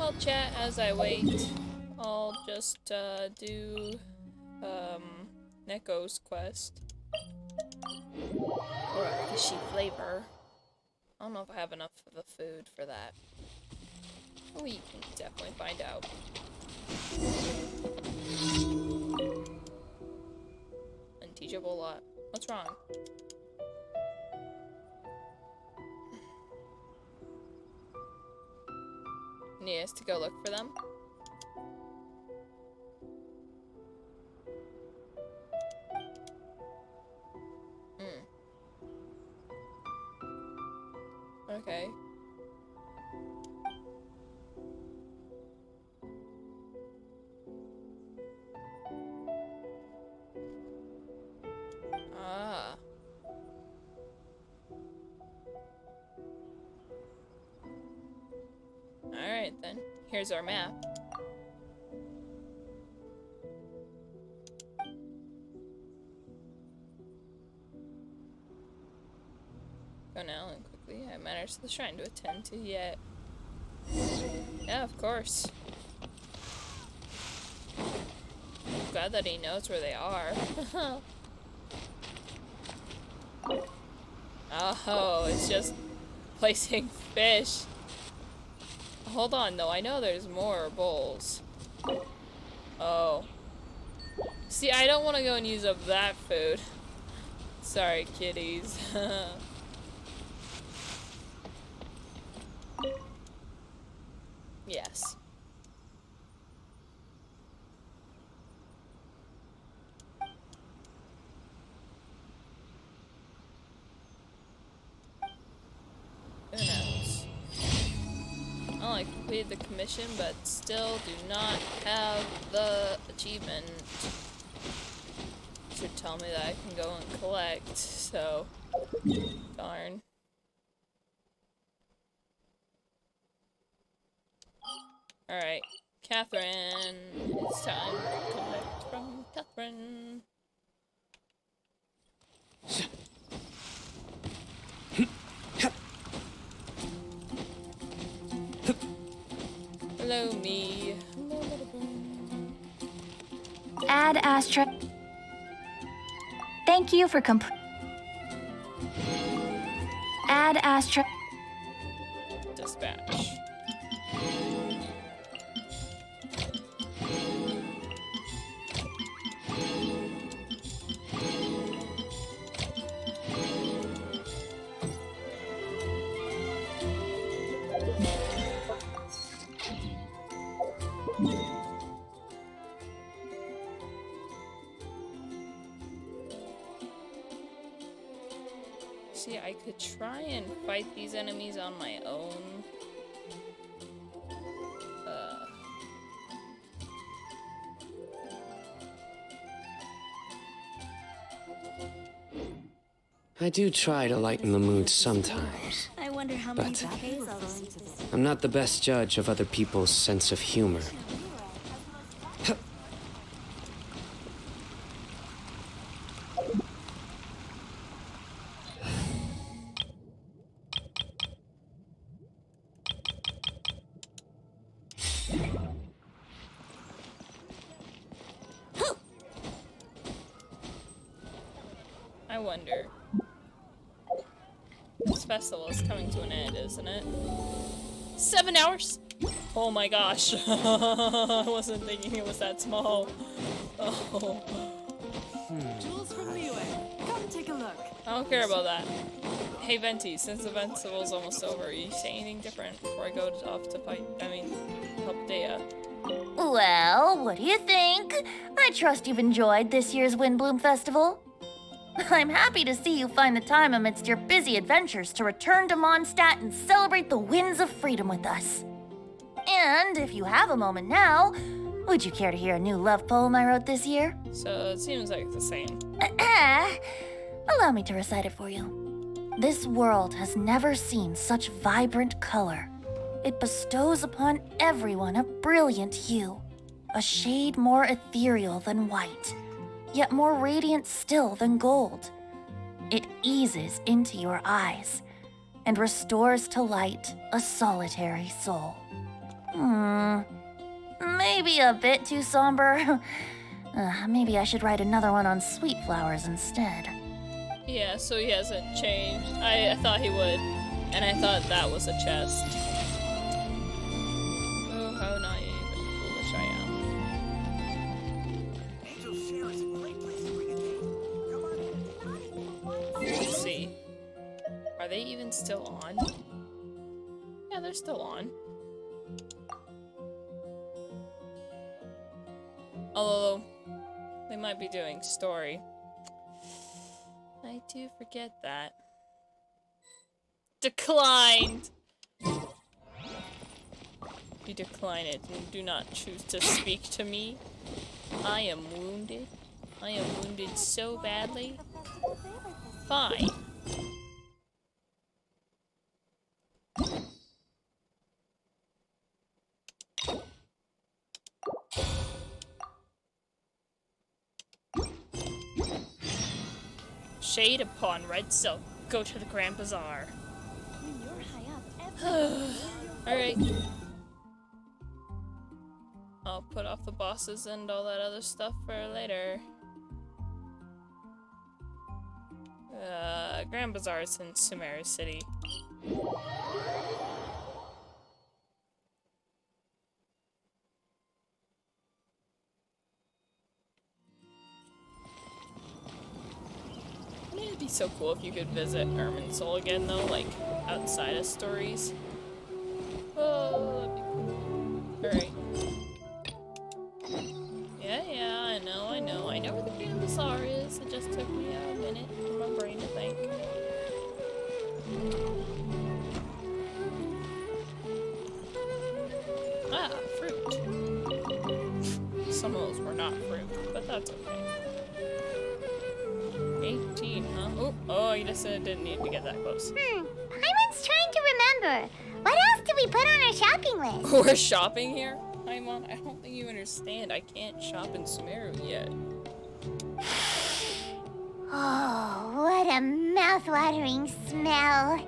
I'll chat as I wait. I'll just do Neko's quest. Or a fishy flavor. I don't know if I have enough of the food for that. We can definitely find out. Unteachable lot. What's wrong? Need us to go look for them? Okay. Ah. Alright then. Here's our map. Go now and quickly. I managed the shrine to attend to yet. Yeah, of course. Glad that he knows where they are. Oh, it's just placing fish. Hold on, though. I know there's more bowls. Oh. See, I don't want to go and use up that food. Sorry, kitties. Yes. Who knows? I only completed the commission, but still do not have the achievement. Should tell me that I can go and collect, so darn. Alright, Catherine. It's time to collect from Catherine. Hello, me. Add Astra. Thank you for Add Astra. Dispatch. See, I could try and fight these enemies on my own. I do try to lighten the mood sometimes. I wonder how But many I'm not the best judge of other people's sense of humor. I wonder. This festival is coming to an end, isn't it? 7 hours? Oh my gosh. I wasn't thinking it was that small. Oh. Jules from Liyue, come take a look. I don't care about that. Hey Venti, since the festival's almost over, you say anything different before I go off to fight, help Dehya? Well, what do you think? I trust you've enjoyed this year's Windbloom Festival. I'm happy to see you find the time amidst your busy adventures to return to Mondstadt and celebrate the winds of freedom with us. And if you have a moment now, would you care to hear a new love poem I wrote this year? So it seems like it's the same. Allow me to recite it for you. This world has never seen such vibrant color. It bestows upon everyone a brilliant hue, a shade more ethereal than white, yet more radiant still than gold. It eases into your eyes and restores to light a solitary soul. Maybe a bit too somber. Maybe I should write another one on sweet flowers instead. Yeah, so he hasn't changed. I thought he would. And I thought that was a chest. Oh, how naive and foolish I am. Let's see. Are they even still on? Yeah, they're still on. Although, they might be doing story. I do forget that. Declined! You decline it and do not choose to speak to me. I am wounded. I am wounded so badly. Fine. Shade upon red silk. Go to the Grand Bazaar. Alright. I'll put off the bosses and all that other stuff for later. Grand Bazaar is in Sumeru City. It'd be so cool if you could visit Irminsul again, though, like outside of stories. Oh, that'd be cool. Alright. Yeah, I know. I know where the Grand Bazaar is. It just took me a minute for my brain to think. Ah, fruit. Some of those were not fruit, but that's okay. 18, huh? Oh, you just didn't need to get that close. Paimon's trying to remember. What else did we put on our shopping list? We're shopping here? Paimon, I don't think you understand. I can't shop in Sumeru yet. Oh, what a mouth-watering smell.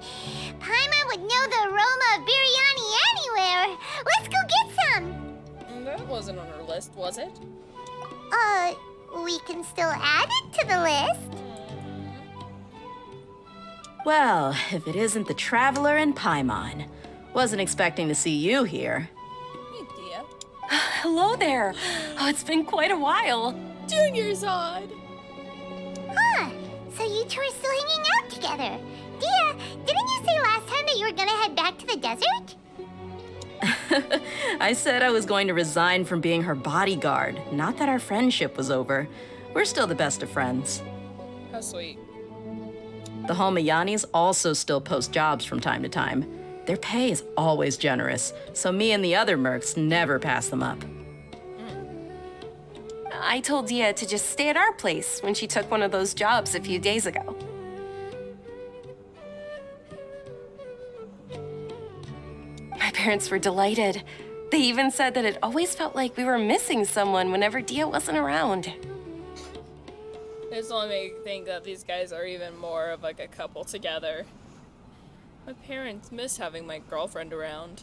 Paimon would know the aroma of biryani anywhere. Let's go get some. That wasn't on our list, was it? We can still add it to the list. Well, if it isn't the Traveler and Paimon. Wasn't expecting to see you here. Hey, Dehya. Hello there. Oh, it's been quite a while. Junior's odd. Huh, so you two are still hanging out together. Dehya, didn't you say last time that you were gonna head back to the desert? I said I was going to resign from being her bodyguard, not that our friendship was over. We're still the best of friends. How sweet. The Holmayanis also still post jobs from time to time. Their pay is always generous, so me and the other mercs never pass them up. I told Dehya to just stay at our place when she took one of those jobs a few days ago. My parents were delighted. They even said that it always felt like we were missing someone whenever Dehya wasn't around. This only makes me think that these guys are even more of like a couple together. My parents miss having my girlfriend around.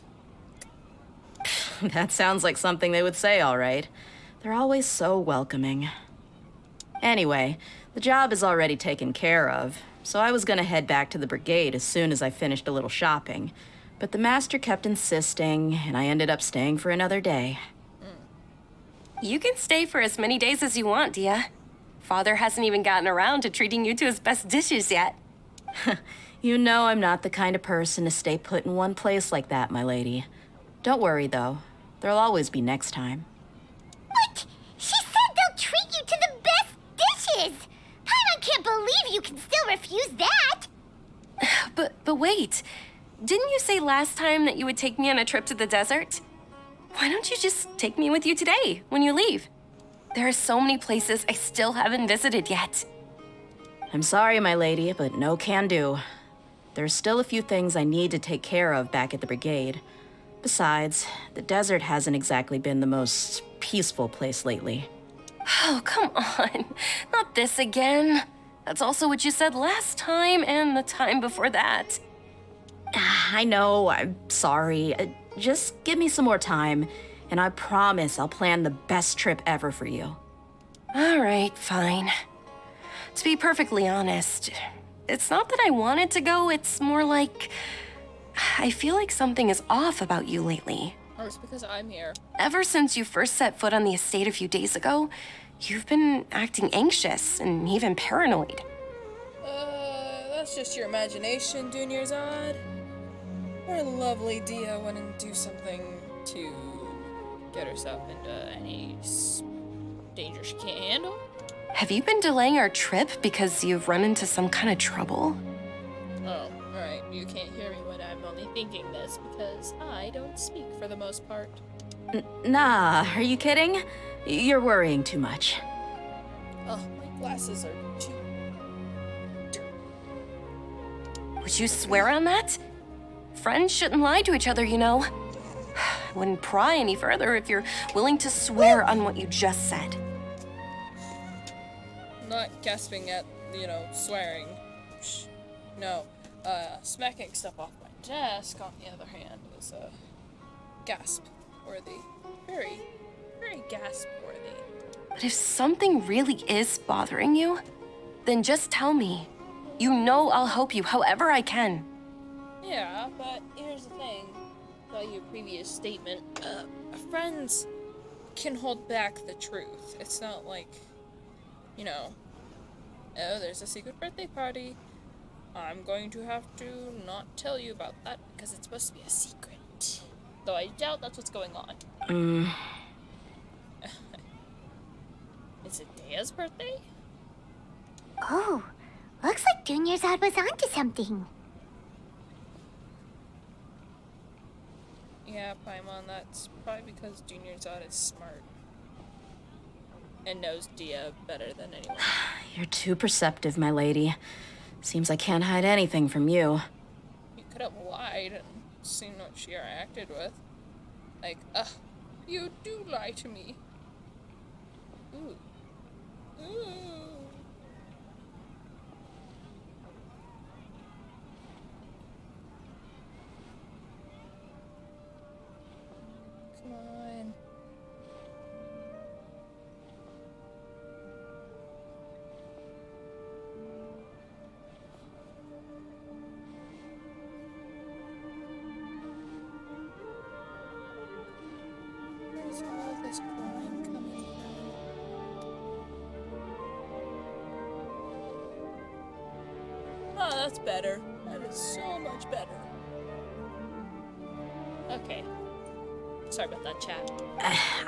That sounds like something they would say, all right. They're always so welcoming. Anyway, the job is already taken care of, so I was gonna head back to the brigade as soon as I finished a little shopping. But the master kept insisting, and I ended up staying for another day. You can stay for as many days as you want, Dehya. Father hasn't even gotten around to treating you to his best dishes yet. You know I'm not the kind of person to stay put in one place like that, my lady. Don't worry, though. There'll always be next time. What? She said they'll treat you to the best dishes. Paimon can't believe you can still refuse that. But wait. Didn't you say last time that you would take me on a trip to the desert? Why don't you just take me with you today, when you leave? There are so many places I still haven't visited yet. I'm sorry, my lady, but no can do. There's still a few things I need to take care of back at the brigade. Besides, the desert hasn't exactly been the most peaceful place lately. Oh, come on. Not this again. That's also what you said last time and the time before that. I know, I'm sorry. Just give me some more time, and I promise I'll plan the best trip ever for you. All right, fine. To be perfectly honest, it's not that I wanted to go, it's more like I feel like something is off about you lately. Or it's because I'm here. Ever since you first set foot on the estate a few days ago, you've been acting anxious and even paranoid. That's just your imagination, Junior's odd. Our lovely Dehya wouldn't do something to get herself into any danger she can't handle. Have you been delaying our trip because you've run into some kind of trouble? Oh, alright. You can't hear me when I'm only thinking this because I don't speak for the most part. Nah, are you kidding? You're worrying too much. Oh, my glasses are too... Would you swear on that? Friends shouldn't lie to each other, you know. I wouldn't pry any further if you're willing to swear on what you just said. Not gasping at, swearing. Shh. No. Smacking stuff off my desk, on the other hand, is, gasp-worthy. Very, very gasp-worthy. But if something really is bothering you, then just tell me. You know I'll help you however I can. Yeah, but here's the thing. About your previous statement, friends can hold back the truth. It's not like, oh, there's a secret birthday party. I'm going to have to not tell you about that because it's supposed to be a secret. Though I doubt that's what's going on. Is it Dehya's birthday? Oh, looks like Junior's Odd was onto something. Yeah, Paimon, that's probably because Junior's Odd is smart. And knows Dehya better than anyone. You're too perceptive, my lady. Seems I can't hide anything from you. You could have lied and seen what she interacted with. Like, you do lie to me. Ooh. Ooh. Come on. Where's all this crime coming from? Oh, that's better. That is so much better. Okay. Sorry about that, chat.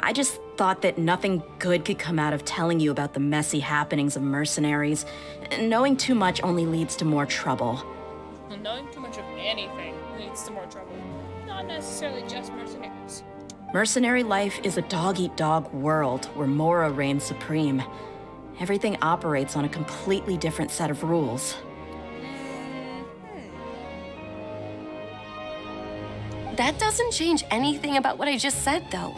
I just thought that nothing good could come out of telling you about the messy happenings of mercenaries. Knowing too much only leads to more trouble. Knowing too much of anything leads to more trouble. Not necessarily just mercenaries. Mercenary life is a dog-eat-dog world where Mora reigns supreme. Everything operates on a completely different set of rules. That doesn't change anything about what I just said, though.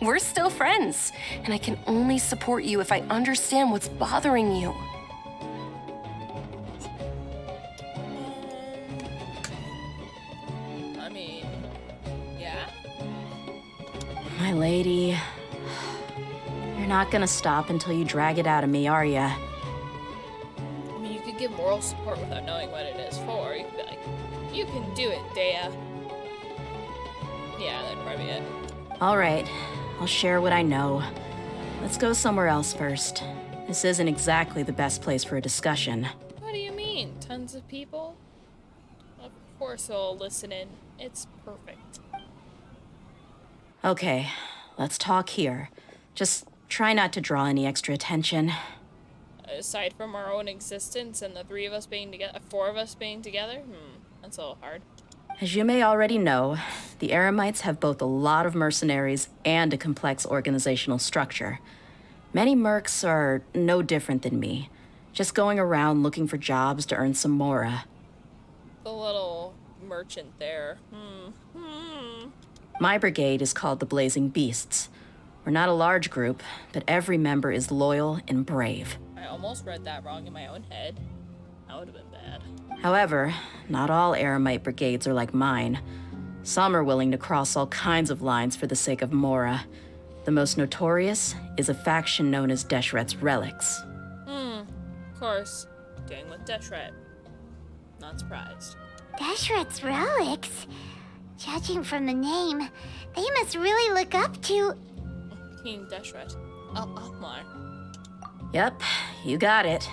We're still friends, and I can only support you if I understand what's bothering you. I mean, yeah? My lady, you're not gonna stop until you drag it out of me, are ya? I mean, you could give moral support without knowing what it is for. You could be like, you can do it, Dehya. Yeah, that'd probably be it. All right, I'll share what I know. Let's go somewhere else first. This isn't exactly the best place for a discussion. What do you mean? Tons of people? Of course they'll listen in. It's perfect. Okay, let's talk here. Just try not to draw any extra attention. Aside from our own existence and the four of us being together, that's a little hard. As you may already know, the Eremites have both a lot of mercenaries and a complex organizational structure. Many mercs are no different than me, just going around looking for jobs to earn some mora. The little merchant there. My brigade is called the Blazing Beasts. We're not a large group, but every member is loyal and brave. I almost read that wrong in my own head. That would have been bad. However, not all Eremite brigades are like mine. Some are willing to cross all kinds of lines for the sake of Mora. The most notorious is a faction known as Deshret's Relics. Of course. Gang with Deshret. Not surprised. Deshret's relics? Judging from the name, they must really look up to... King Deshret. Alkmaar. Yep, you got it.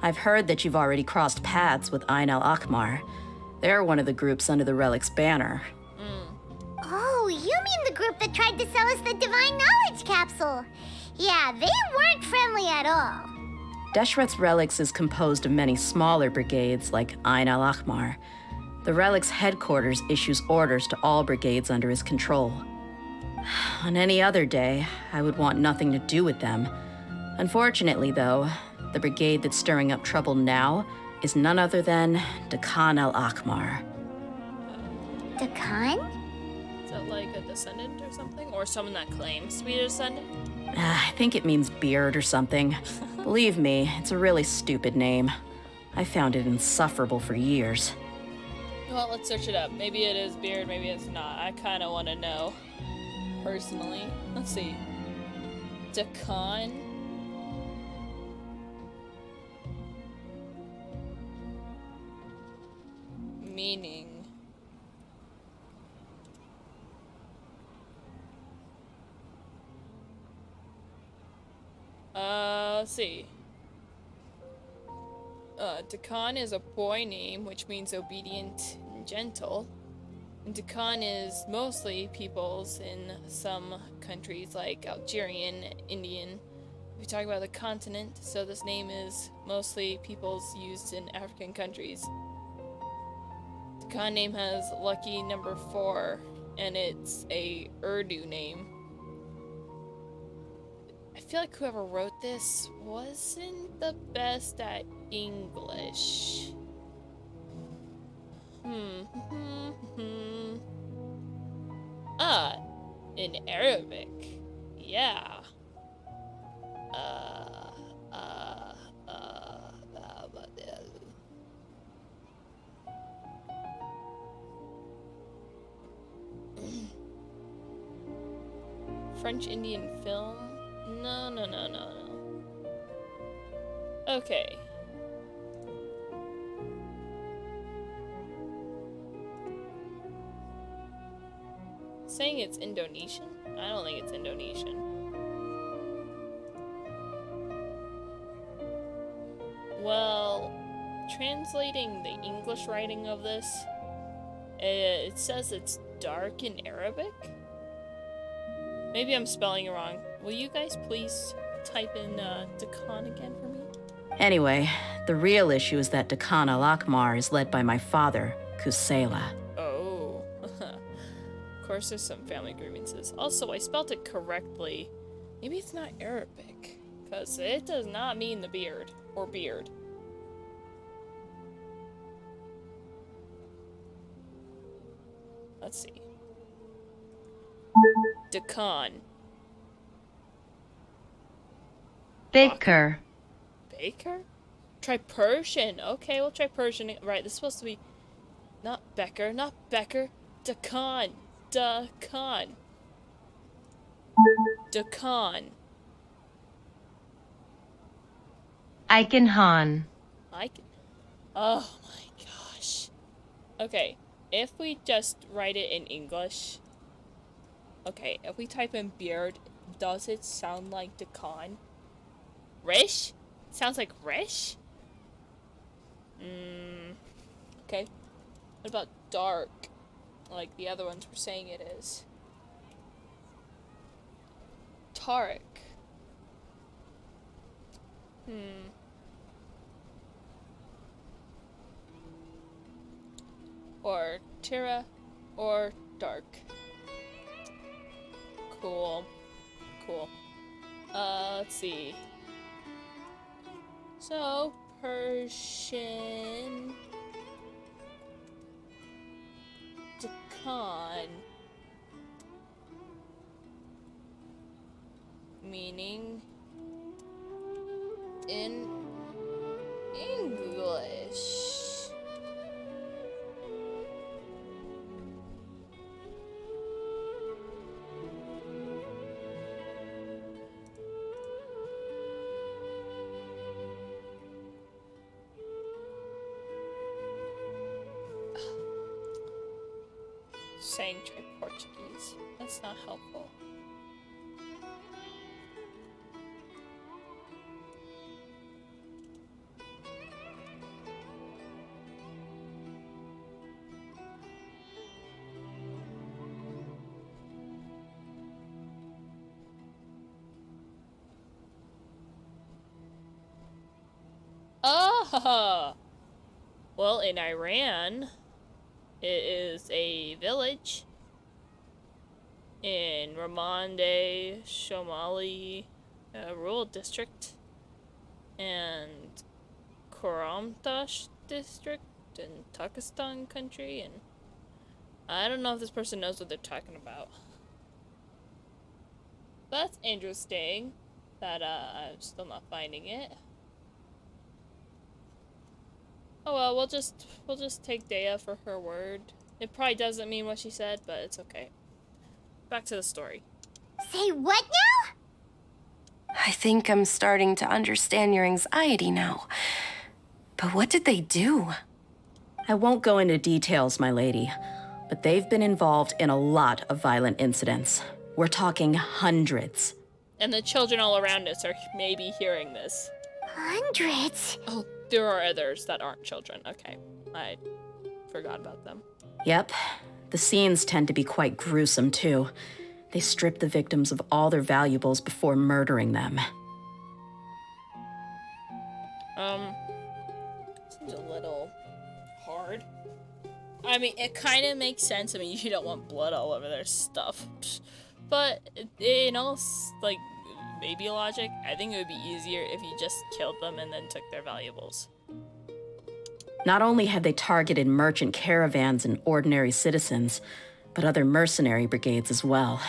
I've heard that you've already crossed paths with Ain al-Akmar. They're one of the groups under the Relic's banner. Oh, you mean the group that tried to sell us the Divine Knowledge Capsule? Yeah, they weren't friendly at all. Deshret's Relics is composed of many smaller brigades like Ain al-Akmar. The Relic's headquarters issues orders to all brigades under his control. On any other day, I would want nothing to do with them. Unfortunately, though, the brigade that's stirring up trouble now is none other than Dakan al-Akmar. Dakan? Is that like a descendant or something? Or someone that claims to be a descendant? I think it means beard or something. Believe me, it's a really stupid name. I found it insufferable for years. Well, let's search it up. Maybe it is beard, maybe it's not. I kind of want to know. Personally. Let's see. Dakan? Meaning. Let's see. Dakan is a boy name, which means obedient and gentle. And Dakan is mostly peoples in some countries like Algerian, Indian. We talk about the continent, so this name is mostly peoples used in African countries. Dakan name has lucky number 4, and it's a Urdu name. I feel like whoever wrote this wasn't the best at English. In Arabic. Yeah. French Indian film? No. Okay. Saying it's Indonesian? I don't think it's Indonesian. Well, translating the English writing of this, it says it's dark in Arabic? Maybe I'm spelling it wrong. Will you guys please type in Dakan again for me? Anyway, the real issue is that Dakan al-Akmar is led by my father, Kusela. Oh. Of course, there's some family grievances. Also, I spelled it correctly. Maybe it's not Arabic, because it does not mean the beard, or beard. Let's see. Dakan. Baker. Baker? Try Persian. Okay, we'll try Persian. Right, this is supposed to be not Becker. Dakan. Dakan. Eichenhahn. Oh my gosh. Okay, if we just write it in English. Okay, if we type in beard, does it sound like Dakan? Rish? Sounds like Rish? Okay. What about dark? Like the other ones were saying it is. Tarek. Or Tira, or dark. Cool. Let's see. So, Persian... Dakan... meaning... in English. Saying try Portuguese. That's not helpful. Oh! Well, in Iran, it is a village. In Ramande, Shomali, rural district. And Koramtash district in Turkestan country. And I don't know if this person knows what they're talking about. That's interesting that I'm still not finding it. Oh well, we'll just take Dehya for her word. It probably doesn't mean what she said, but it's okay. Back to the story. Say what now? I think I'm starting to understand your anxiety now. But what did they do? I won't go into details, my lady, but they've been involved in a lot of violent incidents. We're talking hundreds. And the children all around us are maybe hearing this. Hundreds? Oh, there are others that aren't children. Okay, I forgot about them. Yep. The scenes tend to be quite gruesome, too. They strip the victims of all their valuables before murdering them. Seems a little hard. I mean, it kind of makes sense. I mean, you don't want blood all over their stuff. But, in all, like, baby logic, I think it would be easier if you just killed them and then took their valuables. Not only have they targeted merchant caravans and ordinary citizens, but other mercenary brigades as well.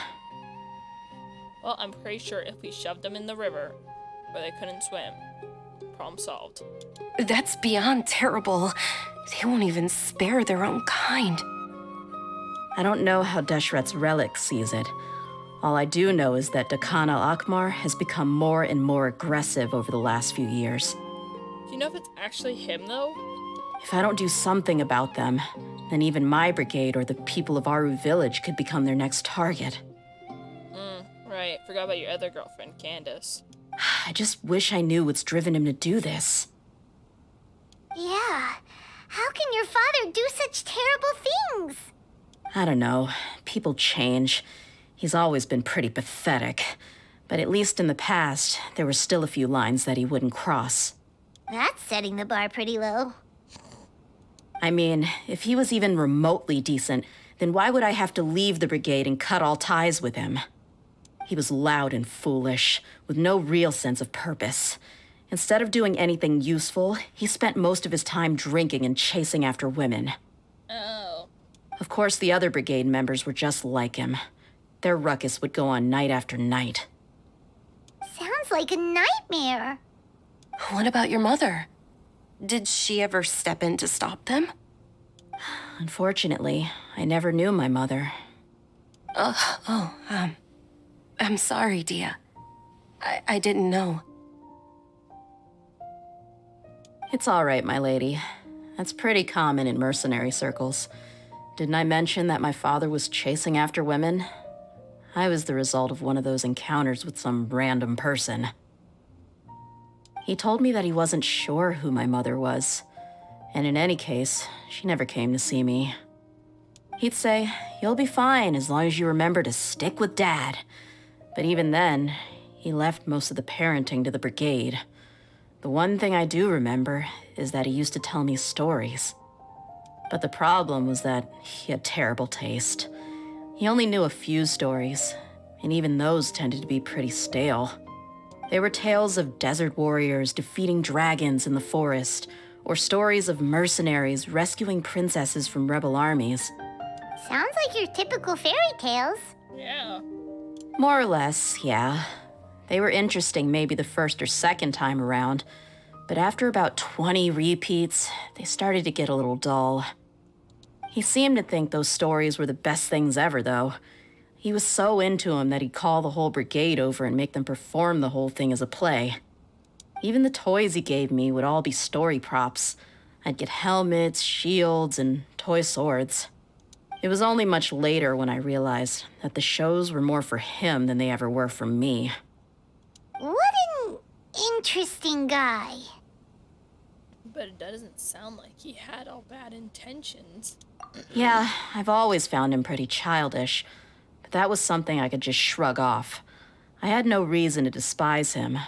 Well, I'm pretty sure if we shoved them in the river where they couldn't swim, problem solved. That's beyond terrible. They won't even spare their own kind. I don't know how Deshret's relic sees it. All I do know is that Dakan al-Akmar has become more and more aggressive over the last few years. Do you know if it's actually him, though? If I don't do something about them, then even my brigade or the people of Aru village could become their next target. Right. Forgot about your other girlfriend, Candace. I just wish I knew what's driven him to do this. Yeah. How can your father do such terrible things? I don't know. People change. He's always been pretty pathetic. But at least in the past, there were still a few lines that he wouldn't cross. That's setting the bar pretty low. I mean, if he was even remotely decent, then why would I have to leave the brigade and cut all ties with him? He was loud and foolish, with no real sense of purpose. Instead of doing anything useful, he spent most of his time drinking and chasing after women. Oh. Of course, the other brigade members were just like him. Their ruckus would go on night after night. Sounds like a nightmare. What about your mother? Did she ever step in to stop them? Unfortunately, I never knew my mother. I'm sorry, Dehya. I didn't know. It's all right, my lady. That's pretty common in mercenary circles. Didn't I mention that my father was chasing after women? I was the result of one of those encounters with some random person. He told me that he wasn't sure who my mother was. And in any case, she never came to see me. He'd say, "You'll be fine as long as you remember to stick with Dad." But even then, he left most of the parenting to the brigade. The one thing I do remember is that he used to tell me stories. But the problem was that he had terrible taste. He only knew a few stories, and even those tended to be pretty stale. They were tales of desert warriors defeating dragons in the forest, or stories of mercenaries rescuing princesses from rebel armies. Sounds like your typical fairy tales. Yeah. More or less, yeah. They were interesting maybe the first or second time around, But after about 20 repeats, they started to get a little dull. He seemed to think those stories were the best things ever, though. He was so into them that he'd call the whole brigade over and make them perform the whole thing as a play. Even the toys he gave me would all be story props. I'd get helmets, shields, and toy swords. It was only much later when I realized that the shows were more for him than they ever were for me. What an interesting guy. But it doesn't sound like he had all bad intentions. Yeah, I've always found him pretty childish, but that was something I could just shrug off. I had no reason to despise him,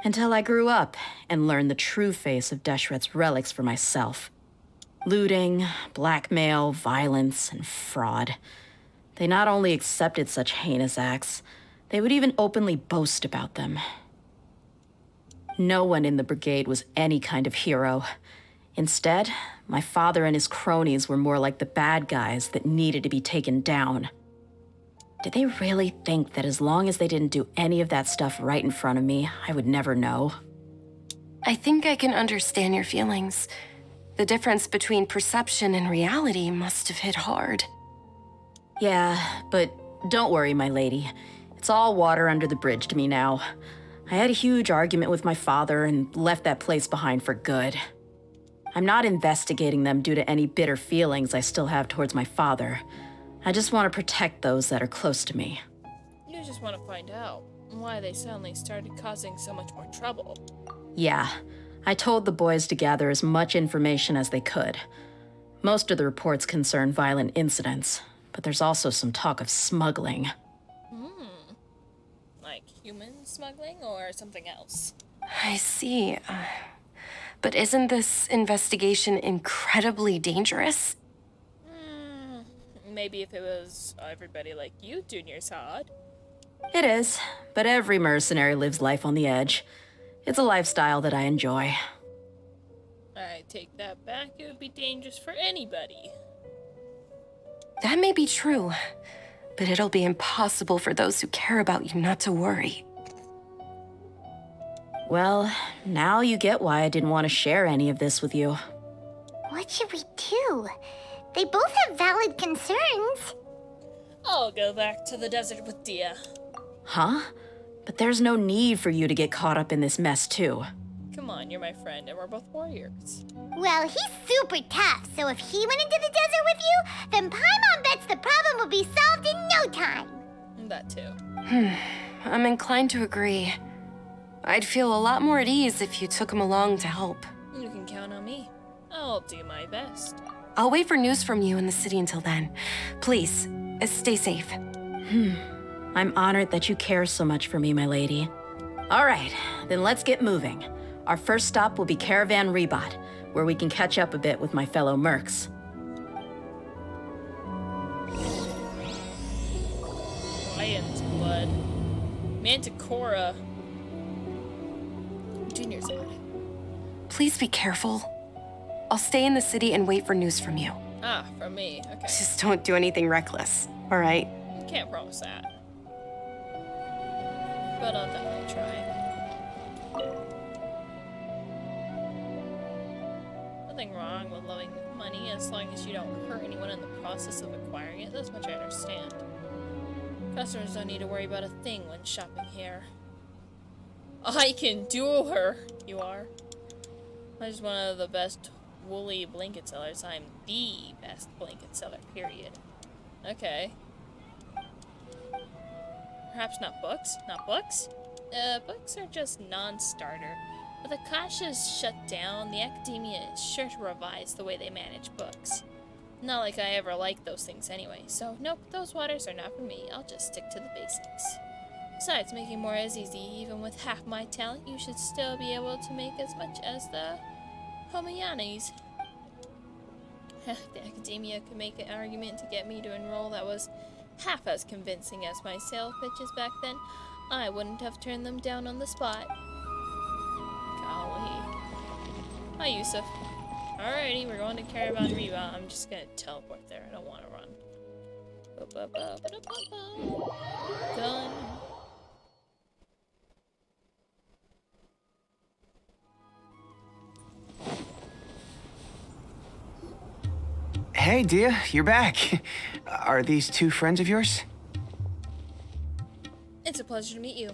until I grew up and learned the true face of Deshret's relics for myself. Looting, blackmail, violence, and fraud. They not only accepted such heinous acts, they would even openly boast about them. No one in the brigade was any kind of hero. Instead, my father and his cronies were more like the bad guys that needed to be taken down. Did they really think that as long as they didn't do any of that stuff right in front of me, I would never know? I think I can understand your feelings. The difference between perception and reality must have hit hard. Yeah, but don't worry, my lady. It's all water under the bridge to me now. I had a huge argument with my father and left that place behind for good. I'm not investigating them due to any bitter feelings I still have towards my father. I just want to protect those that are close to me. You just want to find out why they suddenly started causing so much more trouble. Yeah, I told the boys to gather as much information as they could. Most of the reports concern violent incidents, but there's also some talk of smuggling. Like human smuggling or something else? I see. But isn't this investigation incredibly dangerous? Maybe if it was everybody like you doing your side. It is, but every mercenary lives life on the edge. It's a lifestyle that I enjoy. I take that back. It would be dangerous for anybody. That may be true, but it'll be impossible for those who care about you not to worry. Well, now you get why I didn't want to share any of this with you. What should we do? They both have valid concerns. I'll go back to the desert with Dehya. Huh? But there's no need for you to get caught up in this mess, too. Come on, you're my friend, and we're both warriors. Well, he's super tough, so if he went into the desert with you, then Paimon bets the problem will be solved in no time. That too. I'm inclined to agree. I'd feel a lot more at ease if you took him along to help. You can count on me. I'll do my best. I'll wait for news from you in the city until then. Please, stay safe. I'm honored that you care so much for me, my lady. All right, then let's get moving. Our first stop will be Caravan Rebot, where we can catch up a bit with my fellow mercs. Lion's blood. Manticora. Junior's side. Please be careful. I'll stay in the city and wait for news from you. Ah, from me. Okay. Just don't do anything reckless, all right? Can't promise that. But I'll definitely try. Nothing wrong with loving money as long as you don't hurt anyone in the process of acquiring it. This much I understand. Customers don't need to worry about a thing when shopping here. I can duel her! You are. I'm just one of the best woolly blanket sellers. I'm the best blanket seller, period. Okay. Perhaps not books? Not books? Books are just non-starter. With the classes shut down, the academia is sure to revise the way they manage books. Not like I ever liked those things anyway, so nope, those waters are not for me. I'll just stick to the basics. Besides, making more is easy. Even with half my talent, you should still be able to make as much as the Homayanis. The academia could make an argument to get me to enroll that was half as convincing as my sales pitches back then. I wouldn't have turned them down on the spot. Golly. Hi, Yusuf. Alrighty, we're going to Caravan Reba. I'm just gonna teleport there. I don't want to run. Done. Hey, Dehya, you're back. Are these two friends of yours? It's a pleasure to meet you.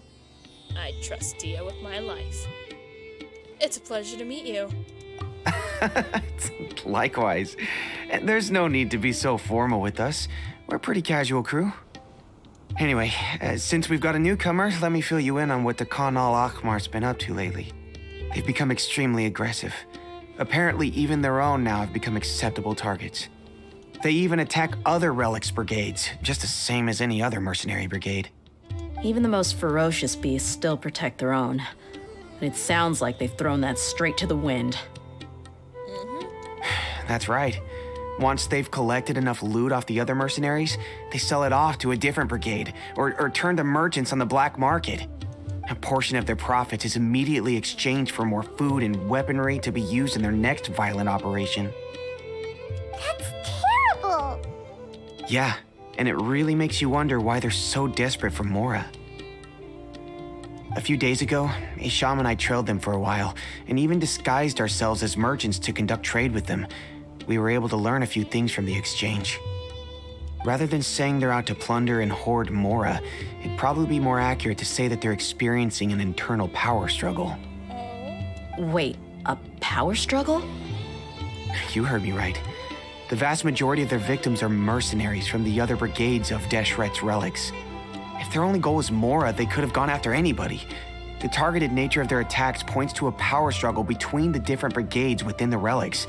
I trust Dehya with my life. It's a pleasure to meet you. Likewise. There's no need to be so formal with us. We're a pretty casual crew. Anyway, since we've got a newcomer, let me fill you in on what the Khan al-Ahmar's been up to lately. They've become extremely aggressive. Apparently, even their own now have become acceptable targets. They even attack other relics brigades, just the same as any other mercenary brigade. Even the most ferocious beasts still protect their own. And it sounds like they've thrown that straight to the wind. That's right. Once they've collected enough loot off the other mercenaries, they sell it off to a different brigade, or turn to merchants on the black market. A portion of their profits is immediately exchanged for more food and weaponry to be used in their next violent operation. That's terrible! Yeah, and it really makes you wonder why they're so desperate for Mora. A few days ago, Isham and I trailed them for a while, and even disguised ourselves as merchants to conduct trade with them. We were able to learn a few things from the exchange. Rather than saying they're out to plunder and hoard Mora, it'd probably be more accurate to say that they're experiencing an internal power struggle. Wait, a power struggle? You heard me right. The vast majority of their victims are mercenaries from the other brigades of Deshret's relics. If their only goal is Mora, they could have gone after anybody. The targeted nature of their attacks points to a power struggle between the different brigades within the relics.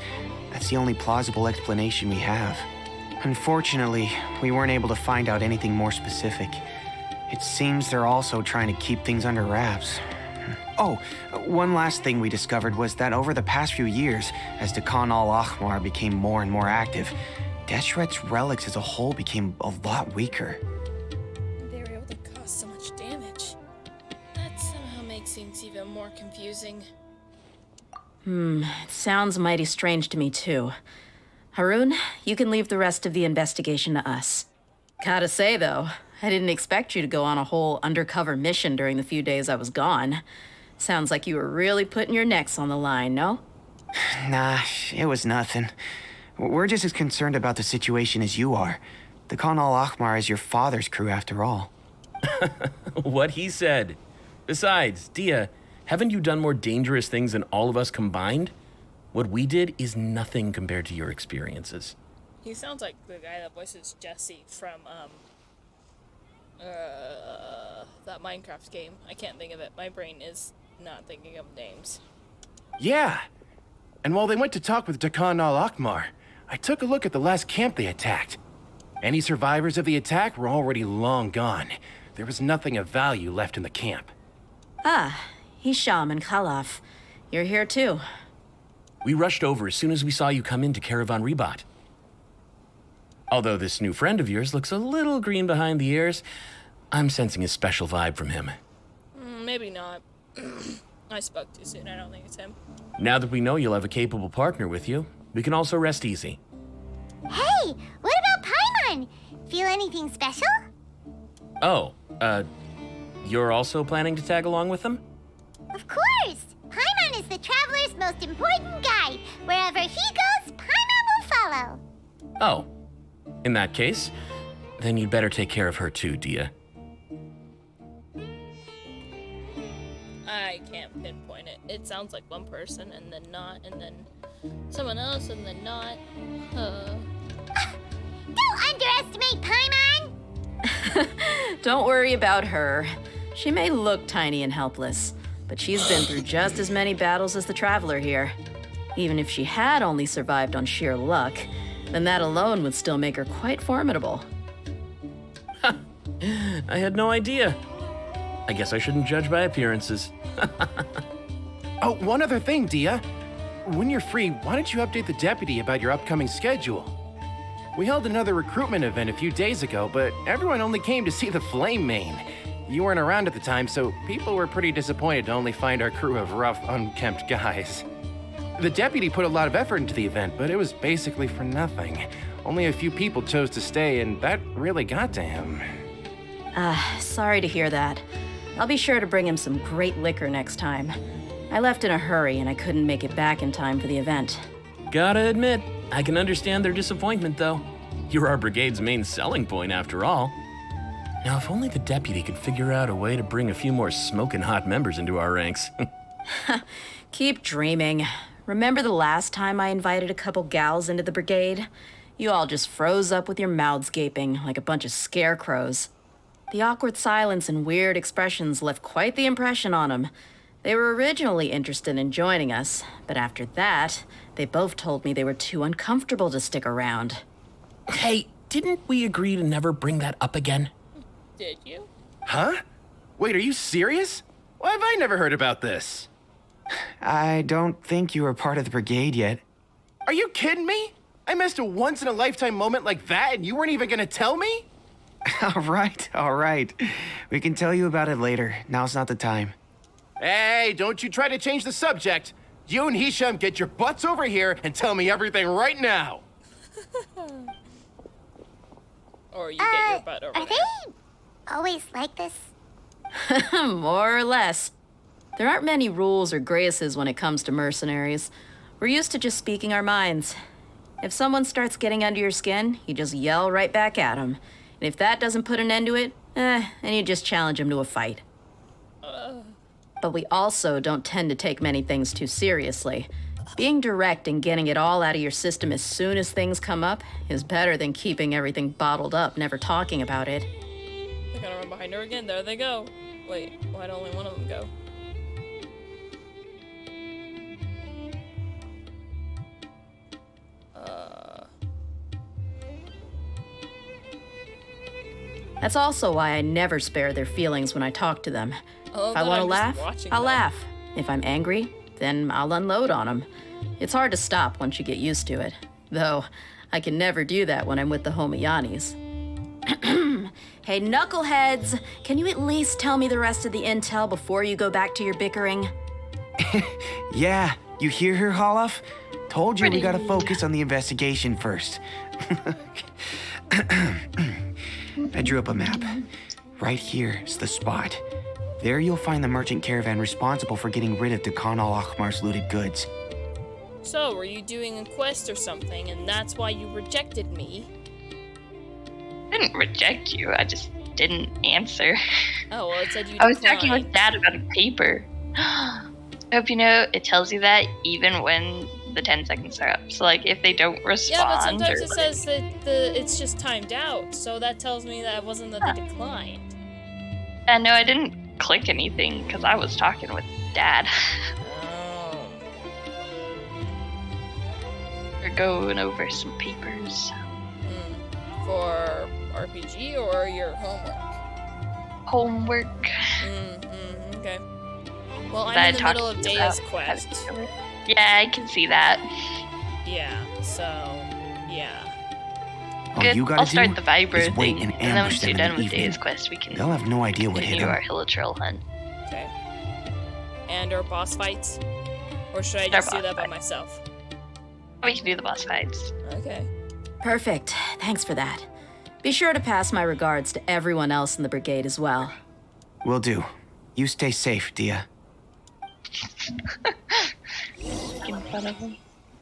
That's the only plausible explanation we have. Unfortunately, we weren't able to find out anything more specific. It seems they're also trying to keep things under wraps. Oh, one last thing we discovered was that over the past few years, as the Khan al-Ahmar became more and more active, Deshret's relics as a whole became a lot weaker. They were able to cause so much damage. That somehow makes things even more confusing. It sounds mighty strange to me, too. Harun, you can leave the rest of the investigation to us. Gotta say, though, I didn't expect you to go on a whole undercover mission during the few days I was gone. Sounds like you were really putting your necks on the line, no? Nah, it was nothing. We're just as concerned about the situation as you are. The Khan al-Ahmar is your father's crew, after all. What he said. Besides, Dehya, haven't you done more dangerous things than all of us combined? What we did is nothing compared to your experiences. He sounds like the guy that voices Jesse from, that Minecraft game. I can't think of it. My brain is not thinking of names. Yeah. And while they went to talk with Khan al-Ahmar, I took a look at the last camp they attacked. Any survivors of the attack were already long gone. There was nothing of value left in the camp. Ah, Hisham and Khalaf. You're here too. We rushed over as soon as we saw you come into Caravan Rebat. Although this new friend of yours looks a little green behind the ears, I'm sensing a special vibe from him. Maybe not. I spoke too soon. I don't think it's him. Now that we know you'll have a capable partner with you, we can also rest easy. Hey, what about Paimon? Feel anything special? Oh, you're also planning to tag along with them? Of course! Paimon is the traveler's most important guide. Wherever he goes, Paimon will follow. Oh, in that case, then you'd better take care of her too, Dehya. I can't pinpoint it. It sounds like one person, and then not, and then someone else, and then not. Don't underestimate Paimon! Don't worry about her. She may look tiny and helpless, but she's been through just as many battles as the traveler here. Even if she had only survived on sheer luck, then that alone would still make her quite formidable. I had no idea. I guess I shouldn't judge by appearances. Oh, one other thing, Dehya. When you're free, why don't you update the deputy about your upcoming schedule? We held another recruitment event a few days ago, but everyone only came to see the Flame Main. You weren't around at the time, so people were pretty disappointed to only find our crew of rough, unkempt guys. The deputy put a lot of effort into the event, but it was basically for nothing. Only a few people chose to stay, and that really got to him. Sorry to hear that. I'll be sure to bring him some great liquor next time. I left in a hurry and I couldn't make it back in time for the event. Gotta admit, I can understand their disappointment, though. You're our brigade's main selling point, after all. Now, if only the deputy could figure out a way to bring a few more smoking hot members into our ranks. Keep dreaming. Remember the last time I invited a couple gals into the brigade? You all just froze up with your mouths gaping like a bunch of scarecrows. The awkward silence and weird expressions left quite the impression on them. They were originally interested in joining us, but after that, they both told me they were too uncomfortable to stick around. Hey, didn't we agree to never bring that up again? Did you? Huh? Wait, are you serious? Why have I never heard about this? I don't think you were part of the brigade yet. Are you kidding me? I missed a once-in-a-lifetime moment like that and you weren't even gonna tell me? All right. We can tell you about it later. Now's not the time. Hey, don't you try to change the subject. You and Hisham get your butts over here and tell me everything right now. Or you get your butt over Are there. they always like this? More or less. There aren't many rules or graces when it comes to mercenaries. We're used to just speaking our minds. If someone starts getting under your skin, you just yell right back at them. And if that doesn't put an end to it, then you just challenge them to a fight. But we also don't tend to take many things too seriously. Being direct and getting it all out of your system as soon as things come up is better than keeping everything bottled up, never talking about it. They're gonna run behind her again. There they go. Wait, why'd only one of them go? That's also why I never spare their feelings when I talk to them. Oh, If I want to I'm just laugh, watching I'll them. laugh. If I'm angry, then I'll unload on them. It's hard to stop once you get used to it. Though, I can never do that when I'm with the Homiyanis. Hey, knuckleheads! Can you at least tell me the rest of the intel before you go back to your bickering? Yeah, you hear her, Holloff? Told you we gotta focus on the investigation first. I drew up a map. Right here's the spot. There you'll find the merchant caravan responsible for getting rid of Khan al-Ahmar's looted goods. So, were you doing a quest or something, and that's why you rejected me? I didn't reject you, I just didn't answer. Oh, well, it said you I was talking declined. with Dad about a paper. I hope you know it tells you that even when the 10 seconds are up. So, like, if they don't respond. Yeah, but sometimes or, it says that it's just timed out, so that tells me that it wasn't that they declined. Yeah, no, I didn't click anything because I was talking with Dad. Oh. We're going over some papers. For RPG or your homework? Homework. Okay. Well, That I'm in the talked middle of to you Dehya's about quest. how to do it. Yeah, I can see that. Yeah, so, yeah. All Good. you gotta I'll start do the Vibro is wait thing, and and then ambush once them you're in done the with evening. Dehya's quest, we can They'll have no idea what hit continue them. our Hilichurl hunt. Okay. And our boss fights? Or should I Our just do boss that by fight. myself? We can do the boss fights. Okay. Perfect. Thanks for that. Be sure to pass my regards to everyone else in the brigade as well. Will do. You stay safe, Dehya. Making fun of them.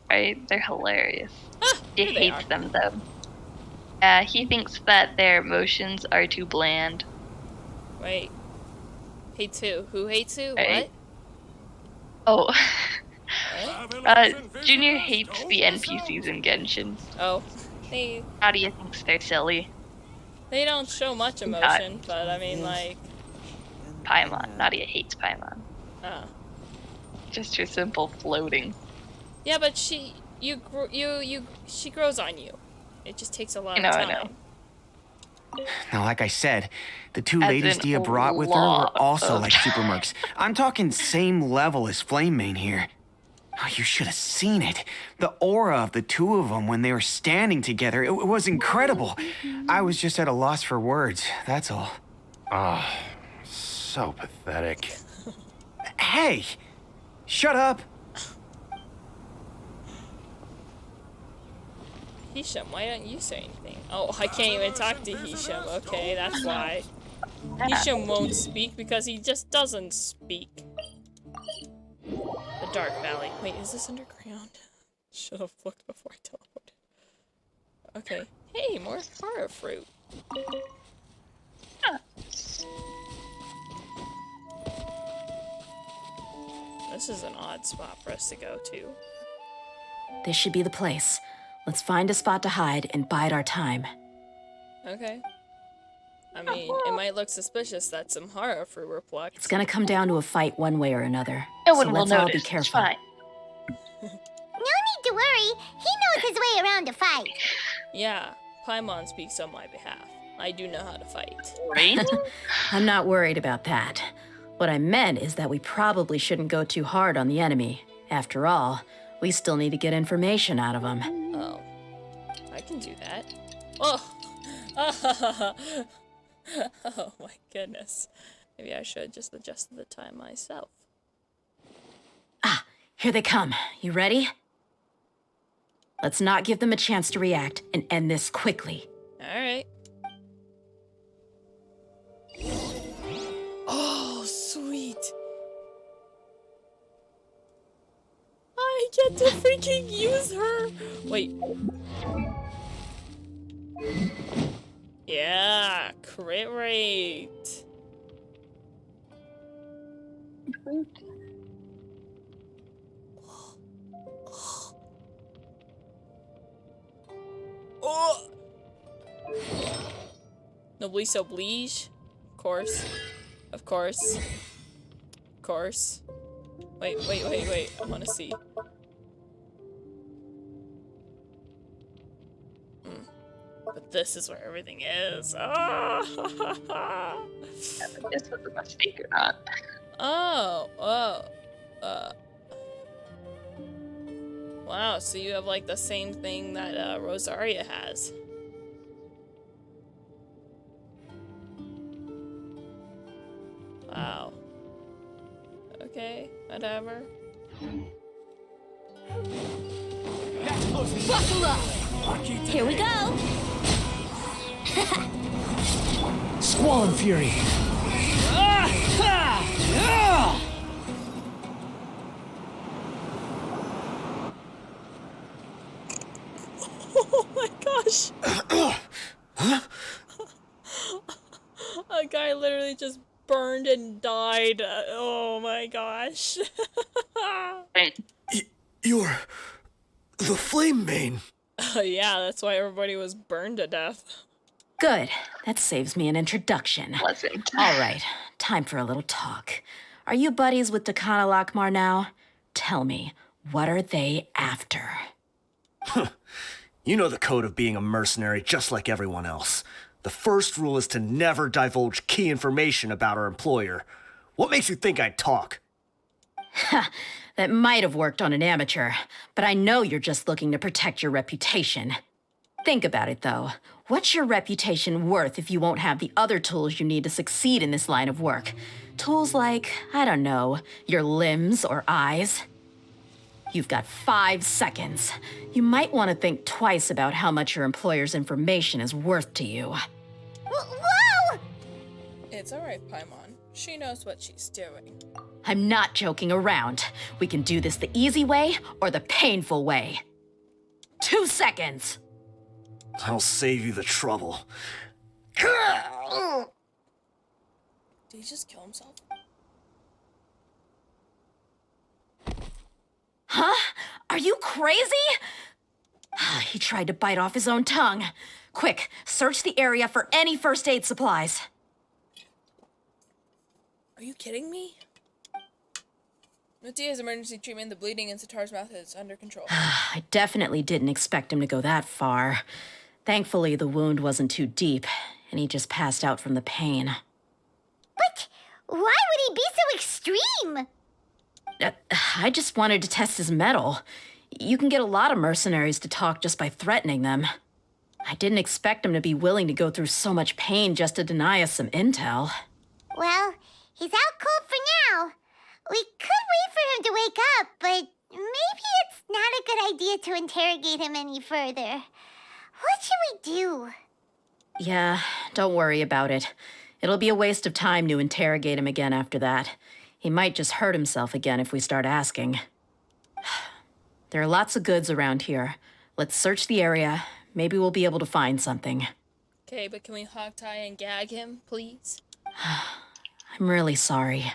Right? They're hilarious. He here they hates are. them though. He thinks that their emotions are too bland. Wait. Hates who? Who hates who? Right. Oh. What? Junior hates the NPCs in Genshin. Oh. They Nadia thinks they're silly. don't show much emotion, but I mean, like, Paimon. Nadia hates Paimon. Just her simple floating. yeah, but she grows on you. It just takes a lot of I time. know. Now, like I said, the two As ladies in Dehya a brought with her lot were also of like super mercs. I'm talking same level as Flame Main here. Oh, you should have seen it. The aura of the two of them when they were standing together, it was incredible. I was just at a loss for words, that's all. So pathetic. Hey! Shut up! Hisham, why don't you say anything? Oh, I can't even talk to Hisham. Okay, that's why. Hisham won't speak because he just doesn't speak. The Dark Valley. Wait, is this underground? Should have looked before I teleported. Okay. Hey, more horror fruit. Huh. This is an odd spot for us to go to. This should be the place. Let's find a spot to hide and bide our time. Okay. I mean, it might look suspicious that some horror fruit were plucked. It's gonna come down to a fight one way or another. No so one will let's all notice. be It's careful. fine. No need to worry. He knows his way around a fight. Yeah, Paimon speaks on my behalf. I do know how to fight. Right? I'm not worried about that. What I meant is that we probably shouldn't go too hard on the enemy. After all, we still need to get information out of him. Oh. I can do that. Oh! Oh my goodness. Maybe I should just adjust the time myself. Ah, here they come. You ready? Let's not give them a chance to react and end this quickly. Alright. Oh, sweet. I get to freaking use her. Wait. Yeah, crit rate. Oh. Noblesse oblige. Of course. Of course. Of course. Wait. I want to see. But this is where everything is. Ah! This was a mistake or not. Wow, so you have like the same thing that Rosaria has. Wow. Okay, whatever. Buckle up! Here we go! Squall and Fury. Oh my gosh! A guy literally just burned and died. Oh my gosh. You're the Flame Mane. Yeah, that's why everybody was burned to death. Good. That saves me an introduction. Pleasant. All right, time for a little talk. Are you buddies with Dakana Lockmar now? Tell me, what are they after? You know the code of being a mercenary just like everyone else. The first rule is to never divulge key information about our employer. What makes you think I'd talk? That might have worked on an amateur, but I know you're just looking to protect your reputation. Think about it, though. What's your reputation worth if you won't have the other tools you need to succeed in this line of work? Tools like, I don't know, your limbs or eyes? You've got 5 seconds. You might want to think twice about how much your employer's information is worth to you. Whoa! It's alright, Paimon. She knows what she's doing. I'm not joking around. We can do this the easy way or the painful way. 2 seconds. I'll save you the trouble. Did he just kill himself? Huh? Are you crazy? He tried to bite off his own tongue. Quick, search the area for any first aid supplies. Are you kidding me? With Dehya's emergency treatment, the bleeding in Sitar's mouth is under control. I definitely didn't expect him to go that far. Thankfully, the wound wasn't too deep, and he just passed out from the pain. But why would he be so extreme? I just wanted to test his mettle. You can get a lot of mercenaries to talk just by threatening them. I didn't expect him to be willing to go through so much pain just to deny us some intel. Well, he's out cold for now. We could wait for him to wake up, but maybe it's not a good idea to interrogate him any further. What should we do? Yeah, don't worry about it. It'll be a waste of time to interrogate him again after that. He might just hurt himself again if we start asking. There are lots of goods around here. Let's search the area. Maybe we'll be able to find something. Okay, but can we hog tie and gag him, please? I'm really sorry.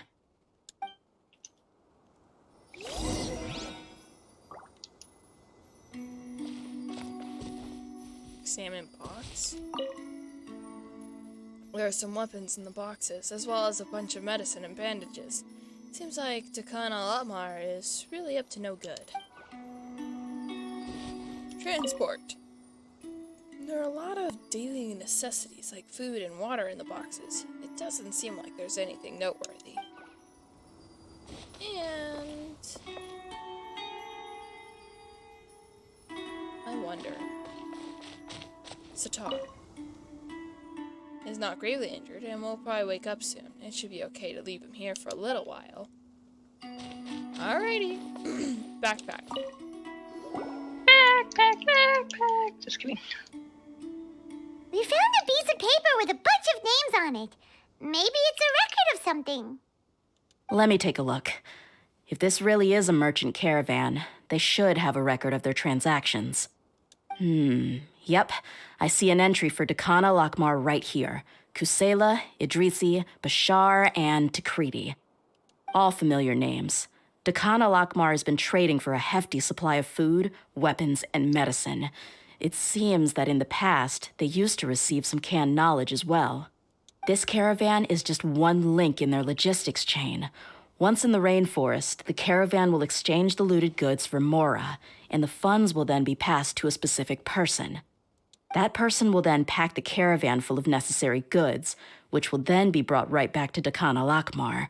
Examine box. There are some weapons in the boxes, as well as a bunch of medicine and bandages. Seems like Dakan al-Atmar is really up to no good. Transport. There are a lot of daily necessities like food and water in the boxes. It doesn't seem like there's anything noteworthy. And I wonder. Satar is not gravely injured and will probably wake up soon. It should be okay to leave him here for a little while. Alrighty. Backpack. Backpack. Just kidding. We found a piece of paper with a bunch of names on it. Maybe it's a record of something. Let me take a look. If this really is a merchant caravan, they should have a record of their transactions. Yep. I see an entry for Dakan al-Akmar right here. Kusela, Idrisi, Bashar, and Takriti. All familiar names. Dakan al-Akmar has been trading for a hefty supply of food, weapons, and medicine. It seems that in the past, they used to receive some canned knowledge as well. This caravan is just one link in their logistics chain. Once in the rainforest, the caravan will exchange the looted goods for mora, and the funds will then be passed to a specific person. That person will then pack the caravan full of necessary goods, which will then be brought right back to Dakan al-Akmar.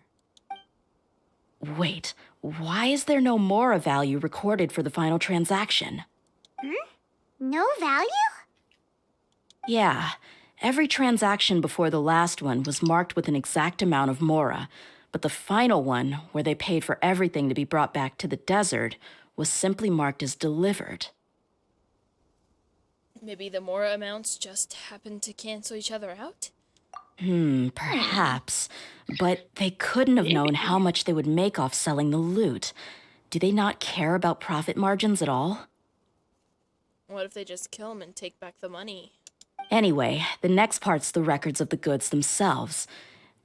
Wait, why is there no mora value recorded for the final transaction? No value? Yeah, every transaction before the last one was marked with an exact amount of mora, but the final one, where they paid for everything to be brought back to the desert, was simply marked as delivered. Maybe the Mora amounts just happened to cancel each other out? Perhaps. But they couldn't have known how much they would make off selling the loot. Do they not care about profit margins at all? What if they just kill him and take back the money? Anyway, the next part's the records of the goods themselves.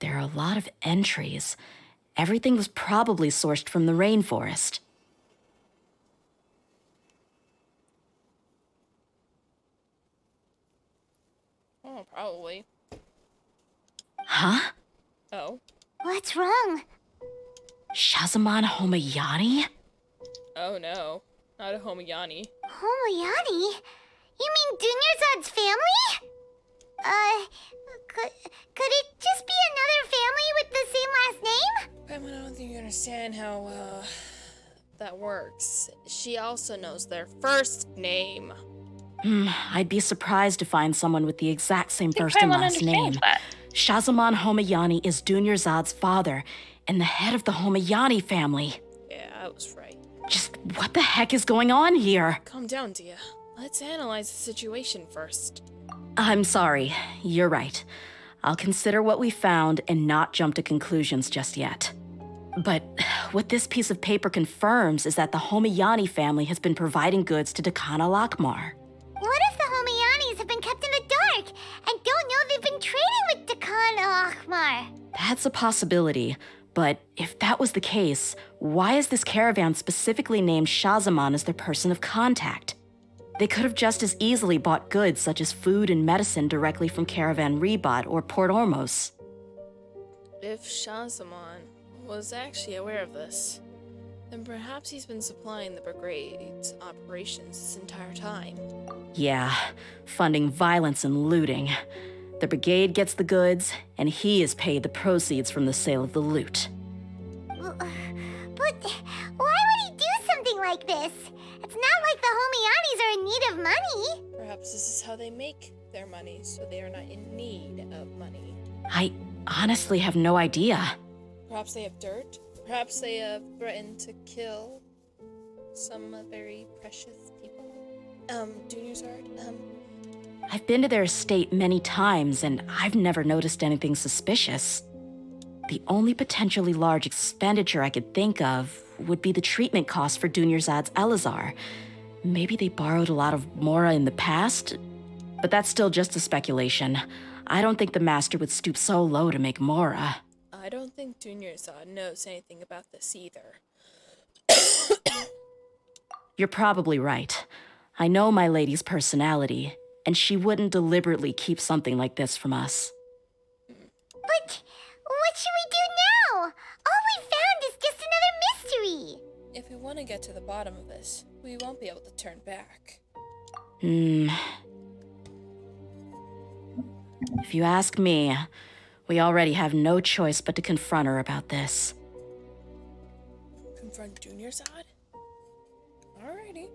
There are a lot of entries. Everything was probably sourced from the rainforest. Oh, probably. Huh? Oh. What's wrong? Shahzaman Homayani? Oh no. Not a Homayani. Homayani? You mean Dunyarzad's family? Could it just be another family with the same last name? Grandma, I don't think you understand how, that works. She also knows their first name. I'd be surprised to find someone with the exact same first and Paimon last name. understands that. Shahzaman Homayani is Dunyarzad's father and the head of the Homayani family. Yeah, I was right. Just what the heck is going on here? Calm down, Dehya. Let's analyze the situation first. I'm sorry. You're right. I'll consider what we found and not jump to conclusions just yet. But what this piece of paper confirms is that the Homayani family has been providing goods to Dakan al-Akmar. What if the Homayanis have been kept in the dark and don't know they've been trading with Dakan al-Akmar? That's a possibility, but if that was the case, why is this caravan specifically named Shahzaman as their person of contact? They could have just as easily bought goods such as food and medicine directly from Caravan Ribat or Port Ormos. If Shahzaman was actually aware of this, then perhaps he's been supplying the brigade's operations this entire time. Yeah, funding violence and looting. The brigade gets the goods, and he is paid the proceeds from the sale of the loot. But why would he do something like this? It's not like the Homayanis are in need of money. Perhaps this is how they make their money, so they are not in need of money. I honestly have no idea. Perhaps they have dirt. Perhaps they have threatened to kill some very precious people. Dunyarzad, I've been to their estate many times, and I've never noticed anything suspicious. The only potentially large expenditure I could think of would be the treatment costs for Dunyarzad's Elazar. Maybe they borrowed a lot of Mora in the past, but that's still just a speculation. I don't think the Master would stoop so low to make Mora. I don't think Dunyarzad knows anything about this either. You're probably right. I know my lady's personality, and she wouldn't deliberately keep something like this from us. But what should we do now? All we found is just another mystery. If we want to get to the bottom of this, we won't be able to turn back. If you ask me, we already have no choice but to confront her about this. Confront Dunyarzad? Alrighty.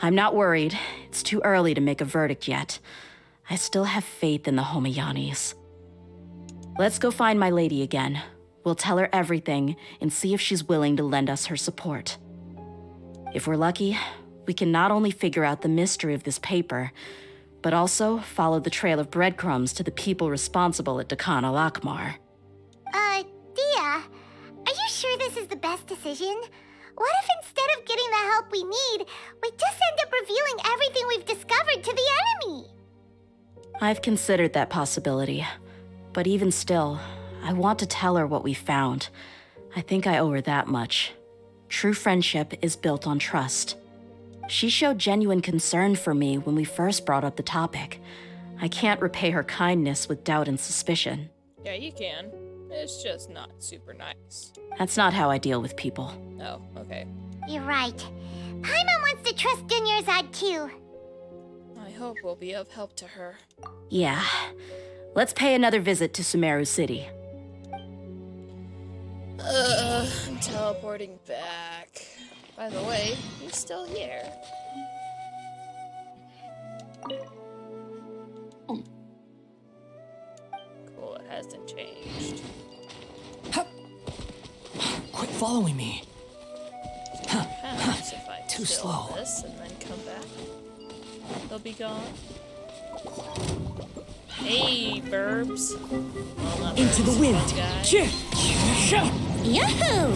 I'm not worried. It's too early to make a verdict yet. I still have faith in the Homayanis. Let's go find my lady again. We'll tell her everything and see if she's willing to lend us her support. If we're lucky, we can not only figure out the mystery of this paper, but also follow the trail of breadcrumbs to the people responsible at Dakan al-Akmar. Dehya, are you sure this is the best decision? What if instead of getting the help we need, we just end up revealing everything we've discovered to the enemy? I've considered that possibility, but even still, I want to tell her what we found. I think I owe her that much. True friendship is built on trust. She showed genuine concern for me when we first brought up the topic. I can't repay her kindness with doubt and suspicion. Yeah, you can. It's just not super nice. That's not how I deal with people. Oh, okay. You're right. Paimon wants to trust Dunyarzad too. I hope we'll be of help to her. Yeah. Let's pay another visit to Sumeru City. I'm teleporting back. By the way, he's still here. Cool, it hasn't changed. Quit following me. Perhaps if I Too kill slow. this and then come back, they'll be gone. Hey, burbs. Well, not Into burbs, the wind. fun guy. Yahoo!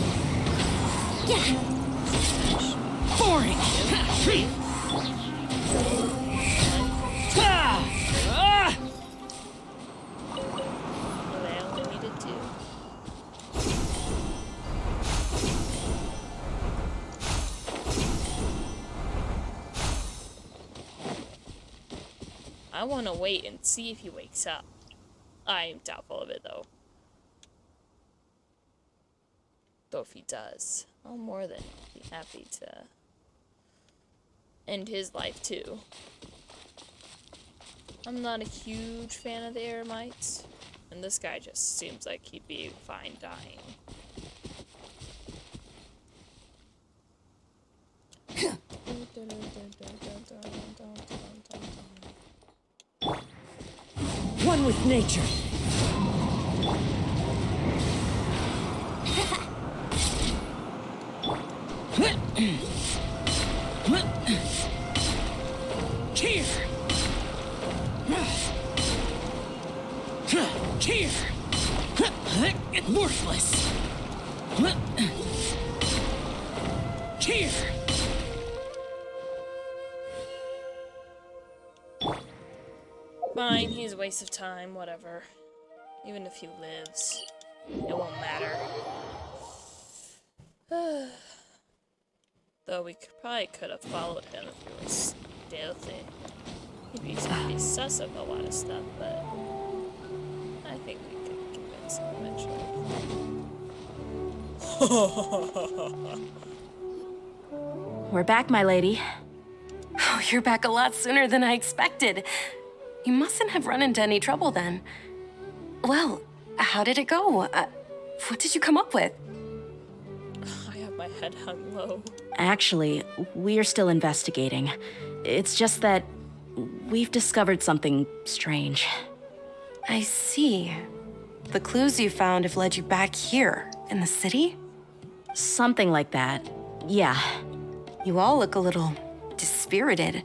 Boring. What I only needed to. I want to wait and see if he wakes up. I am doubtful of it, though. Though if he does, I'll more than be happy to end his life, too. I'm not a huge fan of the Eremites, and this guy just seems like he'd be fine dying. One with nature. Cheer. Cheer. Worthless. Cheer. Fine, he's a waste of time, whatever. Even if he lives, it won't matter. Though we probably could have followed him if he was stealthy. He'd be pretty sus of a lot of stuff, but I think we could convince him eventually. We're back, my lady. Oh, you're back a lot sooner than I expected. You mustn't have run into any trouble then. Well, how did it go? What did you come up with? I have my head hung low. Actually, we're still investigating. It's just that we've discovered something strange. I see. The clues you found have led you back here, in the city? Something like that. Yeah. You all look a little dispirited.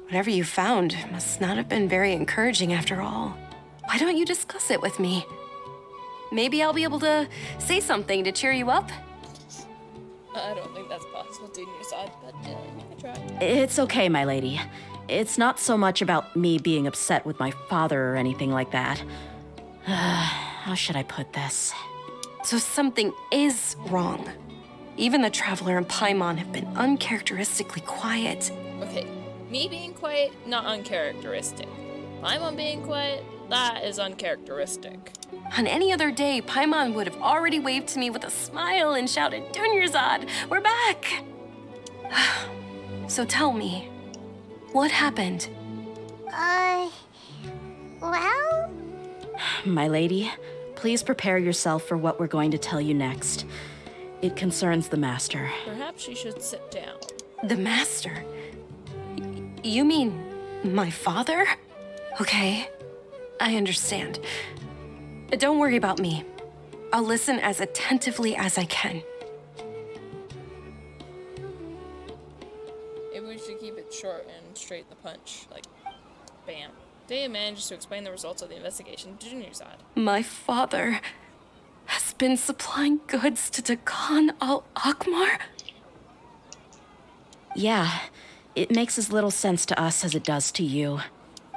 Whatever you found must not have been very encouraging after all. Why don't you discuss it with me? Maybe I'll be able to say something to cheer you up. I don't think that's possible, Dunyarzad, but you can try. It's okay, my lady. It's not so much about me being upset with my father or anything like that. How should I put this? So something is wrong. Even the Traveler and Paimon have been uncharacteristically quiet. Okay, me being quiet, not uncharacteristic. Paimon being quiet, that is uncharacteristic. On any other day, Paimon would have already waved to me with a smile and shouted, Dunyarzad, we're back! So tell me, what happened? Well? My lady, please prepare yourself for what we're going to tell you next. It concerns the Master. Perhaps she should sit down. The Master? You mean my father? Okay, I understand. Don't worry about me. I'll listen as attentively as I can. Maybe we should keep it short and straight in the punch. Like, bam. Dehya manages to explain the results of the investigation to Dunyarzad. My father has been supplying goods to Dakan al-Akmar? Yeah, it makes as little sense to us as it does to you.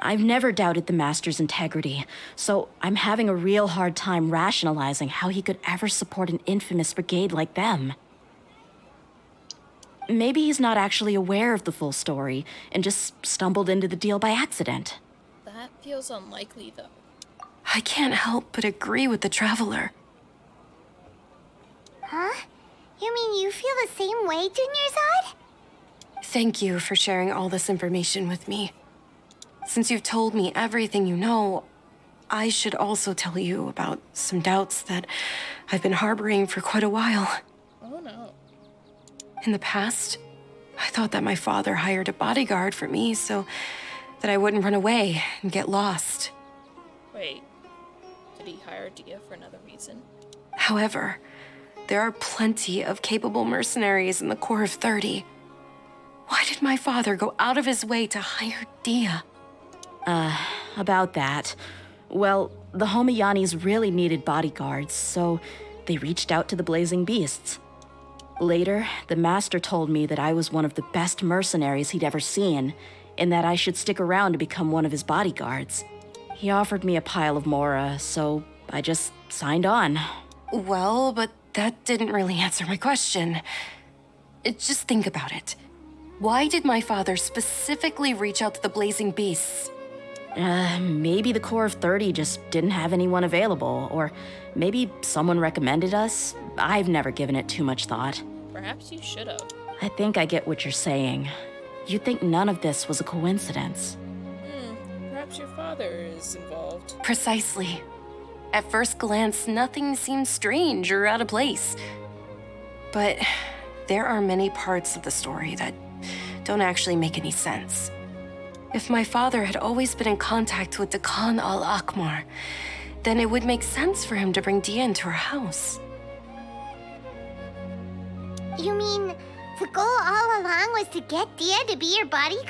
I've never doubted the Master's integrity, so I'm having a real hard time rationalizing how he could ever support an infamous brigade like them. Maybe he's not actually aware of the full story and just stumbled into the deal by accident. That feels unlikely, though. I can't help but agree with the Traveler. Huh? You mean you feel the same way, Dunyarzad? Thank you for sharing all this information with me. Since you've told me everything you know, I should also tell you about some doubts that I've been harboring for quite a while. Oh no. In the past, I thought that my father hired a bodyguard for me so that I wouldn't run away and get lost. Wait. Did he hire Dehya for another reason? However, there are plenty of capable mercenaries in the Corps of 30. Why did my father go out of his way to hire Dehya? About that. Well, the Homayanis really needed bodyguards, so they reached out to the Blazing Beasts. Later, the Master told me that I was one of the best mercenaries he'd ever seen, and that I should stick around to become one of his bodyguards. He offered me a pile of mora, so I just signed on. Well, but that didn't really answer my question. Just think about it. Why did my father specifically reach out to the Blazing Beasts? Maybe the Corps of 30 just didn't have anyone available, or maybe someone recommended us. I've never given it too much thought. Perhaps you should have. I think I get what you're saying. You'd think none of this was a coincidence. Perhaps your father is involved. Precisely. At first glance, nothing seems strange or out of place. But there are many parts of the story that don't actually make any sense. If my father had always been in contact with Dakan al-Akmar, then it would make sense for him to bring Dehya into our house. You mean the goal all along was to get Dehya to be your bodyguard?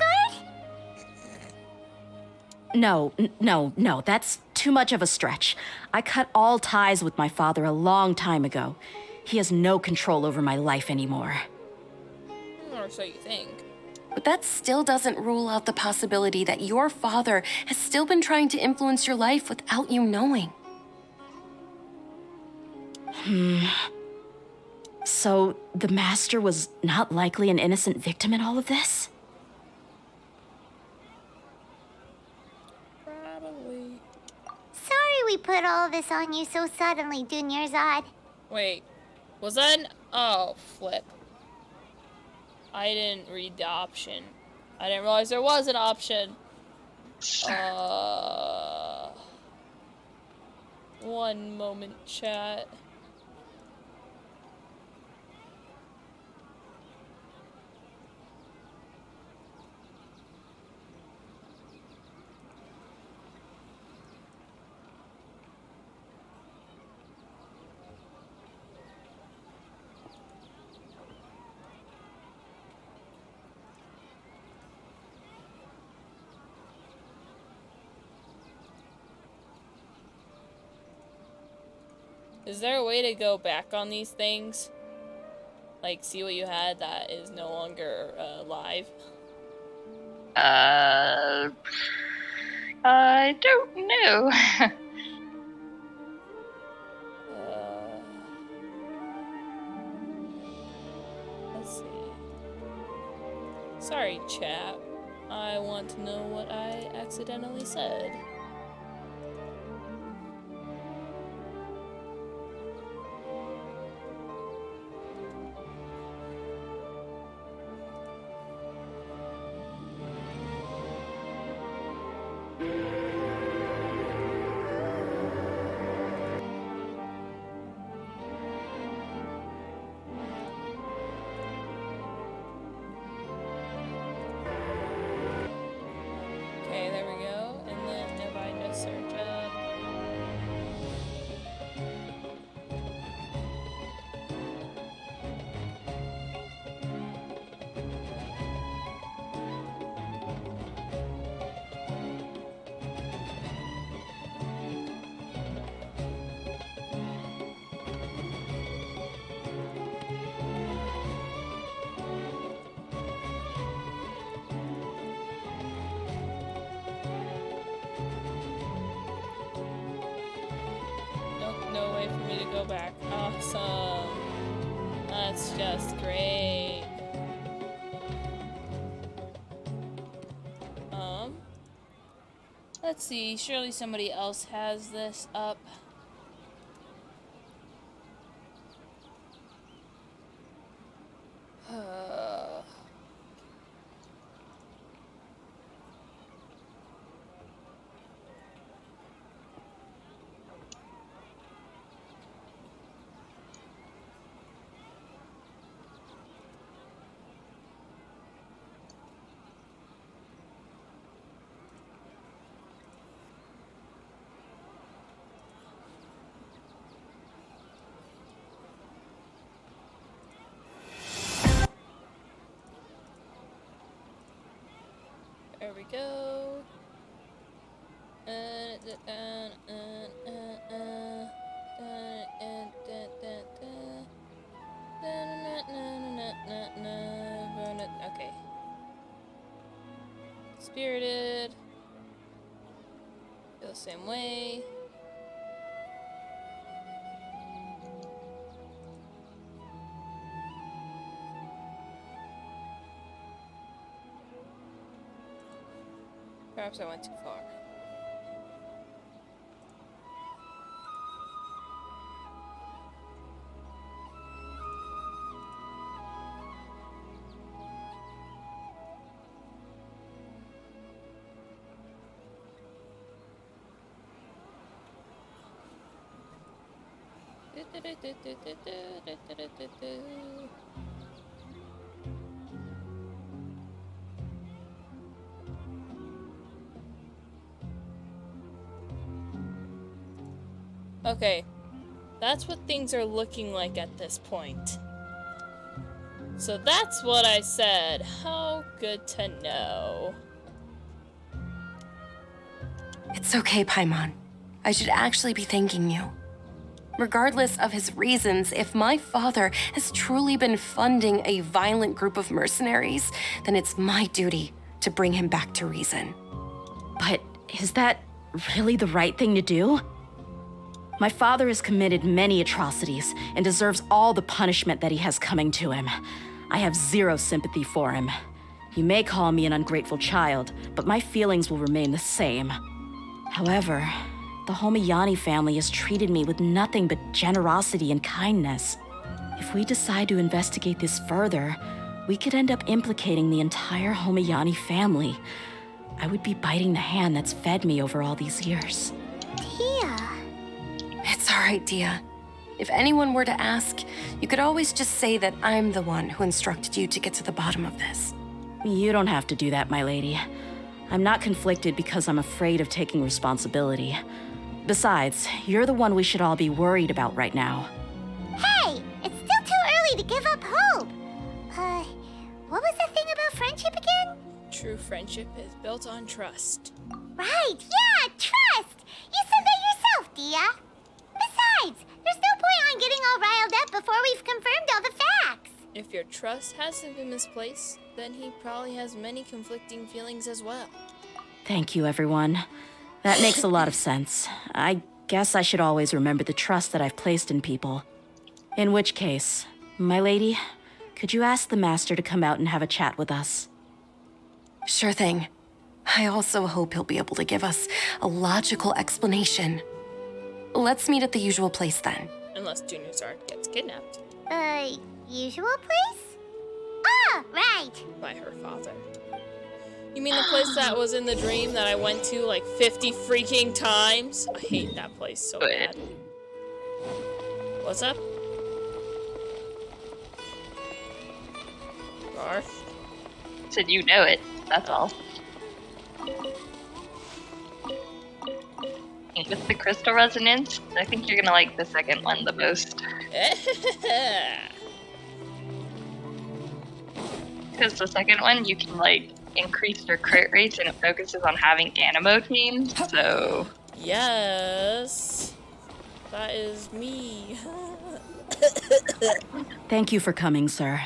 No, that's too much of a stretch. I cut all ties with my father a long time ago. He has no control over my life anymore. Or so you think. But that still doesn't rule out the possibility that your father has still been trying to influence your life without you knowing. So, the Master was not likely an innocent victim in all of this? Probably. Sorry we put all this on you so suddenly, Dunyarzad. Wait. Was that an... Oh, flip. I didn't read the option. I didn't realize there was an option. One moment, chat. Is there a way to go back on these things? Like, see what you had that is no longer live? I don't know. Let's see. Sorry, chat. I want to know what I accidentally said. Okay, there we go. And then if I just search up. Nope, no way for me to go back. Awesome. That's just great. Let's see. Surely somebody else has this up. There we go. Okay. Spirited. Feel the same way. Perhaps I went too far. Okay, that's what things are looking like at this point. So that's what I said. How good to know. It's okay, Paimon. I should actually be thanking you. Regardless of his reasons, if my father has truly been funding a violent group of mercenaries, then it's my duty to bring him back to reason. But is that really the right thing to do? My father has committed many atrocities and deserves all the punishment that he has coming to him. I have zero sympathy for him. You may call me an ungrateful child, but my feelings will remain the same. However, the Homayani family has treated me with nothing but generosity and kindness. If we decide to investigate this further, we could end up implicating the entire Homayani family. I would be biting the hand that's fed me over all these years. Dehya. It's all right, Dehya. If anyone were to ask, you could always just say that I'm the one who instructed you to get to the bottom of this. You don't have to do that, my lady. I'm not conflicted because I'm afraid of taking responsibility. Besides, you're the one we should all be worried about right now. Hey, it's still too early to give up hope. What was the thing about friendship again? True friendship is built on trust. Right, yeah, trust! You said that yourself, Dehya. Besides, there's no If your trust hasn't been misplaced, then he probably has many conflicting feelings as well. Thank you, everyone. That makes a lot of sense. I guess I should always remember the trust that I've placed in people. In which case, my lady, could you ask the master to come out and have a chat with us? Sure thing. I also hope he'll be able to give us a logical explanation. Let's meet at the usual place then. Unless Dunyarzad gets kidnapped Usual place? Ah, right. by her father. You mean the place that was in the dream that I went to like 50 freaking times? I hate that place so bad. What's up? Gar? Said you know it, that's all. And with the crystal resonance, I think you're gonna like the second one the most. Because the second one, you can like increase your crit rates and it focuses on having animo teams, so... Yes. That is me. Thank you for coming, sir.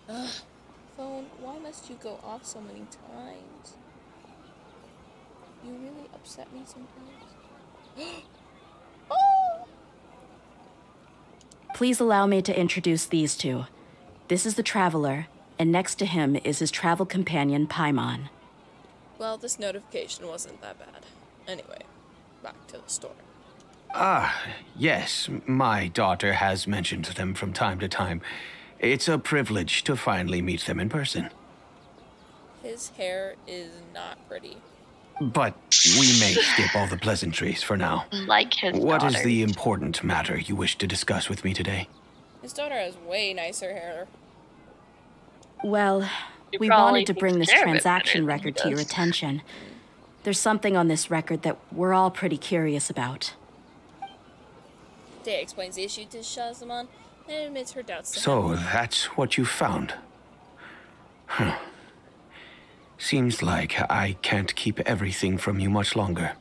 Phone, why must you go off so many times? You really upset me sometimes. Oh! Please allow me to introduce these two. This is the Traveler, and next to him is his travel companion, Paimon. Well, this notification wasn't that bad. Anyway, back to the story. Ah, yes, my daughter has mentioned them from time to time. It's a privilege to finally meet them in person. His hair is not pretty. But we may skip all the pleasantries for now. Like his What is daughter. the important matter you wish to discuss with me today? His daughter has way nicer hair. Well, He we probably wanted to bring takes this care of it transaction better than he record to your does. attention. There's something on this record that we're all pretty curious about. Dehya explains the issue to Shazamon and admits her doubts to him. So, that's what you found? Huh. Seems like I can't keep everything from you much longer.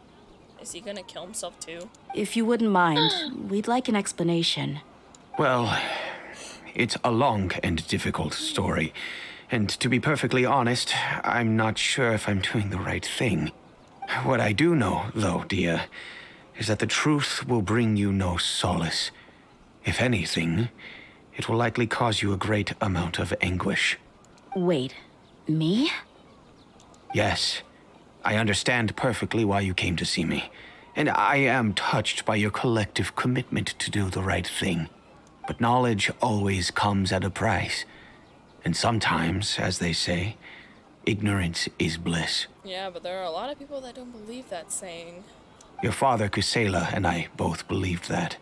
Is he gonna kill himself too? If you wouldn't mind, we'd like an explanation. Well, it's a long and difficult story. And to be perfectly honest, I'm not sure if I'm doing the right thing. What I do know, though, Dehya, is that the truth will bring you no solace. If anything, it will likely cause you a great amount of anguish. Wait, me? Yes, I understand perfectly why you came to see me. And I am touched by your collective commitment to do the right thing. But knowledge always comes at a price. And sometimes, as they say, ignorance is bliss. Yeah, but there are a lot of people that don't believe that saying. Your father, Kusela, and I both believed that.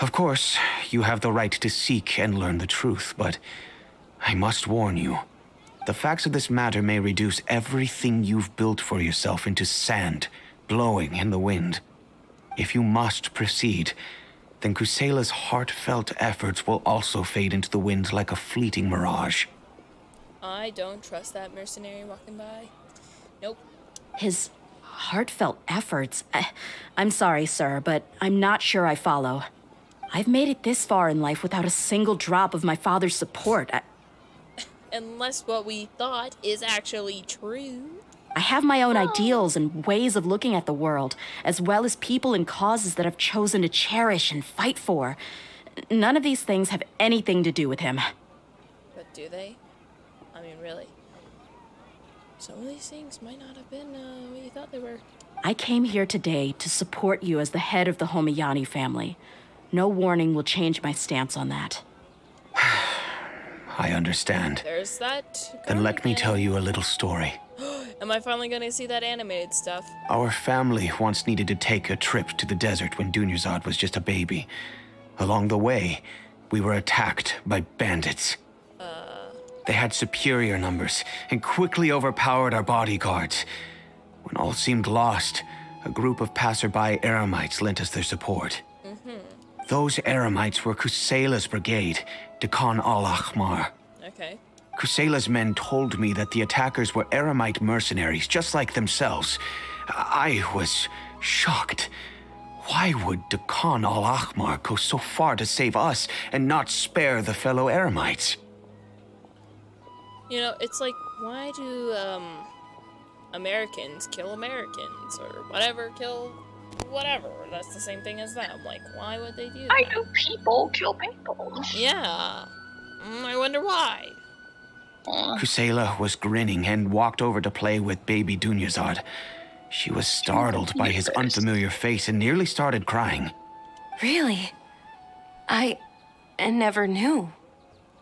Of course, you have the right to seek and learn the truth, but I must warn you. The facts of this matter may reduce everything you've built for yourself into sand, blowing in the wind. If you must proceed, then Kusela's heartfelt efforts will also fade into the wind like a fleeting mirage. I don't trust that mercenary walking by. Nope. His heartfelt efforts? I'm sorry, sir, but I'm not sure I follow. I've made it this far in life without a single drop of my father's support. Unless what we thought is actually true. I have my own ideals and ways of looking at the world, as well as people and causes that I've chosen to cherish and fight for. None of these things have anything to do with him. But do they? I mean, really. Some of these things might not have been what you thought they were. I came here today to support you as the head of the Homiyani family. No warning will change my stance on that. I understand. There's that. Then let me tell you a little story. Am I finally gonna see that animated stuff? Our family once needed to take a trip to the desert when Dunyarzad was just a baby. Along the way, we were attacked by bandits. They had superior numbers and quickly overpowered our bodyguards. When all seemed lost, a group of passerby Eremites lent us their support. Those Eremites were Kusela's brigade, Dekan al-Ahmar. Okay. Kusela's men told me that the attackers were Eremite mercenaries, just like themselves. I was shocked. Why would Dakan al-Ahmar go so far to save us and not spare the fellow Eremites? You know, it's like, why do, Americans kill Americans, or whatever kill whatever? That's the same thing as them. Like, why would they do that? I know people kill people. Yeah. I wonder why. Kusela was grinning and walked over to play with baby Dunyazad. She was startled by his unfamiliar face and nearly started crying. Really? I never knew.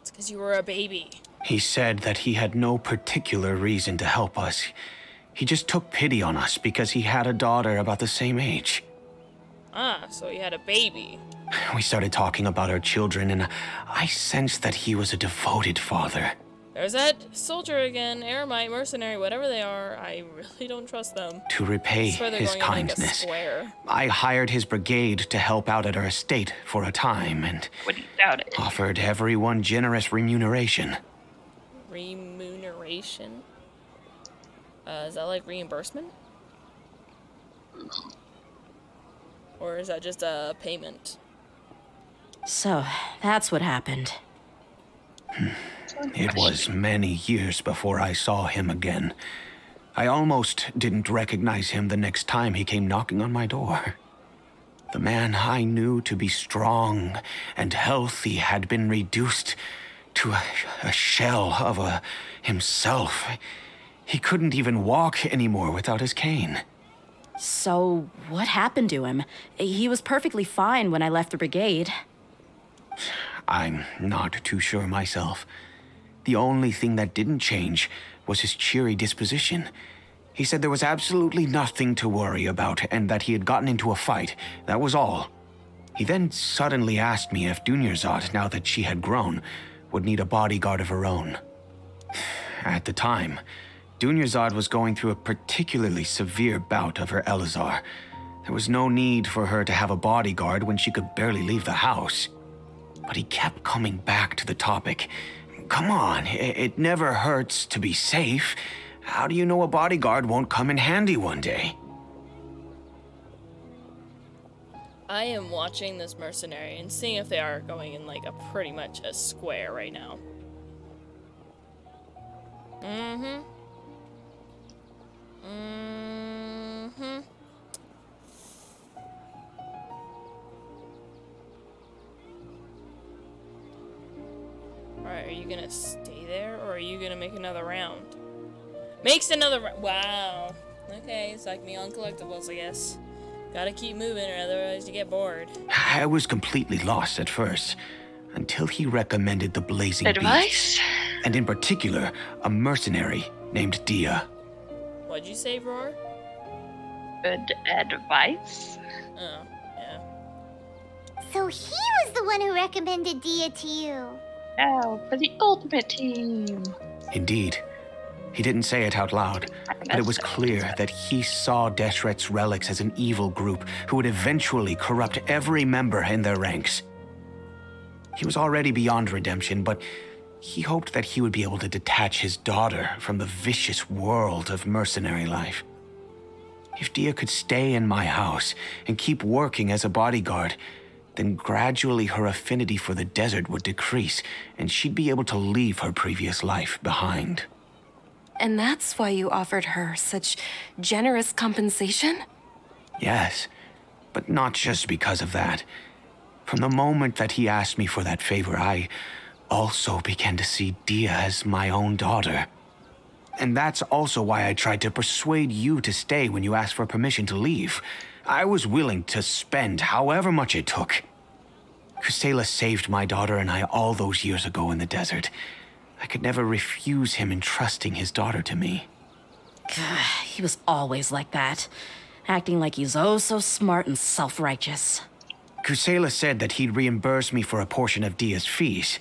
It's because you were a baby. He said that he had no particular reason to help us. He just took pity on us because he had a daughter about the same age. Ah, so you had a baby. We started talking about our children, and I sensed that he was a devoted father. There's that soldier again, Eremite, mercenary, whatever they are. I really don't trust them. To repay I swear they're his going in, like, a kindness, square. I hired his brigade to help out at our estate for a time and Wouldn't doubt it. offered everyone generous remuneration. Remuneration? Is that like reimbursement? Or is that just a payment? So, that's what happened. It was many years before I saw him again. I almost didn't recognize him the next time he came knocking on my door. The man I knew to be strong and healthy had been reduced to a shell of himself. He couldn't even walk anymore without his cane. So, what happened to him? He was perfectly fine when I left the brigade. I'm not too sure myself. The only thing that didn't change was his cheery disposition. He said there was absolutely nothing to worry about and that he had gotten into a fight. That was all. He then suddenly asked me if Dunyazad, now that she had grown, would need a bodyguard of her own. At the time, Dunyazad was going through a particularly severe bout of her Elazar. There was no need for her to have a bodyguard when she could barely leave the house. But he kept coming back to the topic. Come on, it never hurts to be safe. How do you know a bodyguard won't come in handy one day? I am watching this mercenary and seeing if they are going in like a pretty much a square right now. Mm-hmm. Alright, are you gonna stay there or are you gonna make another round? Makes another round. Wow. Okay, it's like me on collectibles, I guess. Gotta keep moving or otherwise you get bored. I was completely lost at first, until he recommended the Blazing Advice? Beast, and in particular, a mercenary named Dehya. What'd you say, Roar? Good advice? Oh, yeah. So he was the one who recommended Dehya to you. Now for the ultimate team. Indeed. He didn't say it out loud, but it was clear that he saw Deshret's relics as an evil group who would eventually corrupt every member in their ranks. He was already beyond redemption, but he hoped that he would be able to detach his daughter from the vicious world of mercenary life. If Dehya could stay in my house and keep working as a bodyguard, then gradually her affinity for the desert would decrease, and she'd be able to leave her previous life behind. And that's why you offered her such generous compensation? Yes, but not just because of that. From the moment that he asked me for that favor, I also began to see Dehya as my own daughter. And that's also why I tried to persuade you to stay when you asked for permission to leave. I was willing to spend however much it took. Kusela saved my daughter and I all those years ago in the desert. I could never refuse him entrusting his daughter to me. He was always like that, acting like he's oh so smart and self-righteous. Kusela said that he'd reimburse me for a portion of Dehya's fees.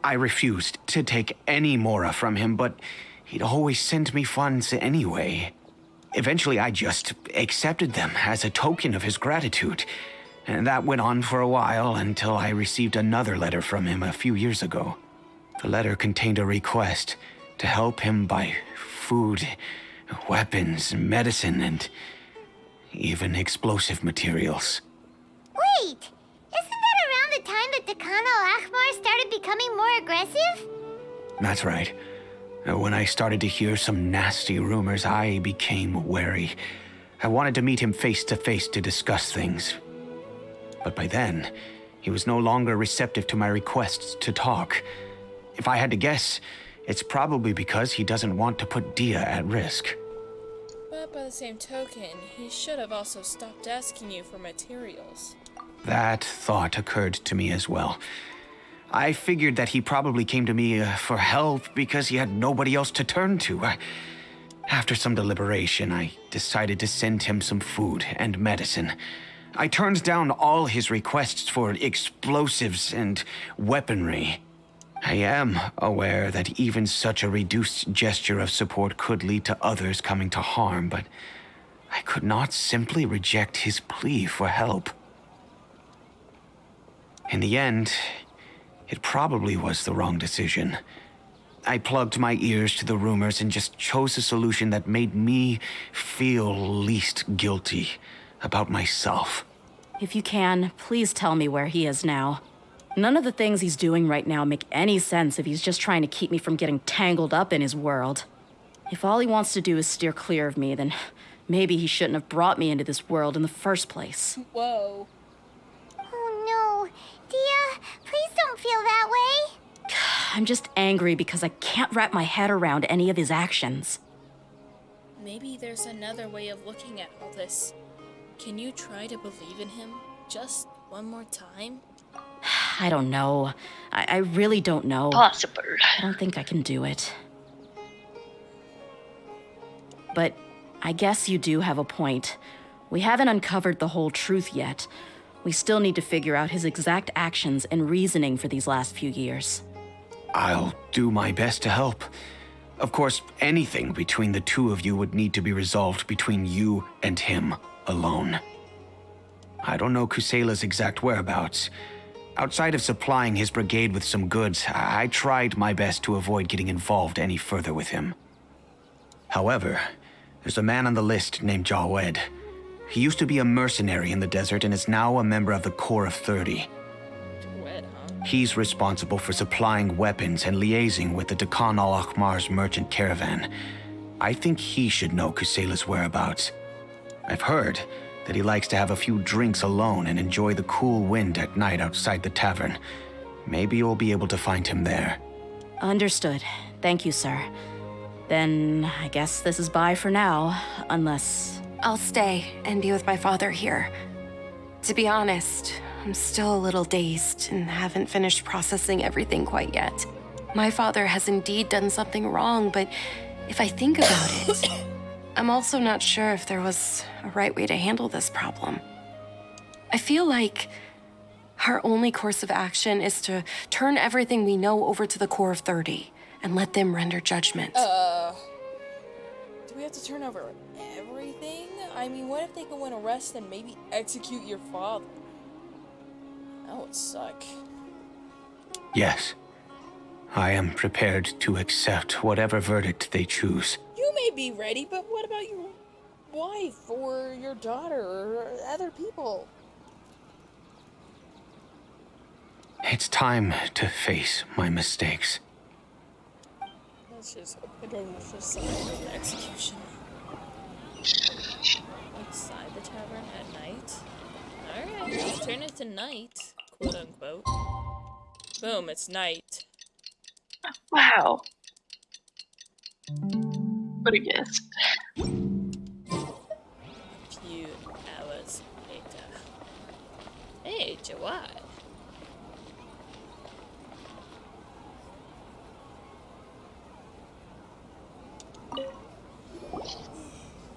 I refused to take any mora from him, but he'd always send me funds anyway. Eventually, I just accepted them as a token of his gratitude. And that went on for a while until I received another letter from him a few years ago. The letter contained a request to help him buy food, weapons, medicine, and even explosive materials. Wait, isn't that around the time that the Khan al-Ahmar started becoming more aggressive? That's right. When I started to hear some nasty rumors, I became wary. I wanted to meet him face to face to discuss things. But by then, he was no longer receptive to my requests to talk. If I had to guess, it's probably because he doesn't want to put Dehya at risk. But by the same token, he should have also stopped asking you for materials. That thought occurred to me as well. I figured that he probably came to me for help because he had nobody else to turn to. After some deliberation, I decided to send him some food and medicine. I turned down all his requests for explosives and weaponry. I am aware that even such a reduced gesture of support could lead to others coming to harm, but I could not simply reject his plea for help. In the end, it probably was the wrong decision. I plugged my ears to the rumors and just chose a solution that made me feel least guilty about myself. If you can, please tell me where he is now. None of the things he's doing right now make any sense if he's just trying to keep me from getting tangled up in his world. If all he wants to do is steer clear of me, then maybe he shouldn't have brought me into this world in the first place. Whoa. Oh no. Dehya, please don't feel that way. I'm just angry because I can't wrap my head around any of his actions. Maybe there's another way of looking at all this. Can you try to believe in him just one more time? I don't know. I really don't know. Possible. I don't think I can do it. But I guess you do have a point. We haven't uncovered the whole truth yet. We still need to figure out his exact actions and reasoning for these last few years. I'll do my best to help. Of course, anything between the two of you would need to be resolved between you and him alone. I don't know Kusela's exact whereabouts. Outside of supplying his brigade with some goods, I tried my best to avoid getting involved any further with him. However, there's a man on the list named Jawed. He used to be a mercenary in the desert and is now a member of the Corps of 30. Red, huh? He's responsible for supplying weapons and liaising with the Khan al-Ahmar's merchant caravan. I think he should know Kusela's whereabouts. I've heard that he likes to have a few drinks alone and enjoy the cool wind at night outside the tavern. Maybe you'll be able to find him there. Understood. Thank you, sir. Then I guess this is bye for now, unless... I'll stay and be with my father here. To be honest, I'm still a little dazed and haven't finished processing everything quite yet. My father has indeed done something wrong, but if I think about it, I'm also not sure if there was a right way to handle this problem. I feel like our only course of action is to turn everything we know over to the Corps of 30 and let them render judgment. Do we have to turn over everything? I mean, what if they go and arrest and maybe execute your father? That would suck. Yes. I am prepared to accept whatever verdict they choose. You may be ready, but what about your wife or your daughter or other people? It's time to face my mistakes. Let's just hope I don't just sign the execution. Outside the tavern at night. Alright, let's turn it to night, quote unquote. Boom, it's night. Wow. What a guess. A few hours later. Hey, Jawad.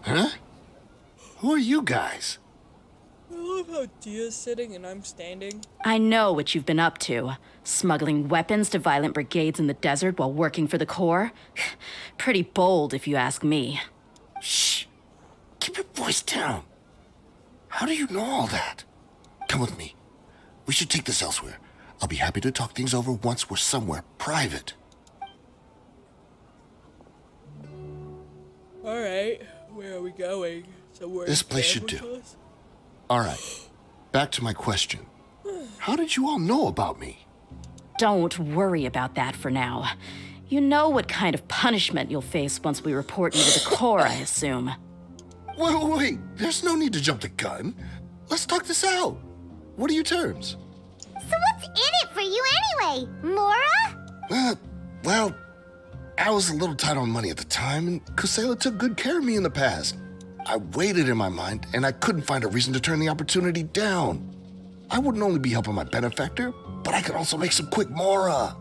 Huh? Who are you guys? I love how Dehya's sitting and I'm standing. I know what you've been up to. Smuggling weapons to violent brigades in the desert while working for the Corps? Pretty bold, if you ask me. Shh. Keep your voice down. How do you know all that? Come with me. We should take this elsewhere. I'll be happy to talk things over once we're somewhere private. Alright, where are we going? Somewhere This place should do. All right. back to my question. How did you all know about me? Don't worry about that for now. You know what kind of punishment you'll face once we report you to the Corps, I assume. Wait, there's no need to jump the gun. Let's talk this out. What are your terms? So what's in it for you anyway, Mora? Well, I was a little tight on money at the time, and Kusela took good care of me in the past. I weighed it in my mind, and I couldn't find a reason to turn the opportunity down. I wouldn't only be helping my benefactor, but I could also make some quick Mora.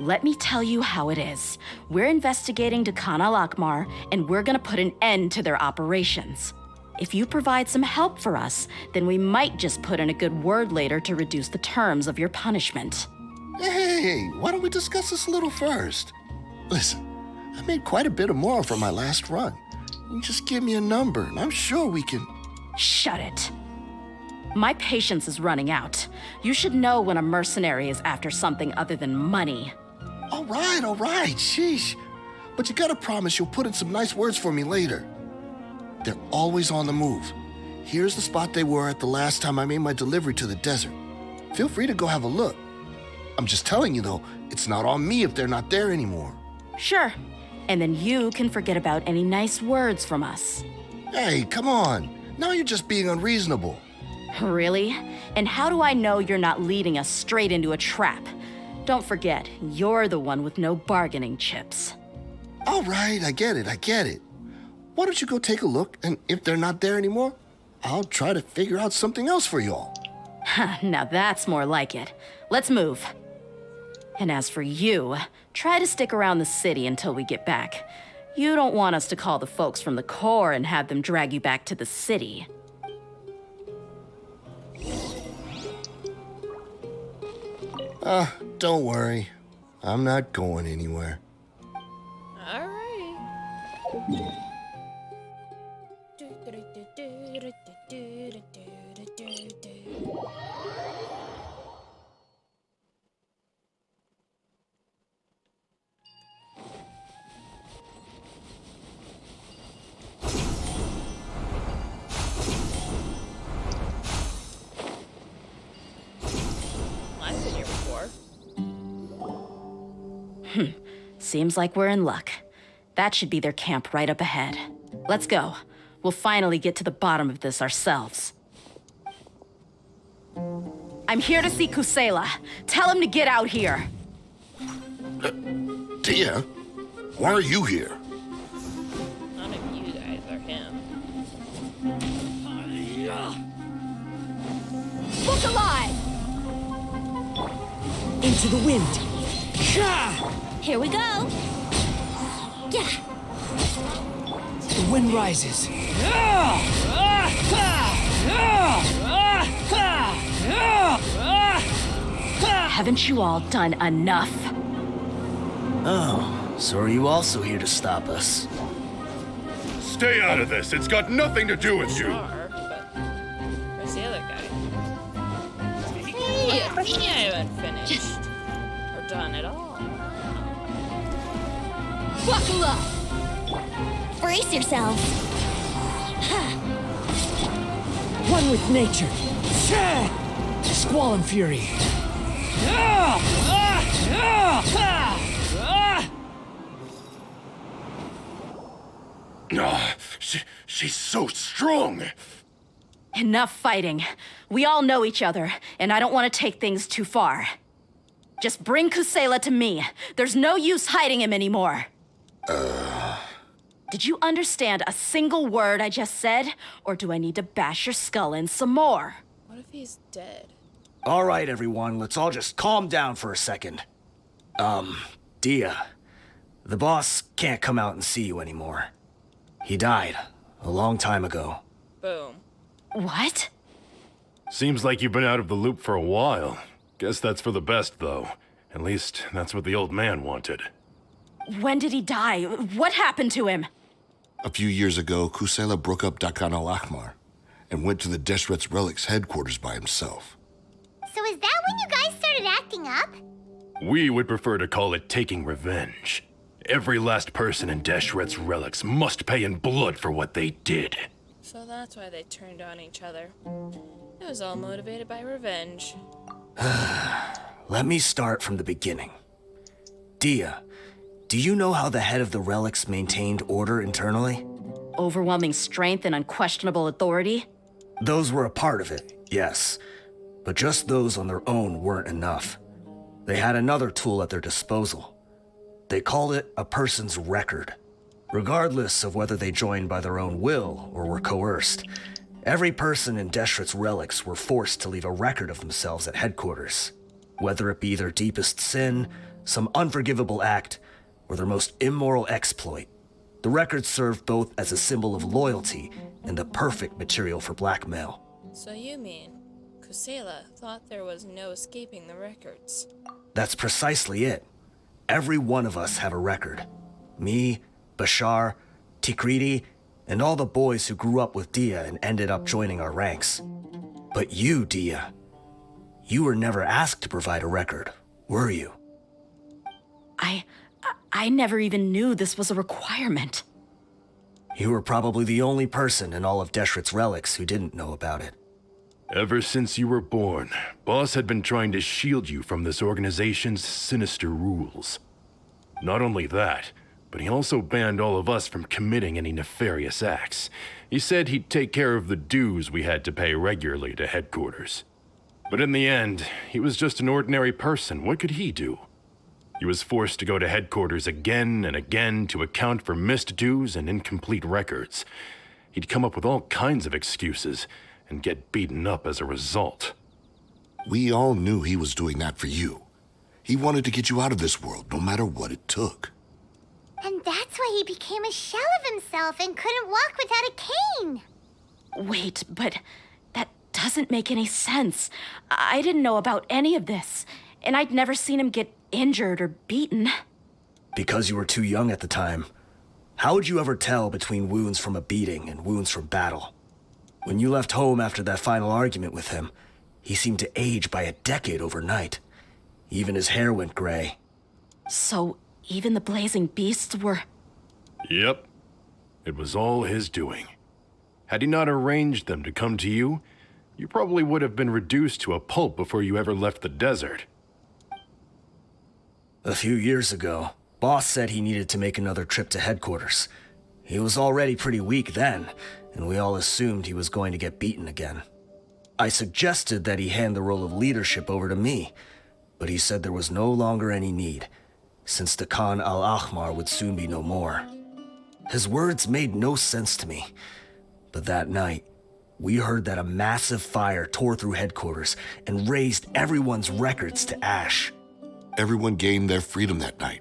Let me tell you how it is. We're investigating Dakan al-Akmar, and we're gonna put an end to their operations. If you provide some help for us, then we might just put in a good word later to reduce the terms of your punishment. Hey, why don't we discuss this a little first? Listen, I made quite a bit of Mora from my last run. You just give me a number, and I'm sure we can... Shut it. My patience is running out. You should know when a mercenary is after something other than money. All right, sheesh. But you gotta promise you'll put in some nice words for me later. They're always on the move. Here's the spot they were at the last time I made my delivery to the desert. Feel free to go have a look. I'm just telling you though, it's not on me if they're not there anymore. Sure. And then you can forget about any nice words from us. Hey, come on. Now you're just being unreasonable. Really? And how do I know you're not leading us straight into a trap? Don't forget, you're the one with no bargaining chips. All right, I get it. Why don't you go take a look, and if they're not there anymore, I'll try to figure out something else for y'all. Now that's more like it. Let's move. And as for you, try to stick around the city until we get back. You don't want us to call the folks from the Corps and have them drag you back to the city. Don't worry. I'm not going anywhere. Alrighty. I've been here before. Seems like we're in luck. That should be their camp right up ahead. Let's go. We'll finally get to the bottom of this ourselves. I'm here to see Kusela. Tell him to get out here. Dehya, why are you here? None of you guys are him. Look alive! Into the wind. Here we go. Yeah. The wind rises. Haven't you all done enough? Oh, so are you also here to stop us? Stay out of this. It's got nothing to do with you. Are, but where's the other guy? Hey, I haven't finished. Or done at all. Buckle up! Brace yourselves. One with nature. Squall and fury. She's so strong. Enough fighting. We all know each other, and I don't want to take things too far. Just bring Kusela to me. There's no use hiding him anymore. Did you understand a single word I just said? Or do I need to bash your skull in some more? What if he's dead? All right, everyone, let's all just calm down for a second. Dehya, the boss can't come out and see you anymore. He died a long time ago. Boom. What? Seems like you've been out of the loop for a while. Guess that's for the best, though. At least, that's what the old man wanted. When did he die? What happened to him? A few years ago, Kusela broke up Dakan al-Akmar and went to the Deshret's Relics headquarters by himself. So is that when you guys started acting up? We would prefer to call it taking revenge. Every last person in Deshret's Relics must pay in blood for what they did. So that's why they turned on each other. It was all motivated by revenge. Let me start from the beginning. Dehya, do you know how the head of the relics maintained order internally? Overwhelming strength and unquestionable authority? Those were a part of it, yes. But just those on their own weren't enough. They had another tool at their disposal. They called it a person's record. Regardless of whether they joined by their own will or were coerced, every person in Deshret's relics were forced to leave a record of themselves at headquarters. Whether it be their deepest sin, some unforgivable act, or their most immoral exploit, the records served both as a symbol of loyalty and the perfect material for blackmail. So you mean Kusela thought there was no escaping the records? That's precisely it. Every one of us have a record. Me, Bashar, Tikriti, and all the boys who grew up with Dehya and ended up joining our ranks. But you, Dehya, you were never asked to provide a record, were you? I never even knew this was a requirement. You were probably the only person in all of Deshret's relics who didn't know about it. Ever since you were born, Boss had been trying to shield you from this organization's sinister rules. Not only that, but he also banned all of us from committing any nefarious acts. He said he'd take care of the dues we had to pay regularly to headquarters. But in the end, he was just an ordinary person. What could he do? He was forced to go to headquarters again and again to account for missed dues and incomplete records. He'd come up with all kinds of excuses and get beaten up as a result. We all knew he was doing that for you. He wanted to get you out of this world, no matter what it took. And that's why he became a shell of himself and couldn't walk without a cane. Wait, but that doesn't make any sense. I didn't know about any of this, and I'd never seen him get injured or beaten. Because you were too young at the time. How would you ever tell between wounds from a beating and wounds from battle? When you left home after that final argument with him, he seemed to age by a decade overnight. Even his hair went gray. So even the blazing beasts were... Yep. It was all his doing. Had he not arranged them to come to you, you probably would have been reduced to a pulp before you ever left the desert. A few years ago, Boss said he needed to make another trip to headquarters. He was already pretty weak then, and we all assumed he was going to get beaten again. I suggested that he hand the role of leadership over to me, but he said there was no longer any need, since the Khan al-Ahmar would soon be no more. His words made no sense to me, but that night, we heard that a massive fire tore through headquarters and razed everyone's records to ash. Everyone gained their freedom that night.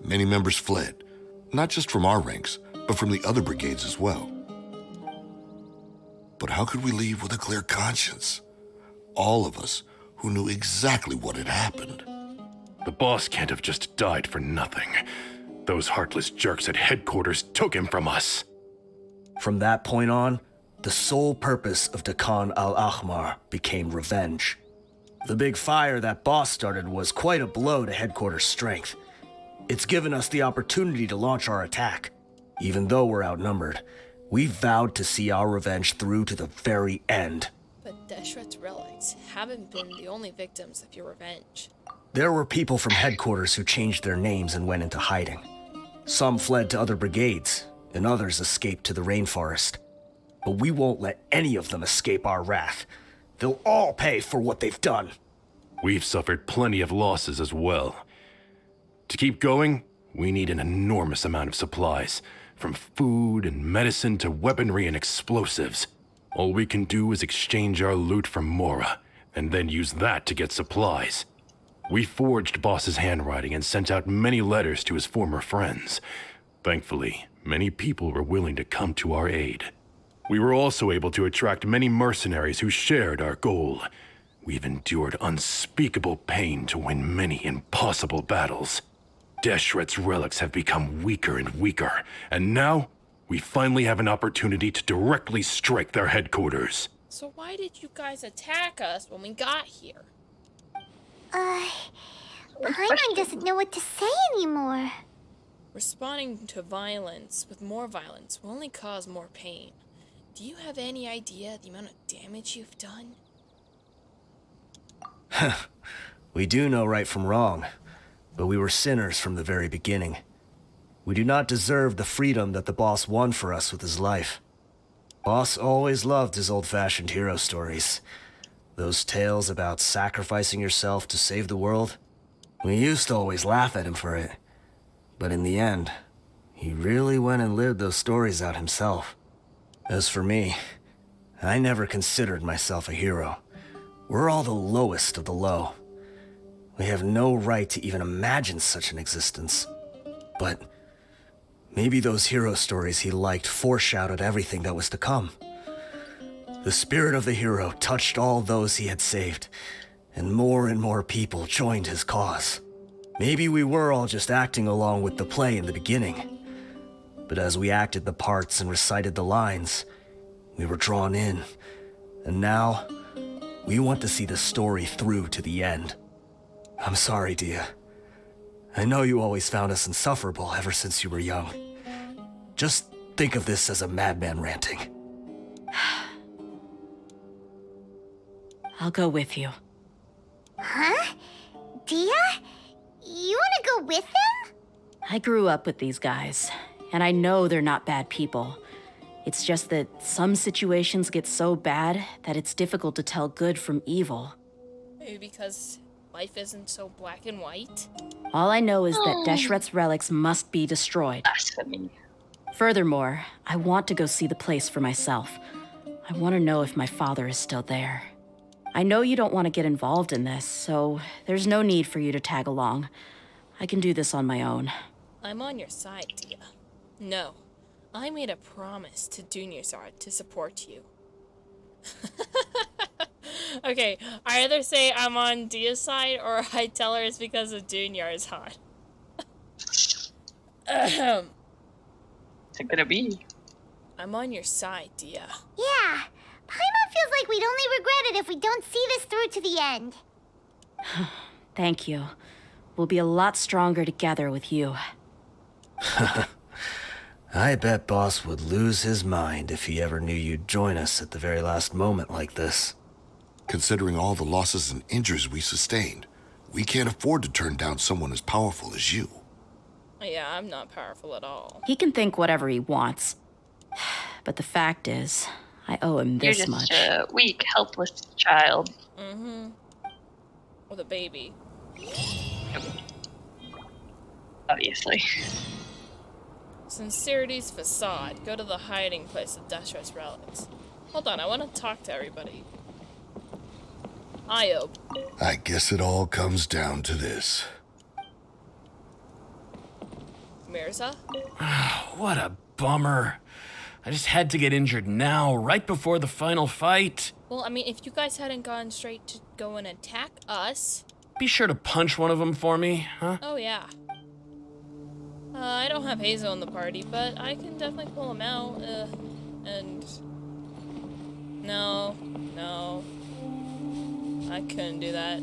Many members fled, not just from our ranks, but from the other brigades as well. But how could we leave with a clear conscience? All of us who knew exactly what had happened. The boss can't have just died for nothing. Those heartless jerks at headquarters took him from us. From that point on, the sole purpose of the Khan al-Ahmar became revenge. The big fire that Boss started was quite a blow to headquarters' strength. It's given us the opportunity to launch our attack. Even though we're outnumbered, we vowed to see our revenge through to the very end. But Deshret's relics haven't been the only victims of your revenge. There were people from headquarters who changed their names and went into hiding. Some fled to other brigades, and others escaped to the rainforest. But we won't let any of them escape our wrath. They'll all pay for what they've done. We've suffered plenty of losses as well. To keep going, we need an enormous amount of supplies, from food and medicine to weaponry and explosives. All we can do is exchange our loot from Mora, and then use that to get supplies. We forged Boss's handwriting and sent out many letters to his former friends. Thankfully, many people were willing to come to our aid. We were also able to attract many mercenaries who shared our goal. We've endured unspeakable pain to win many impossible battles. Deshret's relics have become weaker and weaker, and now we finally have an opportunity to directly strike their headquarters. So why did you guys attack us when we got here? Paimon doesn't know what to say anymore. Responding to violence with more violence will only cause more pain. Do you have any idea the amount of damage you've done? We do know right from wrong, but we were sinners from the very beginning. We do not deserve the freedom that the boss won for us with his life. Boss always loved his old-fashioned hero stories. Those tales about sacrificing yourself to save the world. We used to always laugh at him for it. But in the end, he really went and lived those stories out himself. As for me, I never considered myself a hero. We're all the lowest of the low. We have no right to even imagine such an existence. But maybe those hero stories he liked foreshadowed everything that was to come. The spirit of the hero touched all those he had saved, and more people joined his cause. Maybe we were all just acting along with the play in the beginning. But as we acted the parts and recited the lines, we were drawn in. And now, we want to see the story through to the end. I'm sorry, Dehya. I know you always found us insufferable ever since you were young. Just think of this as a madman ranting. I'll go with you. Huh? Dehya? You want to go with him? I grew up with these guys, and I know they're not bad people. It's just that some situations get so bad that it's difficult to tell good from evil. Maybe because life isn't so black and white? All I know is that Deshret's relics must be destroyed. Blasphemy. Furthermore, I want to go see the place for myself. I want to know if my father is still there. I know you don't want to get involved in this, so there's no need for you to tag along. I can do this on my own. I'm on your side, Dehya. No, I made a promise to Dunyarzad to support you. Okay, I either say I'm on Dehya's side or I tell her it's because of Dunyarzad. What's it gonna be? I'm on your side, Dehya. Yeah. Paimon feels like we'd only regret it if we don't see this through to the end. Thank you. We'll be a lot stronger together with you. I bet Boss would lose his mind if he ever knew you'd join us at the very last moment like this. Considering all the losses and injuries we sustained, we can't afford to turn down someone as powerful as you. Yeah, I'm not powerful at all. He can think whatever he wants. But the fact is, I owe him You're this just much. a weak, helpless child. Mm-hmm. With a baby. Obviously. Sincerity's facade. Go to the hiding place of Deshret's relics. Hold on, I want to talk to everybody. Io. I guess it all comes down to this. Mirza? What a bummer. I just had to get injured now, right before the final fight. Well, I mean, if you guys hadn't gone straight to go and attack us... Be sure to punch one of them for me, huh? Oh, yeah. I don't have Hazel in the party, but I can definitely pull him out. And... No. I couldn't do that.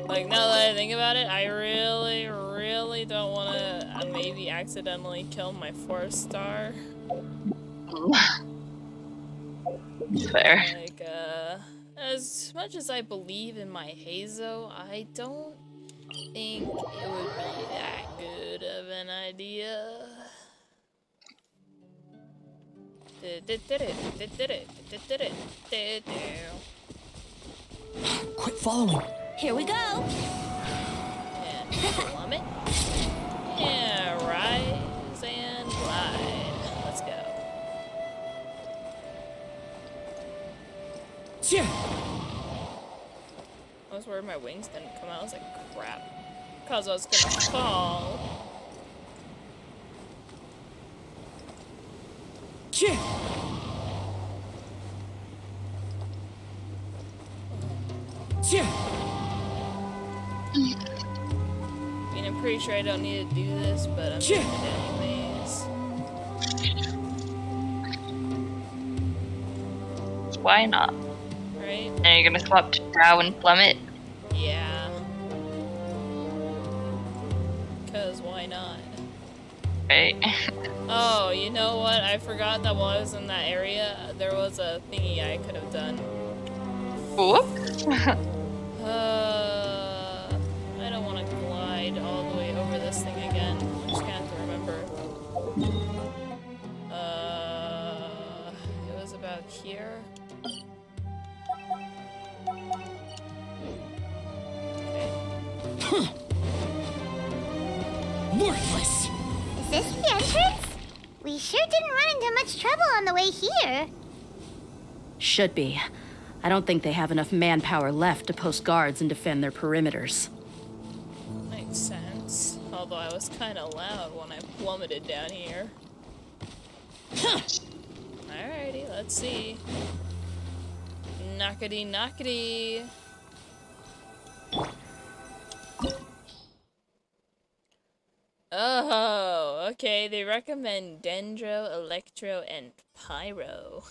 Like, now that I think about it, I really don't want to maybe accidentally kill my 4-star. Fair. Like, as much as I believe in my Hazo, I don't think it would be that good of an idea. Quit following. Here we go. And plummet. Yeah, rise and glide. Let's go. I was worried my wings didn't come out. I was like, crap. Because I was gonna fall. I mean, I'm pretty sure I don't need to do this, but I'm doing it anyways. Why not? Right? And you're gonna swap to Drow and Plummet? Yeah. Because why not? Right. Oh, you know what? I forgot that while I was in that area, there was a thingy I could have done. Whoop. I don't want to glide all the way over this thing again. I'm just gonna have to remember. It was about here. Okay. Worthless! Is this the entrance? We sure didn't run into much trouble on the way here. Should be. I don't think they have enough manpower left to post guards and defend their perimeters. Makes sense. Although I was kind of loud when I plummeted down here. Alrighty, let's see. Knockety knockety. Oh, okay. They recommend Dendro, Electro, and Pyro.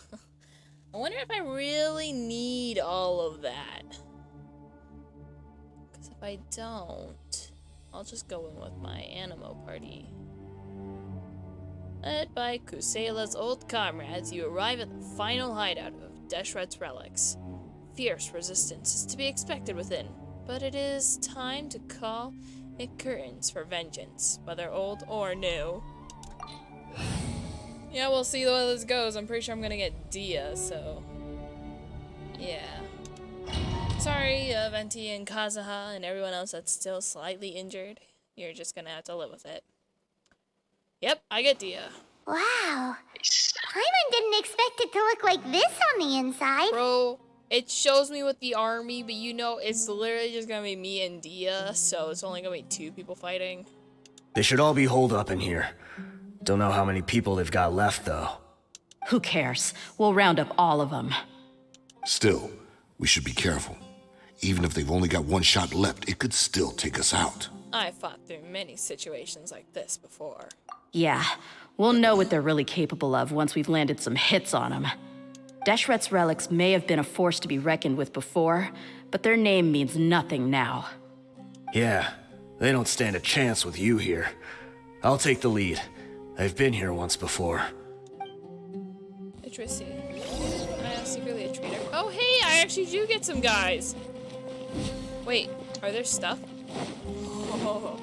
I wonder if I really need all of that. Because if I don't, I'll just go in with my Animo party. Led by Kusela's old comrades, you arrive at the final hideout of Deshret's relics. Fierce resistance is to be expected within, but it is time to call it curtains for vengeance, whether old or new. Yeah, we'll see how this goes. I'm pretty sure I'm gonna get Dehya, so... yeah. Sorry, Venti and Kazuha and everyone else that's still slightly injured. You're just gonna have to live with it. Yep, I get Dehya. Wow. Paimon didn't expect it to look like this on the inside. Bro, it shows me with the army, but you know, it's literally just gonna be me and Dehya, so it's only gonna be 2 people fighting. They should all be holed up in here. Don't know how many people they've got left, though. Who cares? We'll round up all of them. Still, we should be careful. Even if they've only got one shot left, it could still take us out. I fought through many situations like this before. Yeah, we'll know what they're really capable of once we've landed some hits on them. Deshret's relics may have been a force to be reckoned with before, but their name means nothing now. Yeah, they don't stand a chance with you here. I'll take the lead. I've been here once before. Interesting. I am secretly a traitor. Oh, hey, I actually do get some guys. Wait, are there stuff? Oh.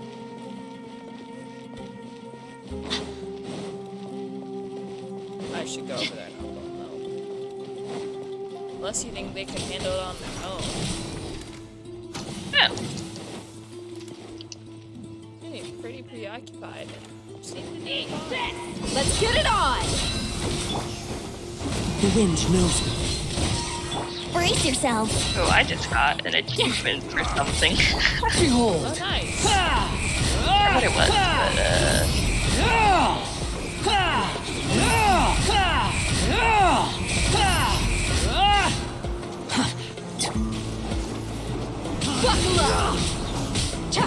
I should go over there now. No. Unless you think they can handle it on their own. Yeah. You're pretty preoccupied. Seem to be Let's get it on! The wind knows me. Brace yourself. Oh, I just got an achievement for something. Behold! Oh, nice. I forgot what it was, Buckle up! Cha!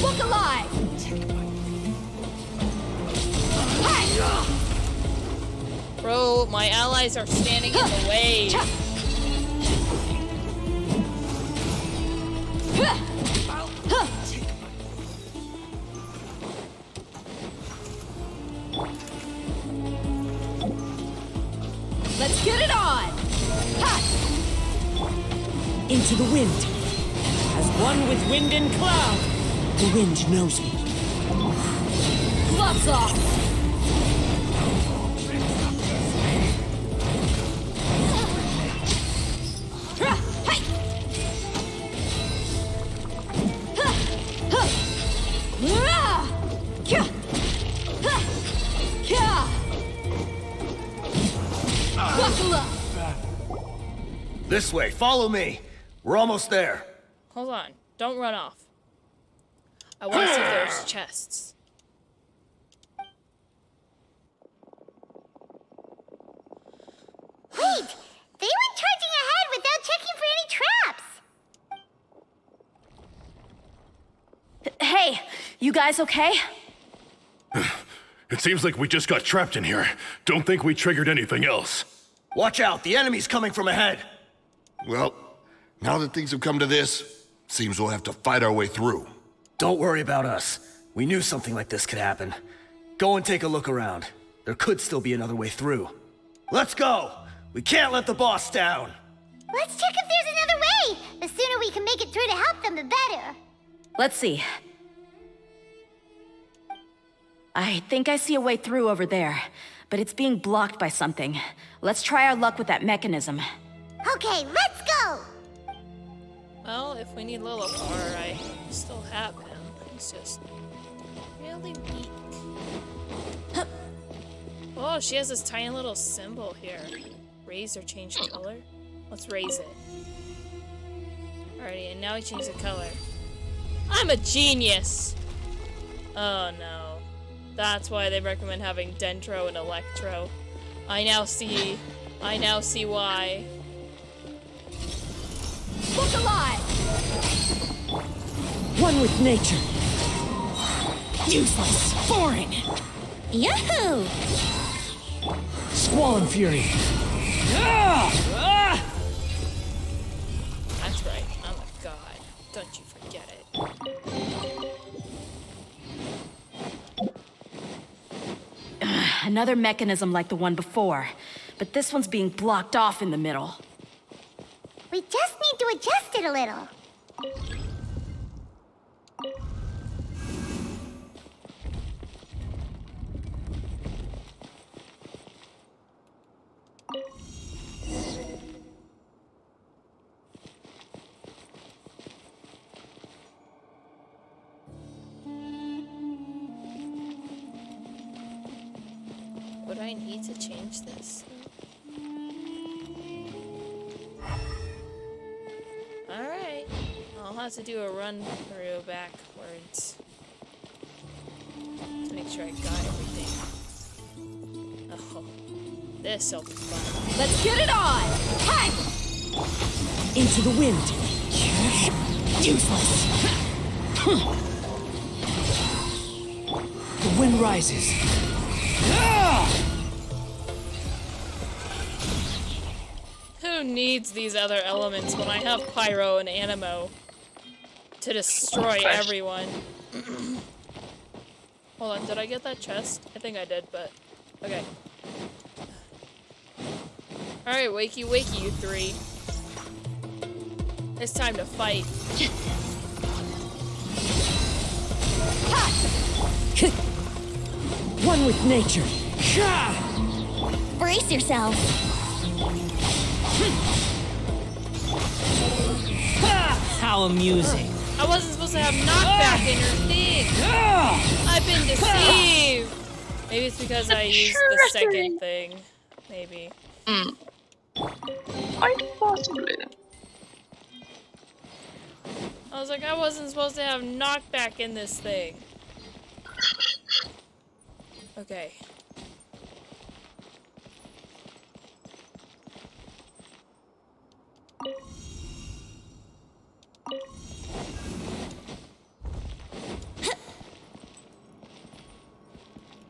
Look alive! Bro, my allies are standing in the way. Let's get it on! Ha! Into the wind. As one with wind and cloud, the wind knows me. Gloves off! Buckle up! This way, follow me. We're almost there. Hold on. Don't run off. I want to see if there's chests. Wait! They went charging ahead without checking for any traps! Hey, you guys okay? Seems like we just got trapped in here. Don't think we triggered anything else. Watch out, the enemy's coming from ahead. Well, now that things have come to this, seems we'll have to fight our way through. Don't worry about us. We knew something like this could happen. Go and take a look around. There could still be another way through. Let's go! We can't let the boss down! Let's check if there's another way! The sooner we can make it through to help them, the better. Let's see. I think I see a way through over there, but it's being blocked by something. Let's try our luck with that mechanism. Okay, let's go! Well, if we need Lillipar, I still have him. He's just really weak. Oh, she has this tiny little symbol here. Raise or change color? Let's raise it. Alrighty, and now we change the color. I'm a genius! Oh no. That's why they recommend having Dendro and Electro. I now see why. Look alive! One with nature. Useless. Foreign. Yahoo! Squall and fury. That's right, I'm a god. Don't you forget it. Another mechanism like the one before, but this one's being blocked off in the middle. We just need to adjust it a little. Would I need to change this? Alright. I'll have to do a run through backwards. To make sure I got everything. Oh. This'll be fun. Let's get it on! Hi! Into the wind. Useless. The wind rises. Who needs these other elements when I have Pyro and Animo to destroy everyone? Hold on, did I get that chest? I think I did, but okay. Alright, wakey wakey, you three. It's time to fight. One with nature. Brace yourself. How amusing. I wasn't supposed to have knockback in your thing. I've been deceived. Maybe it's because I used the second thing. Maybe. Quite possibly. I was like, I wasn't supposed to have knockback in this thing. Okay.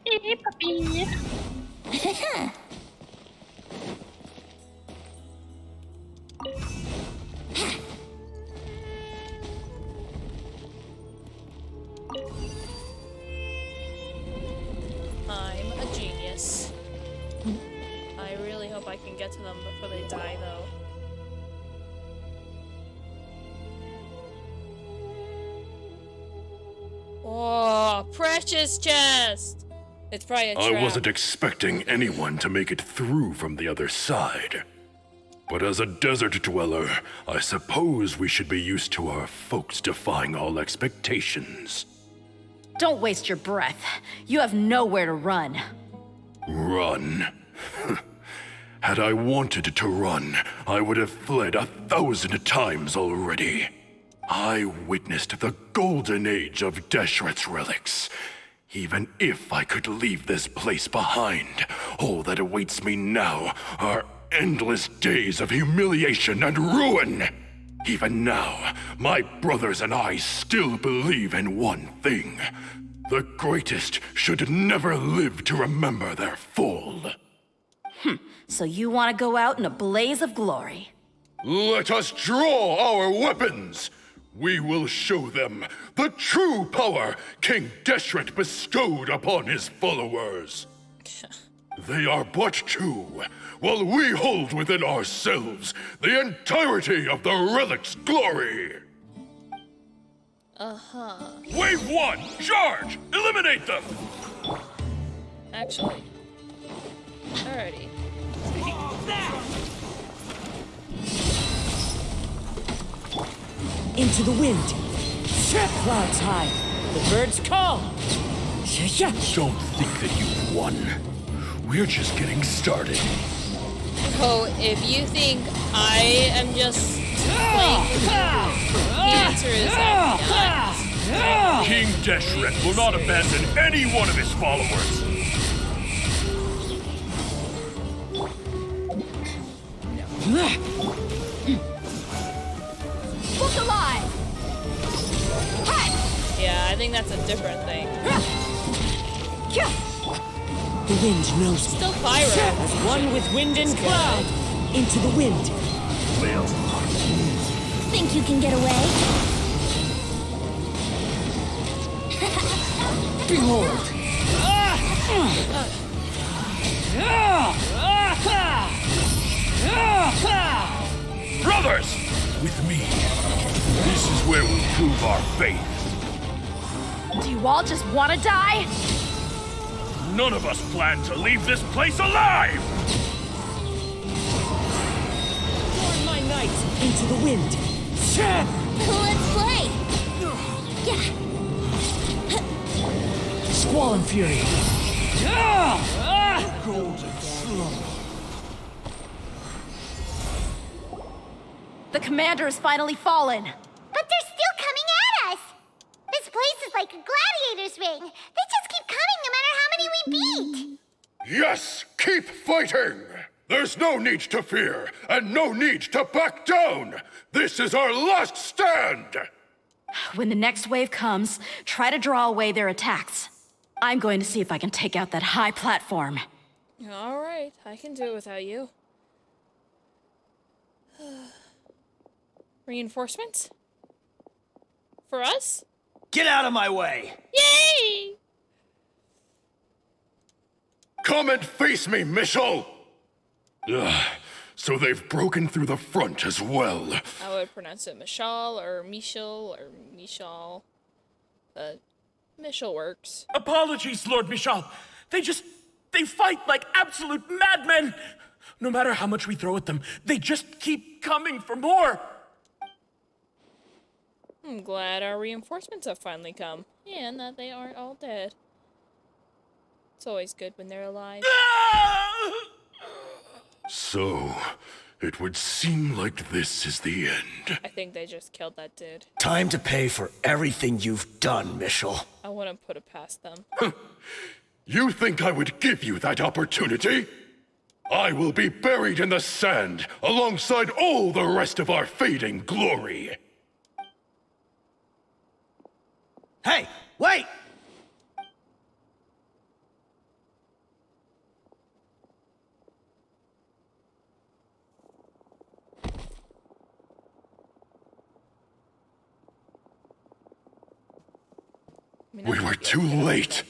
Hey, puppy. I'm a genius. I really hope I can get to them before they die, though. Oh, precious chest! It's probably a trap. I wasn't expecting anyone to make it through from the other side. But as a desert dweller, I suppose we should be used to our folks defying all expectations. Don't waste your breath. You have nowhere to run. Run? Had I wanted to run, I would have fled 1,000 times already. I witnessed the golden age of Deshret's relics. Even if I could leave this place behind, all that awaits me now are endless days of humiliation and ruin. Even now, my brothers and I still believe in one thing. The greatest should never live to remember their fall. So you want to go out in a blaze of glory? Let us draw our weapons! We will show them the true power King Deshret bestowed upon his followers. They are but two, while we hold within ourselves the entirety of the relic's glory. Wave 1, charge! Eliminate them! Actually. Alrighty. Into the wind. Clouds high. The birds call. Don't think that you've won. We're just getting started. Oh, if you think I am just playing the answer is I'm not. King Deshret will not abandon any one of his followers. Look alive! Yeah, I think that's a different thing. The wind knows me. Still pyro. As one with wind and cloud. Into the wind. Think you can get away? Behold. Brothers, with me, this is where we prove our faith. Do you all just want to die? None of us plan to leave this place alive! Warn my knights into the wind. Let's play! Squall and fury. The commander has finally fallen. But they're still coming at us! This place is like a gladiator's ring. They just keep coming no matter how many we beat. Yes, keep fighting! There's no need to fear, and no need to back down! This is our last stand! When the next wave comes, try to draw away their attacks. I'm going to see if I can take out that high platform. Alright, I can do it without you. Reinforcements? For us? Get out of my way! Yay! Come and face me, Michel! So they've broken through the front as well. I would pronounce it Michal or Michel or Michal. But Michel works. Apologies, Lord Michal. They fight like absolute madmen. No matter how much we throw at them, they just keep coming for more. I'm glad our reinforcements have finally come, and that they aren't all dead. It's always good when they're alive. So, it would seem like this is the end. I think they just killed that dude. Time to pay for everything you've done, Michel. I wouldn't put it past them. You think I would give you that opportunity? I will be buried in the sand alongside all the rest of our fading glory. Hey, wait! We were too late.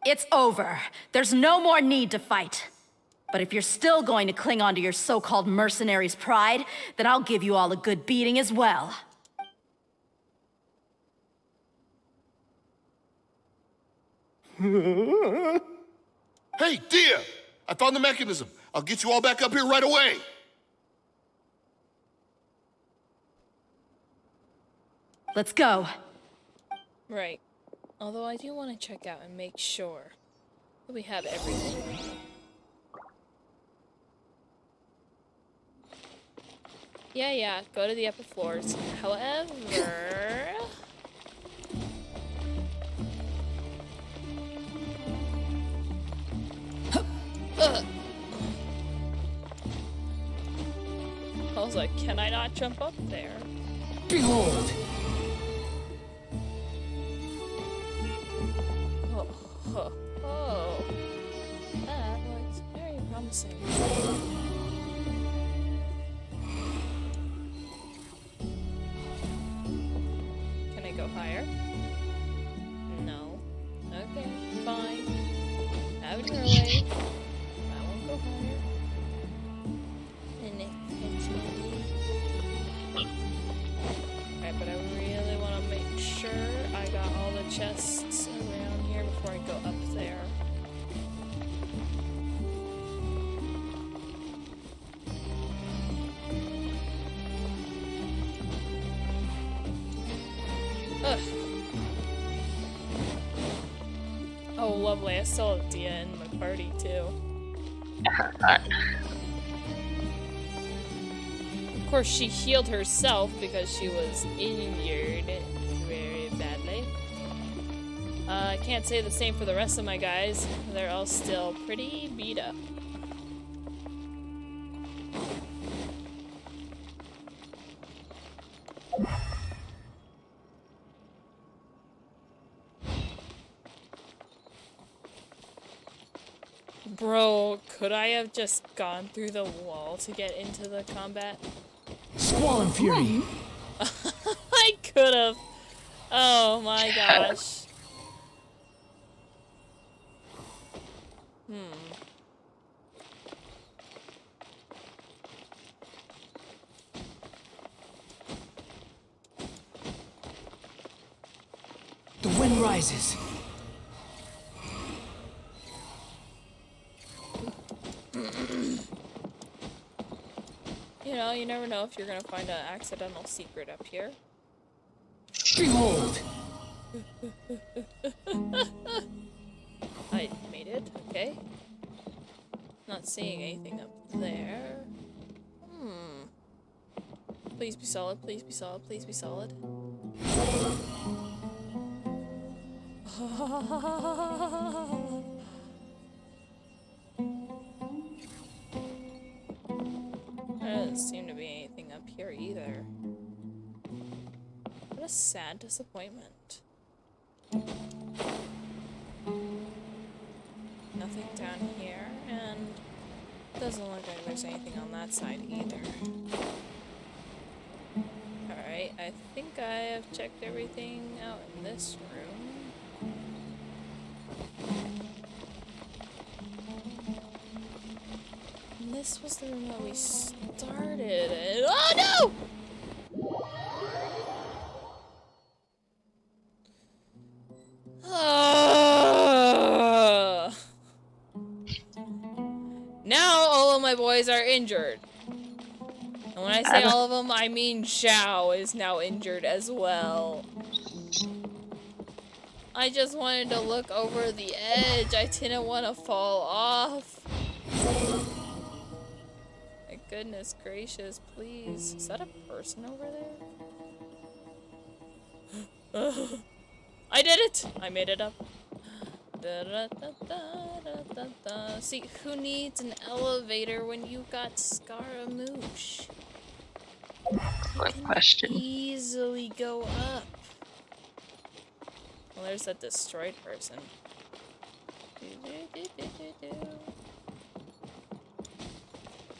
It's over. There's no more need to fight. But if you're still going to cling on to your so-called mercenary's pride, then I'll give you all a good beating as well. Hey, Dehya! I found the mechanism. I'll get you all back up here right away. Let's go. Right. Although I do want to check out and make sure that we have everything. Yeah, go to the upper floors. However... I was like, can I not jump up there? Behold! Oh, oh. That looks very promising. Can I go higher? No. Okay, fine. Have it your way. I won't go higher. Alright, but I really want to make sure I got all the chests around here before I go up there. Ugh. Oh, lovely. I still have Dehya in my party, too. Of course, she healed herself because she was injured very badly. I can't say the same for the rest of my guys. They're all still pretty beat up. Bro, could I have just gone through the wall to get into the combat? Squall and Fury! I could have. Oh my gosh. The wind rises. You know, you never know if you're gonna find an accidental secret up here. Behold! I made it, okay. Not seeing anything up there. Please be solid, please be solid, please be solid. There doesn't seem to be anything up here either. What a sad disappointment. Nothing down here, and doesn't look like there's anything on that side either. Alright, I think I have checked everything out in this room. And this was the room that we started in. Oh no! Now all of my boys are injured. And when I say all of them, I mean Xiao is now injured as well. I just wanted to look over the edge. I didn't want to fall off. My goodness gracious, please. Is that a person over there? I did it! I made it up. See, who needs an elevator when you got Scaramouche? What question? Easily go up. Well, there's that destroyed person.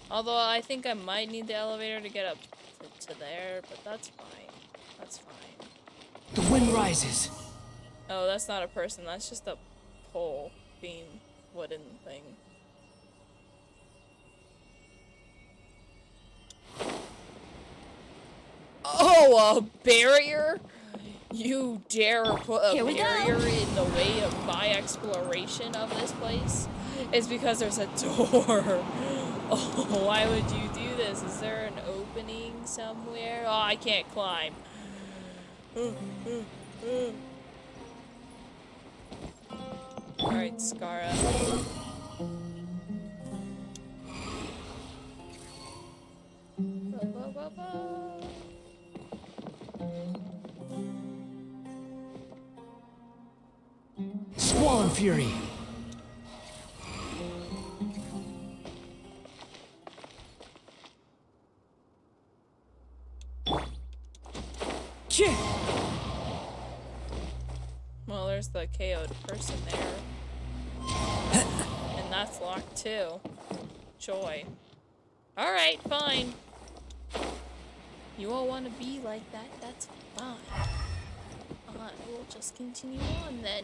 Although I think I might need the elevator to get up to there, but that's fine. That's fine. The wind rises. Oh, that's not a person. That's just a pole beam wooden thing. Oh, a barrier? You dare put a barrier in the way of my exploration of this place? It's because there's a door. Oh, why would you do this? Is there an opening somewhere? Oh, I can't climb. Alright, Scara. Squall and Fury. Well, there's the KO'd person there. That's locked too. Joy. Alright, fine. You all want to be like that? That's fine. We'll just continue on then.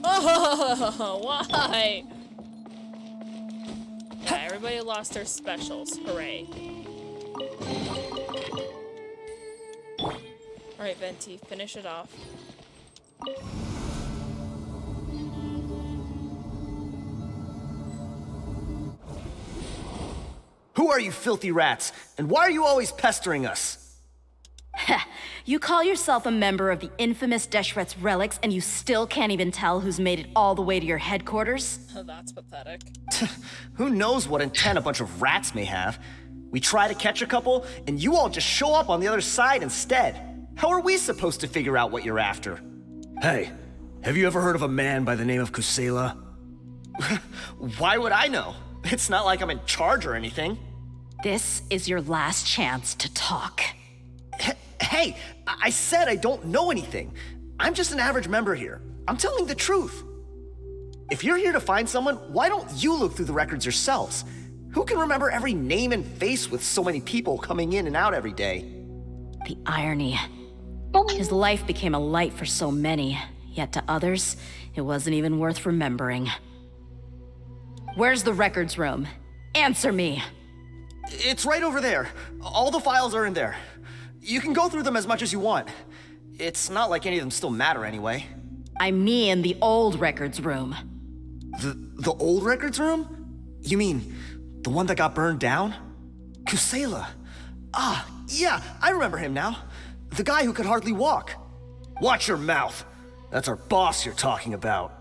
Oh, why? Yeah, everybody lost their specials. Hooray. Alright, Venti, finish it off. Who are you filthy rats? And why are you always pestering us? You call yourself a member of the infamous Deshret's relics, and you still can't even tell who's made it all the way to your headquarters? Oh, that's pathetic. Who knows what intent a bunch of rats may have? We try to catch a couple, and you all just show up on the other side instead. How are we supposed to figure out what you're after? Hey, have you ever heard of a man by the name of Kusela? Why would I know? It's not like I'm in charge or anything. This is your last chance to talk. Hey, I said I don't know anything. I'm just an average member here. I'm telling the truth. If you're here to find someone, why don't you look through the records yourselves? Who can remember every name and face with so many people coming in and out every day? The irony. His life became a light for so many, yet to others, it wasn't even worth remembering. Where's the records room? Answer me. It's right over there. All the files are in there. You can go through them as much as you want. It's not like any of them still matter anyway. I mean the old records room. The old records room? You mean the one that got burned down? Kusela. Ah, yeah, I remember him now. The guy who could hardly walk. Watch your mouth. That's our boss you're talking about.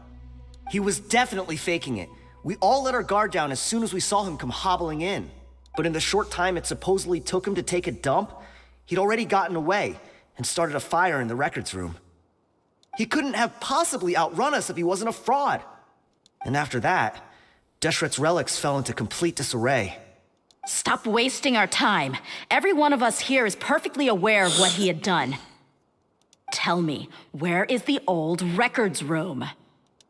He was definitely faking it. We all let our guard down as soon as we saw him come hobbling in. But in the short time it supposedly took him to take a dump, he'd already gotten away and started a fire in the records room. He couldn't have possibly outrun us if he wasn't a fraud. And after that, Deshret's relics fell into complete disarray. Stop wasting our time. Every one of us here is perfectly aware of what he had done. Tell me, where is the old records room?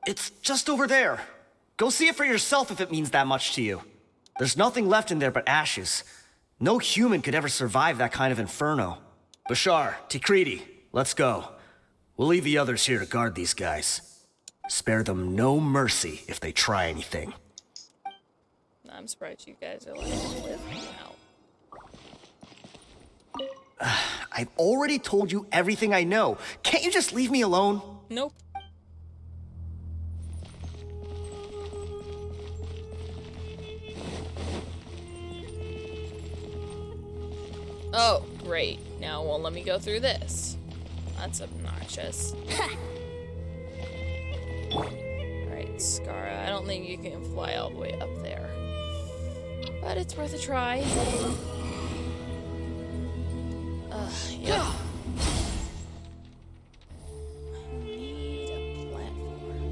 It's just over there. Go see it for yourself if it means that much to you. There's nothing left in there but ashes. No human could ever survive that kind of inferno. Bashar, Tikriti, let's go. We'll leave the others here to guard these guys. Spare them no mercy if they try anything. I'm surprised you guys are letting me live now. I've already told you everything I know. Can't you just leave me alone? Nope. Oh, great. Now it won't let me go through this. That's obnoxious. Alright, Skara. I don't think you can fly all the way up there. But it's worth a try. Yeah. I need a platform.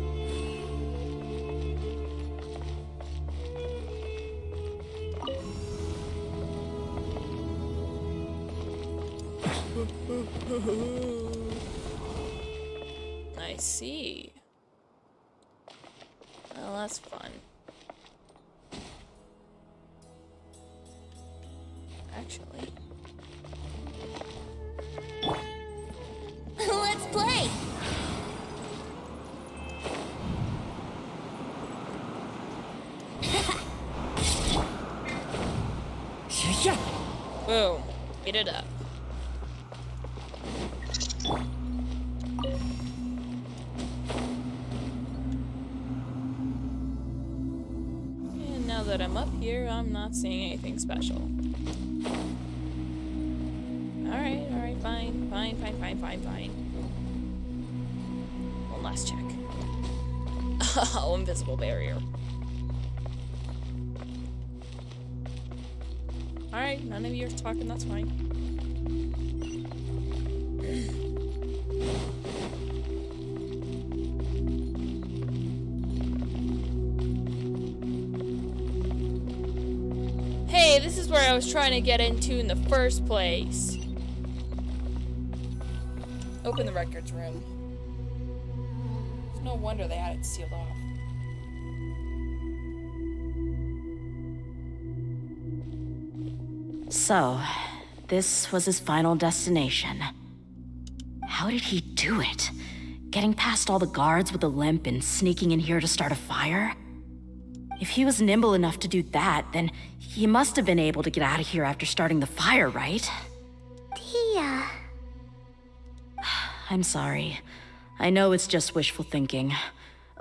I see. Well, that's fun. Actually. Let's play! Boom. Eat it up. And now that I'm up here, I'm not seeing anything special. Alright, fine. One last check. Oh, invisible barrier. Alright, none of you are talking, that's fine. Hey, this is where I was trying to get into in the first place. Open the records room. No wonder they had it sealed off. So, this was his final destination. How did he do it? Getting past all the guards with a limp and sneaking in here to start a fire? If he was nimble enough to do that, then he must have been able to get out of here after starting the fire, right? Dehya. I'm sorry. I know it's just wishful thinking.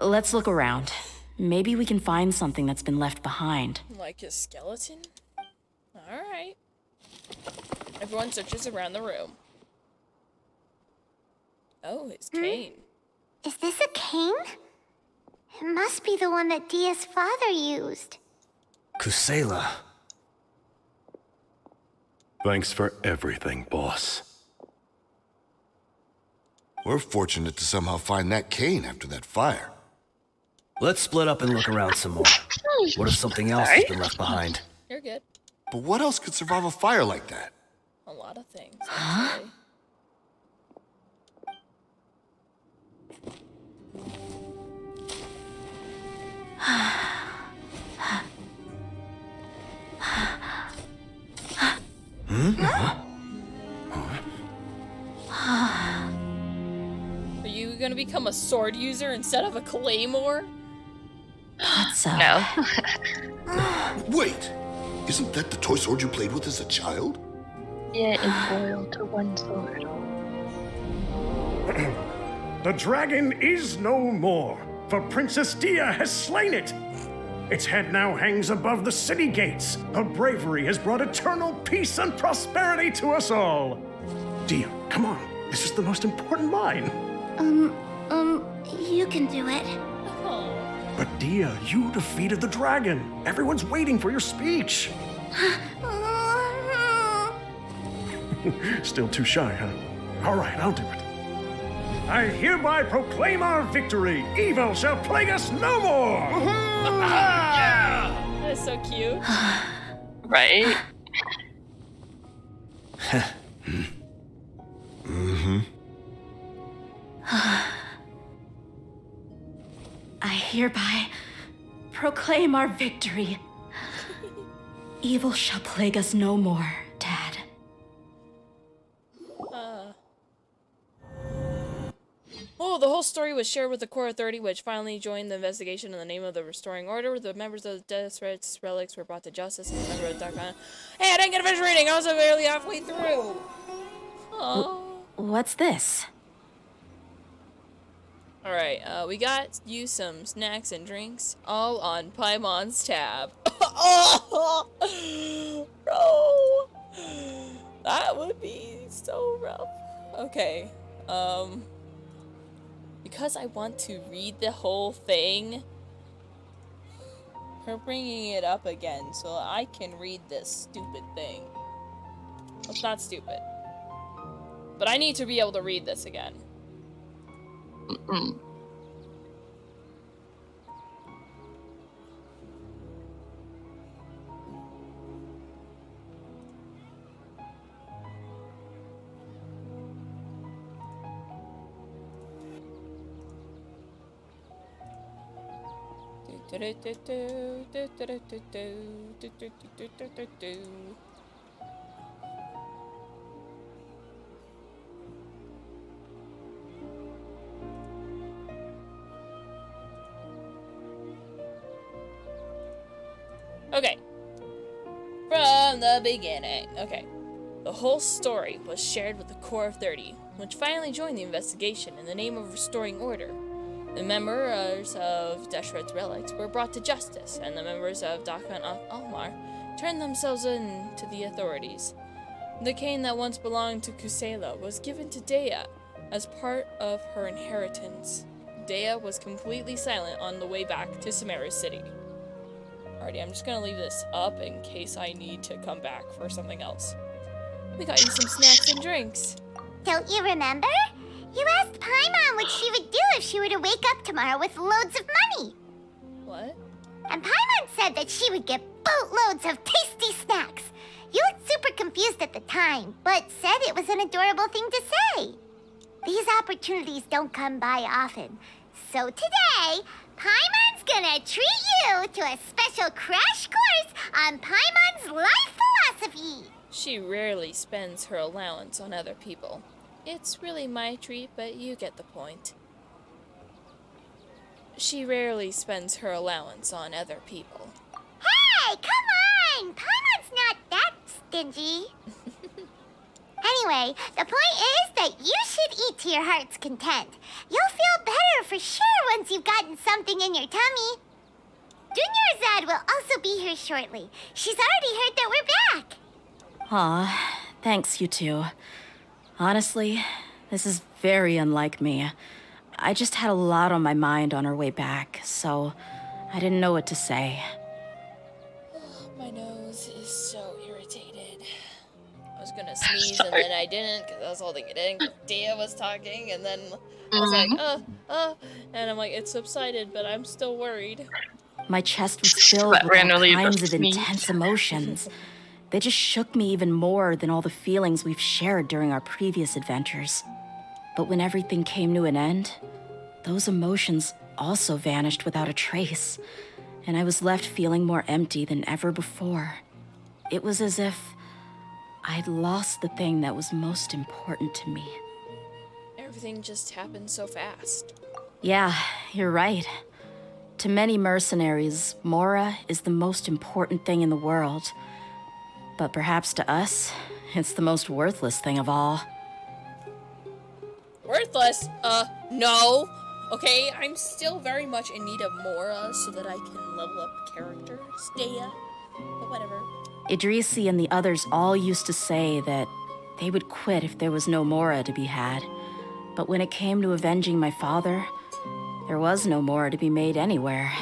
Let's look around. Maybe we can find something that's been left behind. Like his skeleton? Alright. Everyone searches around the room. Oh, his cane. Is this a cane? It must be the one that Dehya's father used. Kusela. Thanks for everything, boss. We're fortunate to somehow find that cane after that fire. Let's split up and look around some more. What if something else has been left behind? You're good. But what else could survive a fire like that? A lot of things, actually. Are you gonna become a sword user instead of a claymore? What's up? No. Wait! Isn't that the toy sword you played with as a child? Yeah, it's loyal to one sword. The dragon is no more, for Princess Dehya has slain it. Its head now hangs above the city gates. Her bravery has brought eternal peace and prosperity to us all. Dehya, come on. This is the most important line. You can do it. But Dehya, you defeated the dragon. Everyone's waiting for your speech. Still too shy, huh? All right, I'll do it. I hereby proclaim our victory. Evil shall plague us no more. That's so cute. Right? I hereby proclaim our victory. Evil shall plague us no more, Dad. Oh, the whole story was shared with the Core Authority, which finally joined the investigation in the name of the Restoring Order. The members of the Desret's relics were brought to justice, and the member of the Dark. Hey, I didn't get a finish reading. I was barely halfway through. Oh. What's this? All right, we got you some snacks and drinks, all on Paimon's tab. Oh, bro, that would be so rough. Okay, because I want to read the whole thing, we're bringing it up again so I can read this stupid thing. Well, it's not stupid, but I need to be able to read this again. Okay. From the beginning. Okay. The whole story was shared with the Core of 30, which finally joined the investigation in the name of restoring order. The members of Deshret's relics were brought to justice, and the members of Dakan Almar turned themselves in to the authorities. The cane that once belonged to Kusela was given to Dehya as part of her inheritance. Dehya was completely silent on the way back to Samara's city. Alrighty, I'm just gonna leave this up in case I need to come back for something else. We got you some snacks and drinks. Don't you remember? You asked Paimon what she would do if she were to wake up tomorrow with loads of money. What? And Paimon said that she would get boatloads of tasty snacks. You looked super confused at the time, but said it was an adorable thing to say. These opportunities don't come by often, So today, Paimon's gonna treat you to a special crash course on Paimon's life philosophy. She rarely spends her allowance on other people. It's really my treat, but you get the point. She rarely spends her allowance on other people. Hey, come on! Paimon's not that stingy. Anyway, the point is that you should eat to your heart's content. You'll feel better for sure once you've gotten something in your tummy. Dunyarzad will also be here shortly. She's already heard that we're back. Aw, thanks, you two. Honestly, this is very unlike me. I just had a lot on my mind on our way back, so I didn't know what to say. My nose is so irritated. I was gonna sneeze and then I didn't because I was holding it in because Dehya was talking, and then I was like, and I'm like, it subsided, but I'm still worried. My chest was filled with all randomly kinds of sneeze. intense emotions. They just shook me even more than all the feelings we've shared during our previous adventures. But when everything came to an end, those emotions also vanished without a trace, and I was left feeling more empty than ever before. It was as if I'd lost the thing that was most important to me. Everything just happened so fast. Yeah, you're right. To many mercenaries, Mora is the most important thing in the world. But perhaps to us, it's the most worthless thing of all. Worthless? No. Okay, I'm still very much in need of Mora so that I can level up characters, Dehya. But whatever. Idrisi and the others all used to say that they would quit if there was no Mora to be had. But when it came to avenging my father, there was no Mora to be made anywhere.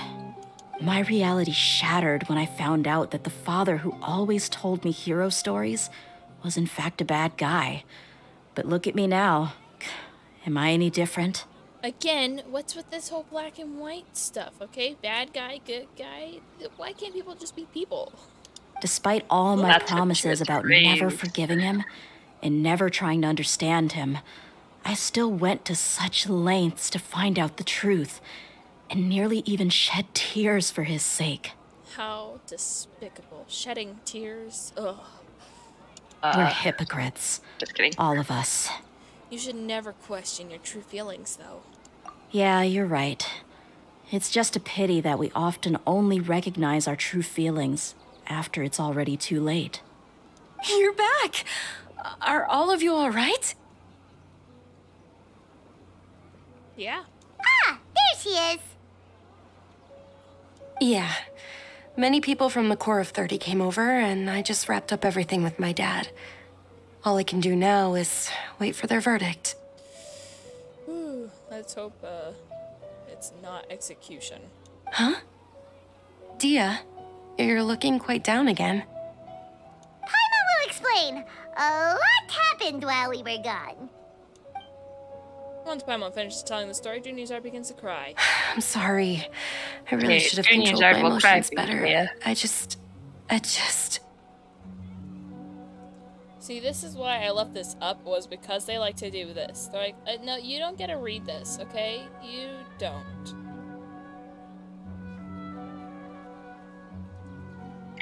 My reality shattered when I found out that the father who always told me hero stories was in fact a bad guy. But look at me now. Am I any different? Again, what's with this whole black and white stuff, okay? Bad guy, good guy. Why can't people just be people? Despite all my That's what promises you about crave. never forgiving him and never trying to understand him, I still went to such lengths to find out the truth and nearly even shed tears for his sake. How despicable. Shedding tears. Ugh. We're hypocrites. Just kidding. All of us. You should never question your true feelings, though. Yeah, you're right. It's just a pity that we often only recognize our true feelings after it's already too late. You're back! Are all of you all right? Yeah. Ah, there she is. Yeah. Many people from the Corps of 30 came over, and I just wrapped up everything with my dad. All I can do now is wait for their verdict. Whew. Let's hope, it's not execution. Huh? Dehya, you're looking quite down again. Paimon will explain. A lot happened while we were gone. Once Paimon finishes telling the story, Dunyarzad begins to cry. I'm sorry. I really Okay, should have Dunyarzad controlled my will cry emotions for you, better. Dehya. I just... See, this is why I left this up, was because they like to do this. They're like, no, you don't get to read this, okay? You don't.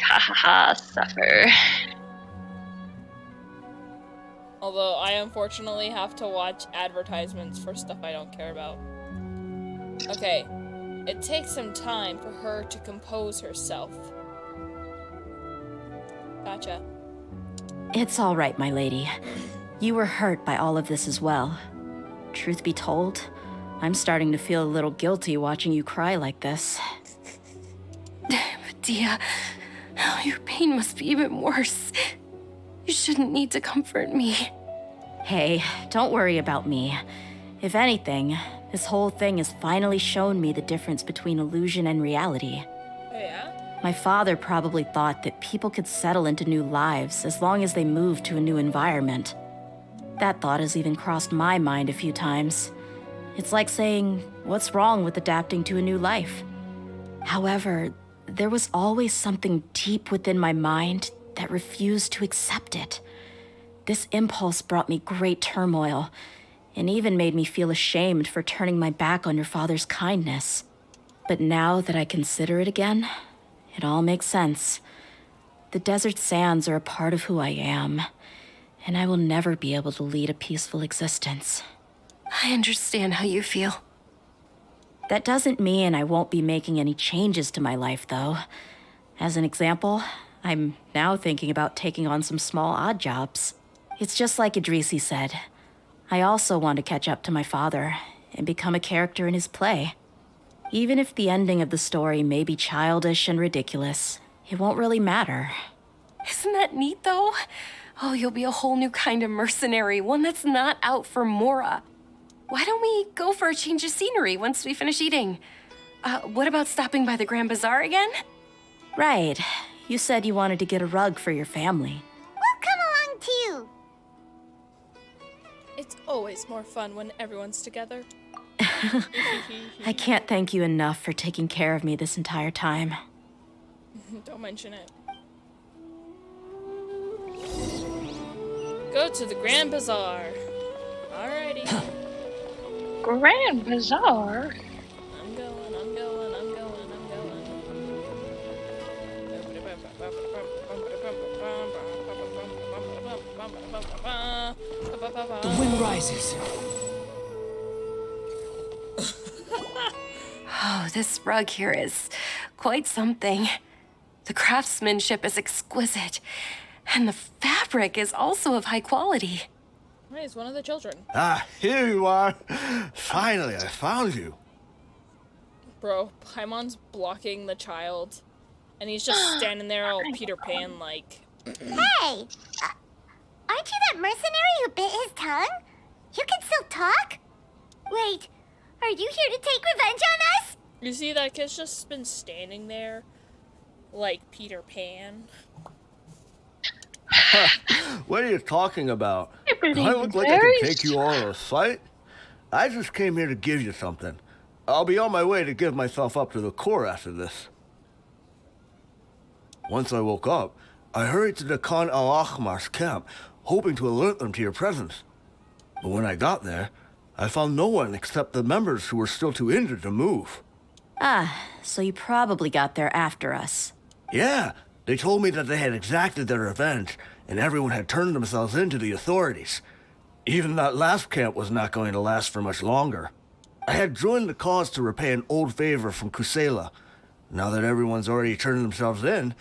Ha ha ha, suffer. Although I unfortunately have to watch advertisements for stuff I don't care about. Okay. It takes some time for her to compose herself. Gotcha. It's all right, my lady. You were hurt by all of this as well. Truth be told, I'm starting to feel a little guilty watching you cry like this. But Dehya, oh, your pain must be even worse. You shouldn't need to comfort me. Hey, don't worry about me. If anything, this whole thing has finally shown me the difference between illusion and reality. Oh, yeah? My father probably thought that people could settle into new lives as long as they moved to a new environment. That thought has even crossed my mind a few times. It's like saying, what's wrong with adapting to a new life? However, there was always something deep within my mind that refused to accept it. This impulse brought me great turmoil, and even made me feel ashamed for turning my back on your father's kindness. But now that I consider it again, it all makes sense. The desert sands are a part of who I am, and I will never be able to lead a peaceful existence. I understand how you feel. That doesn't mean I won't be making any changes to my life, though. As an example, I'm now thinking about taking on some small odd jobs. It's just like Idrisi said. I also want to catch up to my father and become a character in his play. Even if the ending of the story may be childish and ridiculous, it won't really matter. Isn't that neat, though? Oh, you'll be a whole new kind of mercenary, one that's not out for Mora. Why don't we go for a change of scenery once we finish eating? What about stopping by the Grand Bazaar again? Right. You said you wanted to get a rug for your family. We'll come along too. It's always more fun when everyone's together. I can't thank you enough for taking care of me this entire time. Don't mention it. Go to the Grand Bazaar. Alrighty. Grand Bazaar? I'm going. The wind rises. Oh, this rug here is quite something. The craftsmanship is exquisite, and the fabric is also of high quality. Hey, he's one of the children. Ah, here you are. Finally, I found you. Bro, Paimon's blocking the child, and he's just standing there all Peter Pan like. Hey! Aren't you that mercenary who bit his tongue? You can still talk? Wait, are you here to take revenge on us? You see, that kid's just been standing there like Peter Pan. What are you talking about? pretty Do I look like I can take you all in a fight? I just came here to give you something. I'll be on my way to give myself up to the Corps after this. Once I woke up, I hurried to the Khan al-Ahmar's camp, hoping to alert them to your presence. But when I got there, I found no one except the members who were still too injured to move. Ah, so you probably got there after us. Yeah, they told me that they had exacted their revenge, and everyone had turned themselves in to the authorities. Even that last camp was not going to last for much longer. I had joined the cause to repay an old favor from Kusela. Now that everyone's already turned themselves in,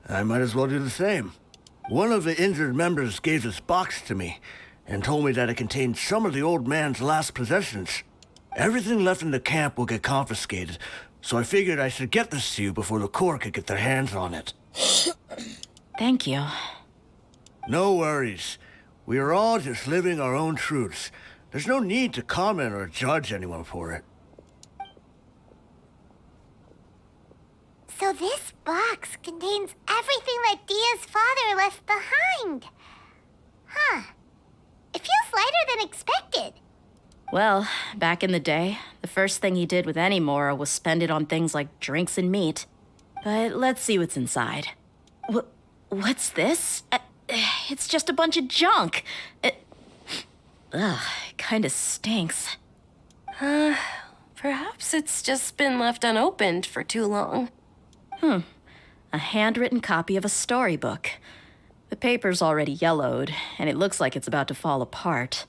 I might as well do the same. One of the injured members gave this box to me, and told me that it contained some of the old man's last possessions. Everything left in the camp will get confiscated, so I figured I should get this to you before the Corps could get their hands on it. Thank you. No worries. We are all just living our own truths. There's no need to comment or judge anyone for it. So this box contains everything that Dia's father left behind. Huh. It feels lighter than expected. Well, back in the day, the first thing he did with any Mora was spend it on things like drinks and meat. But let's see what's inside. What's this? It's just a bunch of junk. It kinda stinks. Perhaps it's just been left unopened for too long. A handwritten copy of a storybook. The paper's already yellowed, and it looks like it's about to fall apart.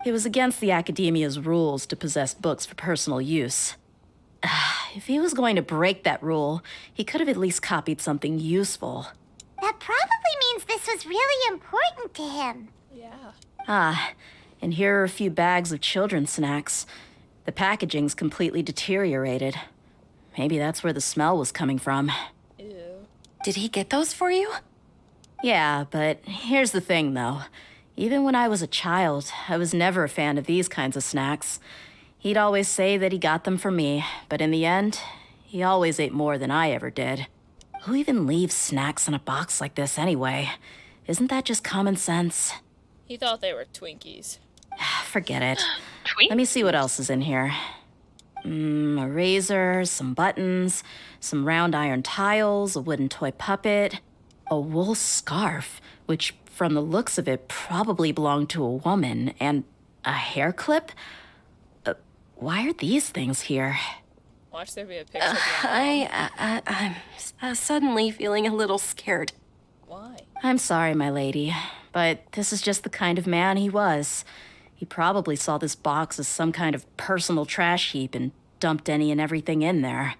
It was against the Academia's rules to possess books for personal use. If he was going to break that rule, he could have at least copied something useful. That probably means this was really important to him. Yeah. And here are a few bags of children's snacks. The packaging's completely deteriorated. Maybe that's where the smell was coming from. Ew. Did he get those for you? Yeah, but here's the thing, though. Even when I was a child, I was never a fan of these kinds of snacks. He'd always say that he got them for me, but in the end, he always ate more than I ever did. Who even leaves snacks in a box like this anyway? Isn't that just common sense? He thought they were Twinkies. Forget it. Twinkies? Let me see what else is in here. A razor, some buttons, some round iron tiles, a wooden toy puppet, a wool scarf, which from the looks of it probably belonged to a woman, and A hair clip? Why are these things here? Watch there be a picture of your mom. I'm suddenly feeling a little scared. Why? I'm sorry, my lady, but this is just the kind of man he was. He probably saw this box as some kind of personal trash heap and dumped any and everything in there.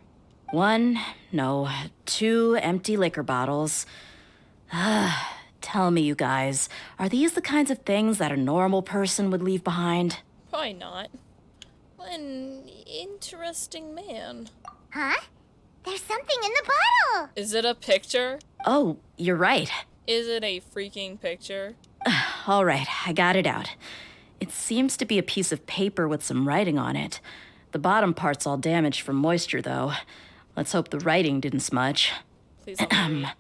2 empty liquor bottles. Tell me, you guys, are these the kinds of things that a normal person would leave behind? Probably not. An interesting man. Huh? There's something in the bottle! Is it a picture? Oh, you're right. Is it a freaking picture? All right, I got it out. It seems to be a piece of paper with some writing on it. The bottom part's all damaged from moisture, though. Let's hope the writing didn't smudge. Please let me read.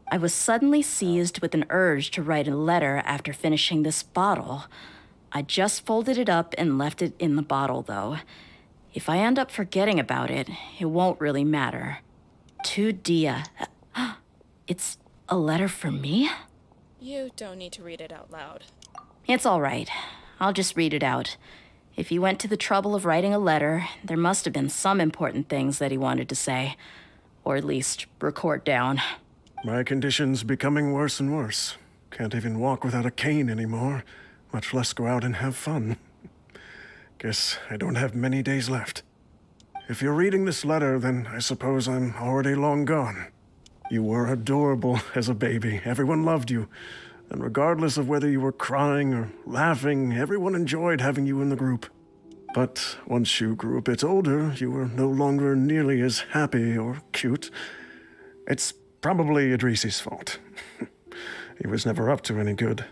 I was suddenly seized with an urge to write a letter after finishing this bottle. I just folded it up and left it in the bottle, though. If I end up forgetting about it, it won't really matter. To Dehya. It's a letter for me? You don't need to read it out loud. It's all right. I'll just read it out. If he went to the trouble of writing a letter, there must have been some important things that he wanted to say. Or at least record down. My condition's becoming worse and worse. Can't even walk without a cane anymore, much less go out and have fun. Guess I don't have many days left. If you're reading this letter, then I suppose I'm already long gone. You were adorable as a baby. Everyone loved you. And regardless of whether you were crying or laughing, everyone enjoyed having you in the group. But once you grew a bit older, you were no longer nearly as happy or cute. It's probably Idrisi's fault. He was never up to any good.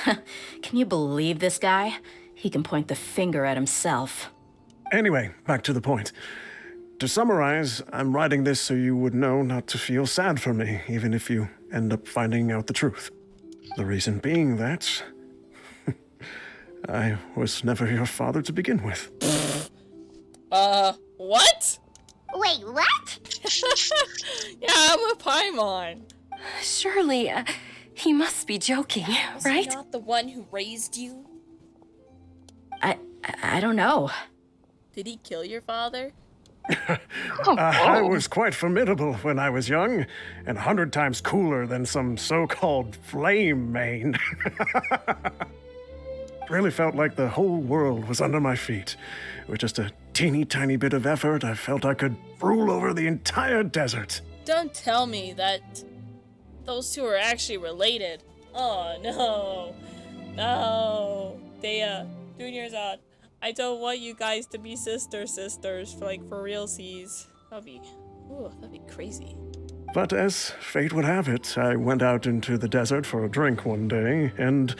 Can you believe this guy? He can point the finger at himself. Anyway, back to the point. To summarize, I'm writing this so you would know not to feel sad for me, even if you end up finding out the truth. The reason being that I was never your father to begin with. What? Wait, what? Yeah, I'm a Paimon. Surely, he must be joking, Was right? he not the one who raised you? I don't know. Did he kill your father? I was quite formidable when I was young, and 100 times cooler than some so-called flame main. Really felt like the whole world was under my feet. With just a teeny tiny bit of effort, I felt I could rule over the entire desert. Don't tell me that those two are actually related. Oh, no. No. Dehya, Junior's out. I don't want you guys to be sisters, for realsies. That'd be crazy. But as fate would have it, I went out into the desert for a drink one day and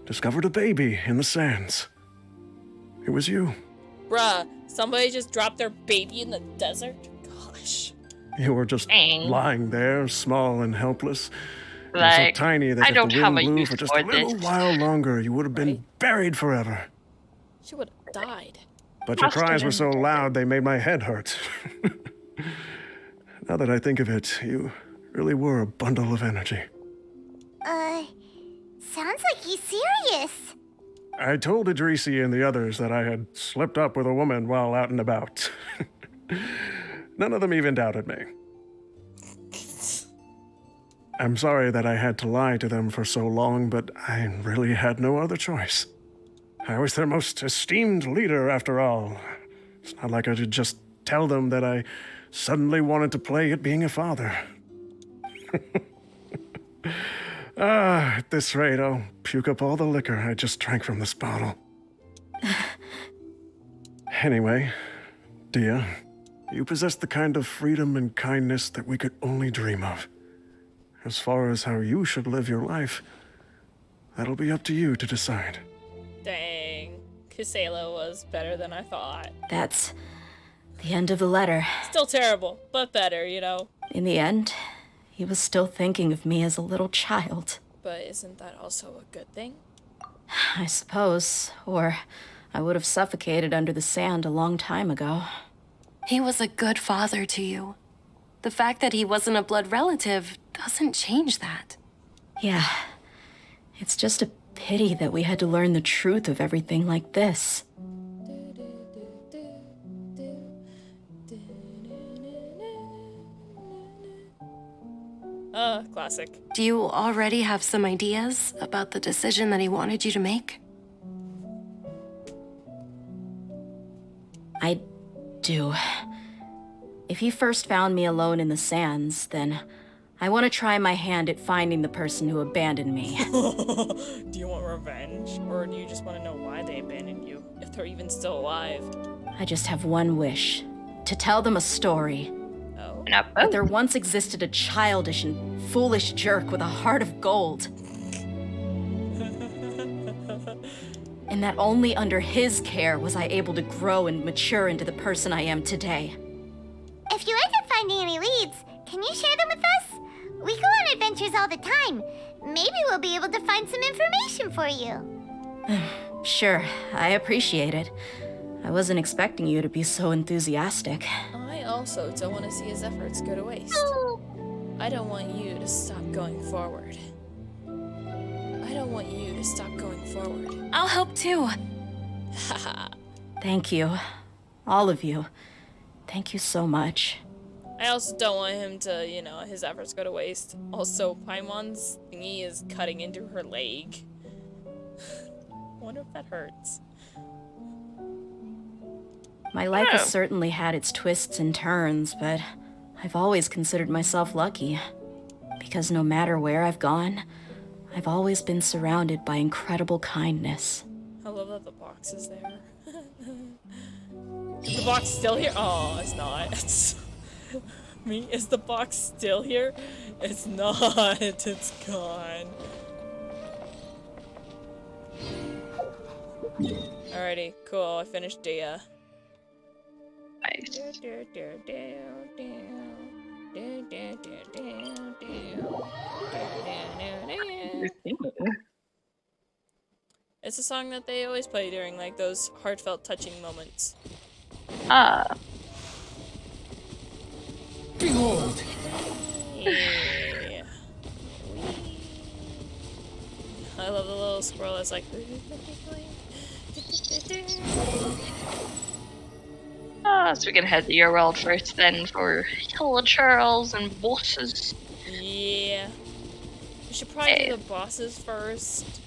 discovered a baby in the sands. It was you. Bruh, somebody just dropped their baby in the desert? Gosh. You were just Dang. lying there, small and helpless. And Like, so tiny that I if don't the have wind a blew use for just a for little this. while longer, you would have been buried forever. She would have died. But your cries were so Austin. loud they made my head hurt. Now that I think of it, you really were a bundle of energy. Sounds like he's serious. I told Idrisi and the others that I had slipped up with a woman while out and about. None of them even doubted me. I'm sorry that I had to lie to them for so long, but I really had no other choice. I was their most esteemed leader, after all. It's not like I could just tell them that I suddenly wanted to play at being a father. At this rate, I'll puke up all the liquor I just drank from this bottle. Anyway, Dehya, you possess the kind of freedom and kindness that we could only dream of. As far as how you should live your life, that'll be up to you to decide. Dang. Kisela was better than I thought. That's the end of the letter. Still terrible, but better, you know? In the end, he was still thinking of me as a little child. But isn't that also a good thing? I suppose. Or I would have suffocated under the sand a long time ago. He was a good father to you. The fact that he wasn't a blood relative doesn't change that. Yeah. It's just a Pity that we had to learn the truth of everything like this. Classic. Do you already have some ideas about the decision that he wanted you to make? I do. If he first found me alone in the sands, then I want to try my hand at finding the person who abandoned me. Do you want revenge? Or do you just want to know why they abandoned you? If they're even still alive? I just have one wish. To tell them a story. Oh. That there once existed a childish and foolish jerk with a heart of gold. And that only under his care was I able to grow and mature into the person I am today. If you end up finding any leads, can you share them with us? We go on adventures all the time. Maybe we'll be able to find some information for you. Sure, I appreciate it. I wasn't expecting you to be so enthusiastic. I also don't want to see his efforts go to waste. I don't want you to stop going forward. I don't want you to stop going forward. I'll help too. Thank you. All of you. Thank you so much. I also don't want him to, his efforts go to waste. Also, Paimon's thingy is cutting into her leg. Wonder if that hurts. My life has certainly had its twists and turns, but I've always considered myself lucky. Because no matter where I've gone, I've always been surrounded by incredible kindness. I love that the box is there. Is the box still here? Oh, it's not. It's me. Is the box still here? It's not. It's gone. Alrighty, cool. I finished Dehya. Nice. It's a song that they always play during like those heartfelt, touching moments. Behold! Yeah. I love the little squirrel that's like. So we can head to your world first then for Charles and bosses. Yeah. We should probably do the bosses first,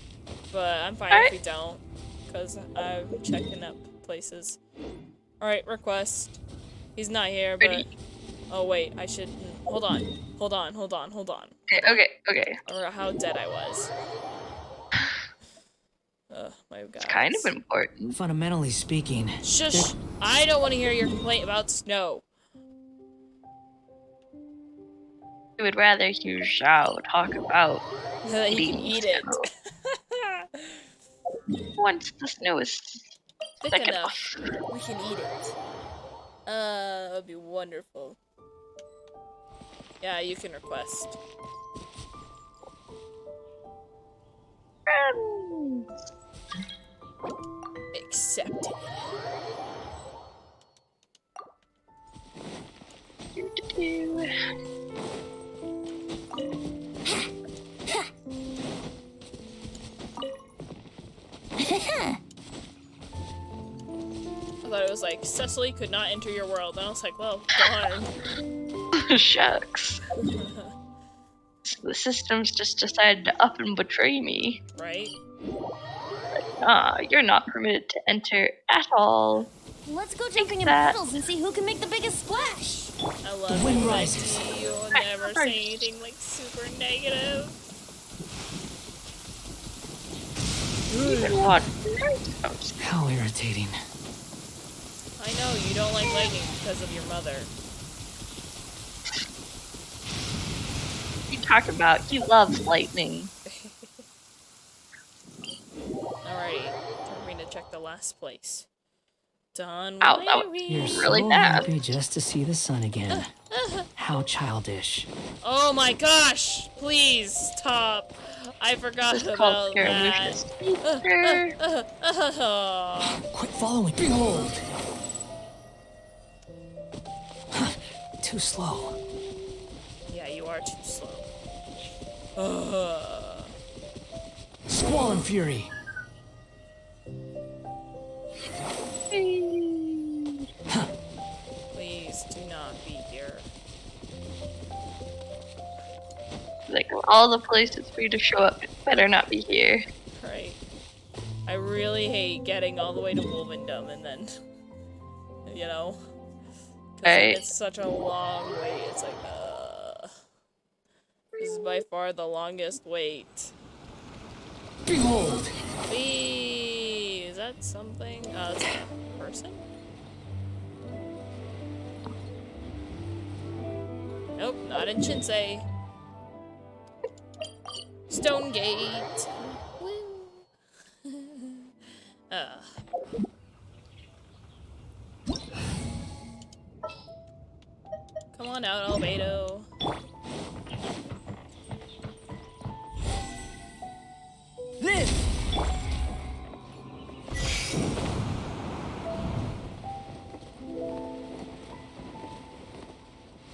but I'm fine if we don't, because I'm checking up places. Alright, request. He's not here, but... Oh wait, I should... Hold on. I forgot how dead I was. My God. It's kind of important. Fundamentally speaking... Shush! I don't want to hear your complaint about snow. I would rather hear Zhao talk about that he can eat it. Once the snow is thick enough, we can eat it. That would be wonderful. Yeah, you can request. Accepted. I thought it was like, Cecily could not enter your world. And I was like, well, darn. Shucks. So the systems just decided to up and betray me. Right? You're not permitted to enter at all. Let's go jumping in puddles and see who can make the biggest splash. I love the wind rises. You'll never say anything like super negative. How irritating. I know, you don't like lightning because of your mother. You talk about, he loves lightning. Alrighty, time for me to check the last place. Done. Ow, that was You're really so bad. happy just to see the sun again. How childish. Oh my gosh! Please stop. I forgot about that. Quit following. Behold. Too slow. Yeah, you are too slow. Squall and Fury. Please do not be here. Like, of all the places for you to show up, it better not be here. Right. I really hate getting all the way to Wolvendom and then, you know, because Right. it's such a long wait. It's like, this is by far the longest wait. Behold! Wee! Is that something? It's a person? Nope, not in Shinsei. Stone Gate. Woo. Come on out, Albedo. This!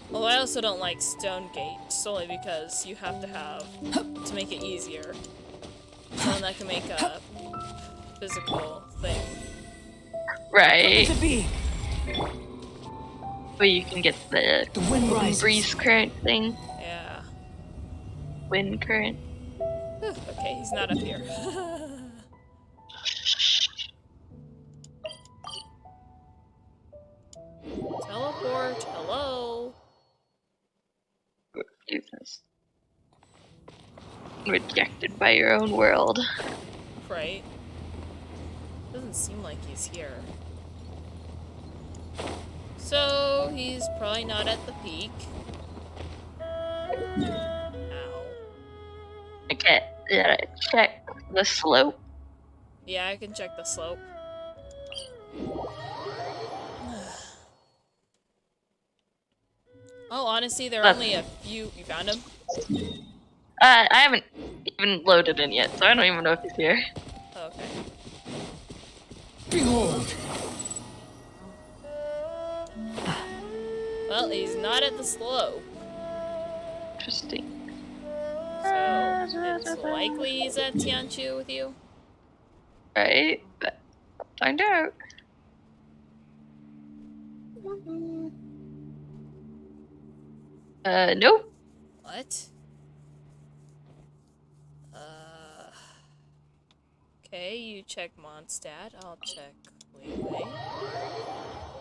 Well, I also don't like Stone Gate, solely because you have to have, to make it easier, someone that can make a physical thing. Right. To be. Where you can get the wind rises. breeze current thing. Yeah. Wind current. Okay, he's not up here. Teleport, hello? Jesus. Rejected by your own world. Right. Doesn't seem like he's here. So, he's probably not at the peak. Ow. Okay, check the slope. Yeah, I can check the slope. Oh, honestly, there are only a few. You found him? I haven't even loaded in yet, so I don't even know if he's here. Okay. Behold! Well, he's not at the slope. Interesting. So, it's likely he's at Tianchu with you? Right? But find out. Nope. What? Okay, you check Mondstadt. I'll check Weiwei.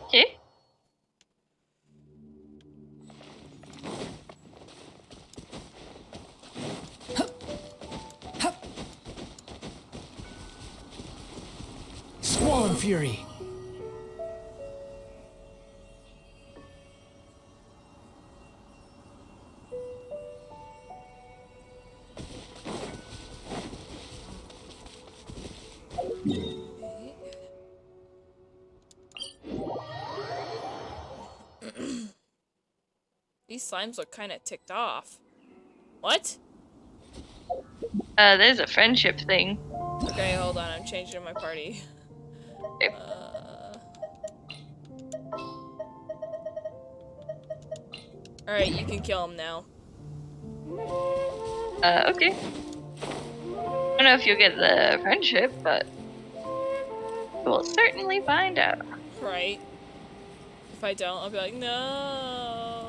Okay. Squall and Fury. These slimes look kind of ticked off. What? There's a friendship thing. Okay, hold on. I'm changing my party. Alright, you can kill him now. Okay. I don't know if you'll get the friendship, but we'll certainly find out. Right. If I don't, I'll be like, no.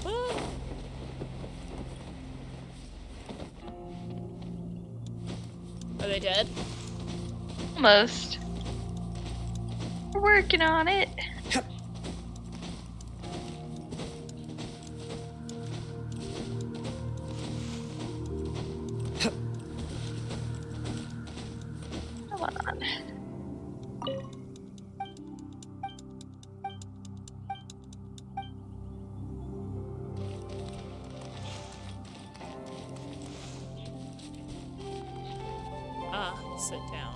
Ah. Are they dead? Almost. We're working on it. Come on. Ah, sit down.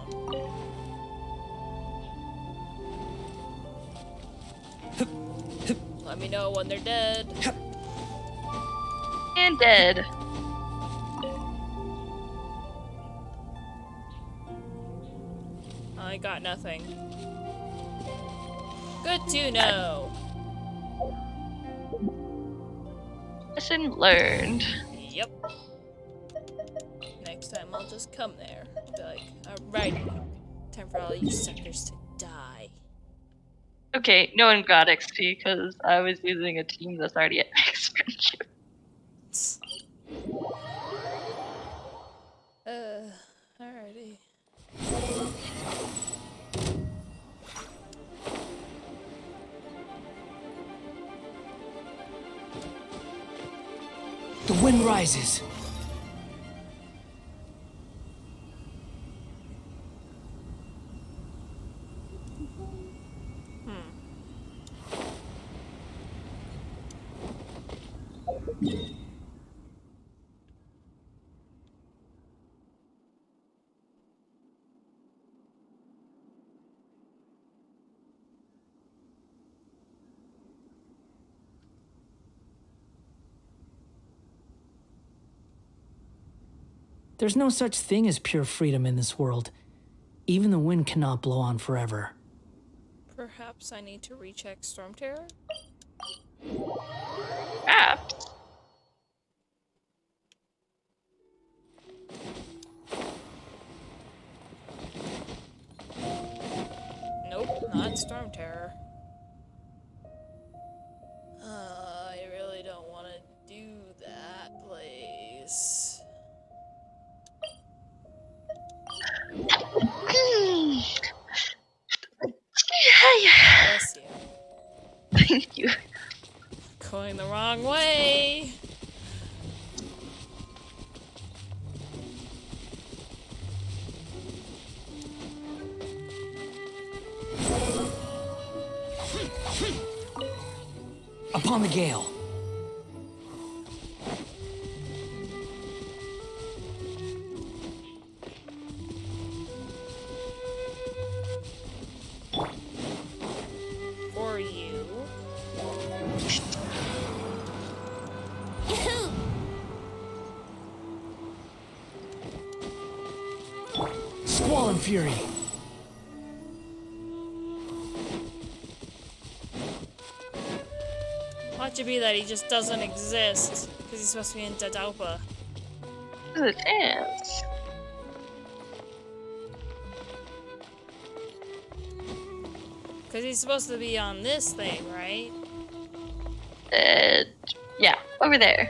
Let me know when they're dead. And dead. I got nothing. Good to know. Lesson learned. Yep. Next time I'll just come there. Be like, alright, time for all you suckers to die. Okay, no one got XP because I was using a team that's already at max friendship. Alrighty. The wind rises. There's no such thing as pure freedom in this world. Even the wind cannot blow on forever. Perhaps I need to recheck Storm Terror? Perhaps. Nope, not Storm Terror. I really don't want to do that place. Bless you. Thank you. Going the wrong way. Upon the gale. For you. Squall and fury. Watch it be that he just doesn't exist because he's supposed to be in Dadaupa. There's a chance. Because he's supposed to be on this thing, right? Yeah, over there.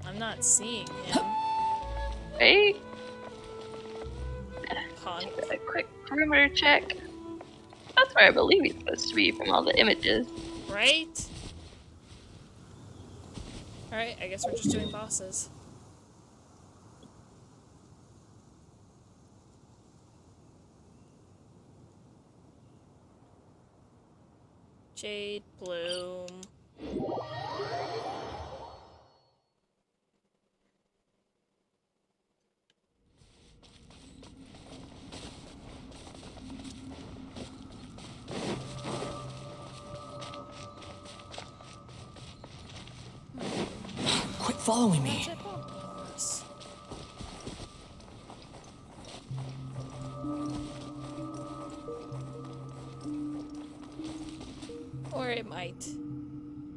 I'm not seeing him. Right? Punk. A quick perimeter check. That's where I believe he's supposed to be from all the images. Right? Alright, I guess we're just doing bosses. Jade Bloom. Quit following me. Or it might.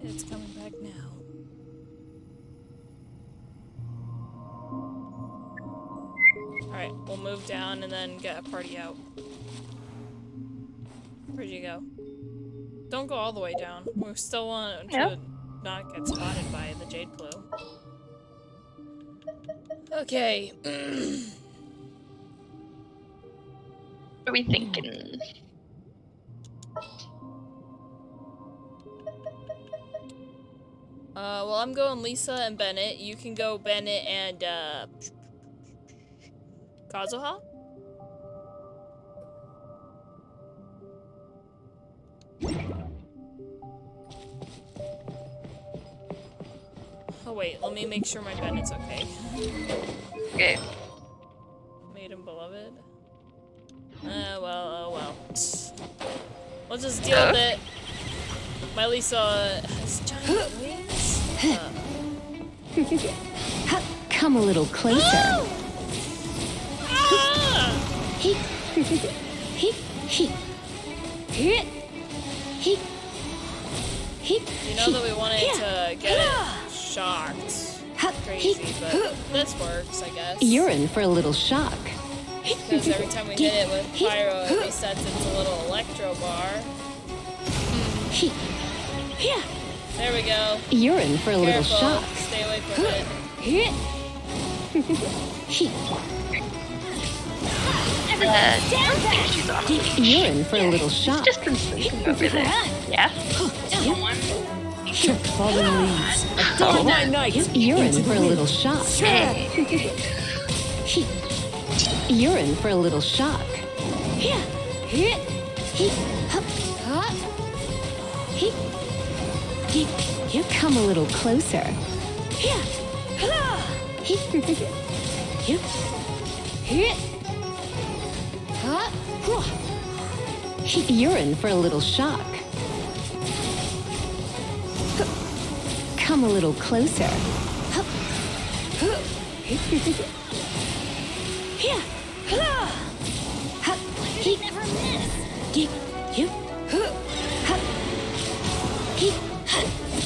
It's coming back now. Alright, we'll move down and then get a party out. Where'd you go? Don't go all the way down. We still want to not get spotted by the Jade Blue. Okay. What are we thinking? Well, I'm going Lisa and Bennett. You can go Bennett and, Kazuha? Oh wait, let me make sure my Bennett's okay. Okay. Made him beloved. Well, oh well. We'll just deal with it. My Lisa has giant wings. Come a little closer. He, he, he, he, he. You know that we wanted to get it shocked. Crazy, but this works, I guess. You're in for a little shock. Because every time we hit it with pyro, it resets into a little electro bar. There we go. You're in for a little Careful. shock. Stay away from it. You're in for a little shock. Just been sleeping over there. Yeah? Fallen leaves. Oh. My night. You're in for a little shock. You're in for a little shock. You come a little closer. You're in for a little shock. Come a little closer. He never miss.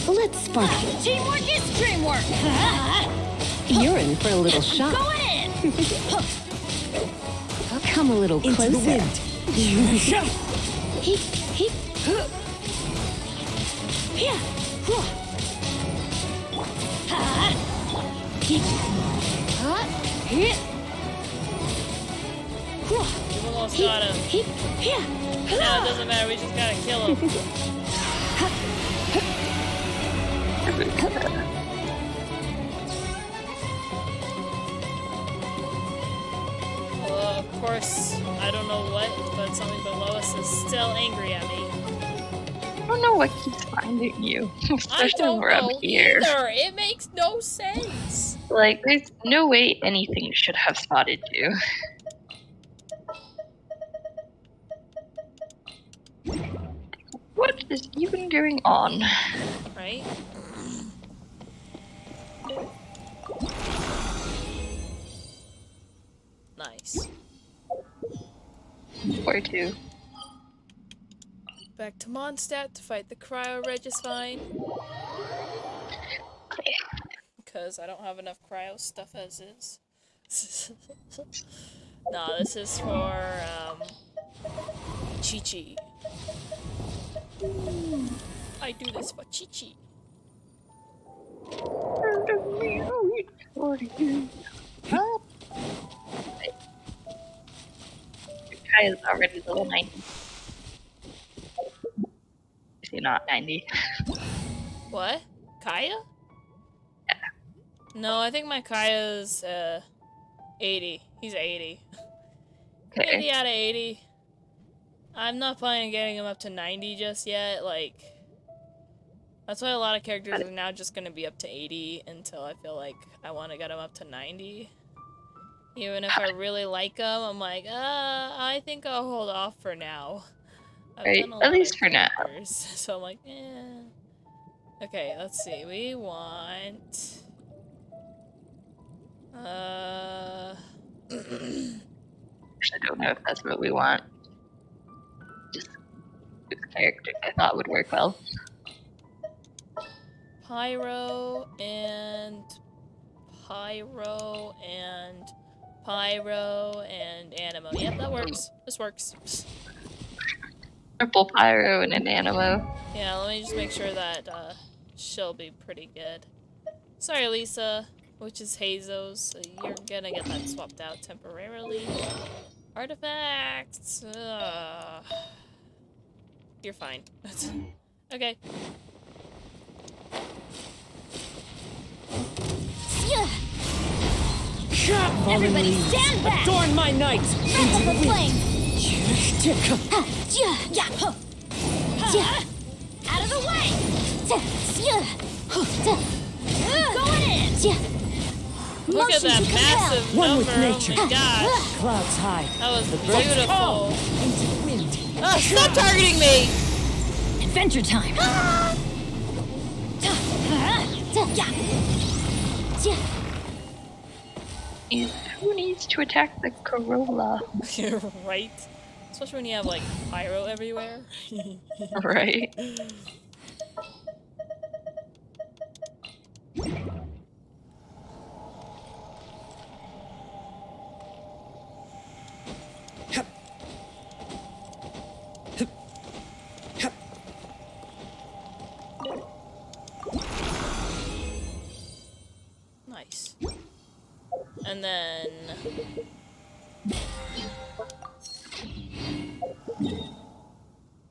Let's spark. Teamwork is dreamwork. You're in for a little shock. Going in. Come a little closer. Into the wind. We almost got him. Now it doesn't matter, we just gotta kill him. Well, of course, I don't know what, but something below us is still angry at me. I don't know what keeps finding you. I Especially don't when we're up know here. either. It makes no sense. Like, there's no way anything should have spotted you. What is even going on? Right? Nice. Where to? Back to Mondstadt to fight the Cryo Regicine. Because I don't have enough cryo stuff as is. Nah, this is for, Chi-Chi. I do this for Chi-Chi. Kaya's already level 90. Is he not 90? What? Kaya? Yeah. No, I think my Kaya's, 80. He's 80. Okay. 80 out of 80. I'm not planning on getting him up to 90 just yet, like... That's why a lot of characters are now just gonna be up to 80 until I feel like I want to get him up to 90. Even if I really like him, I'm like, I think I'll hold off for now. Right, at least for now. So I'm like, eh. Okay, let's see. We want... Actually, I don't know if that's what we want. Just this character I thought would work well. Pyro and Animo. Yep, that works. This works. Purple Pyro and an Animo. Yeah, let me just make sure that she'll be pretty good. Sorry, Lisa, which is Hazo's, so you're gonna get that swapped out temporarily. Artifacts! You're fine. Okay. Everybody stand back! Adorn my night! Wrap up the flame! Out of the way! Going in! Look at that massive One number, with nature. oh my gosh. Clouds high. That was Into beautiful. wind. Oh, stop targeting me! Adventure time. Who needs to attack the Corolla? You're right. Especially when you have, like, pyro everywhere. Right.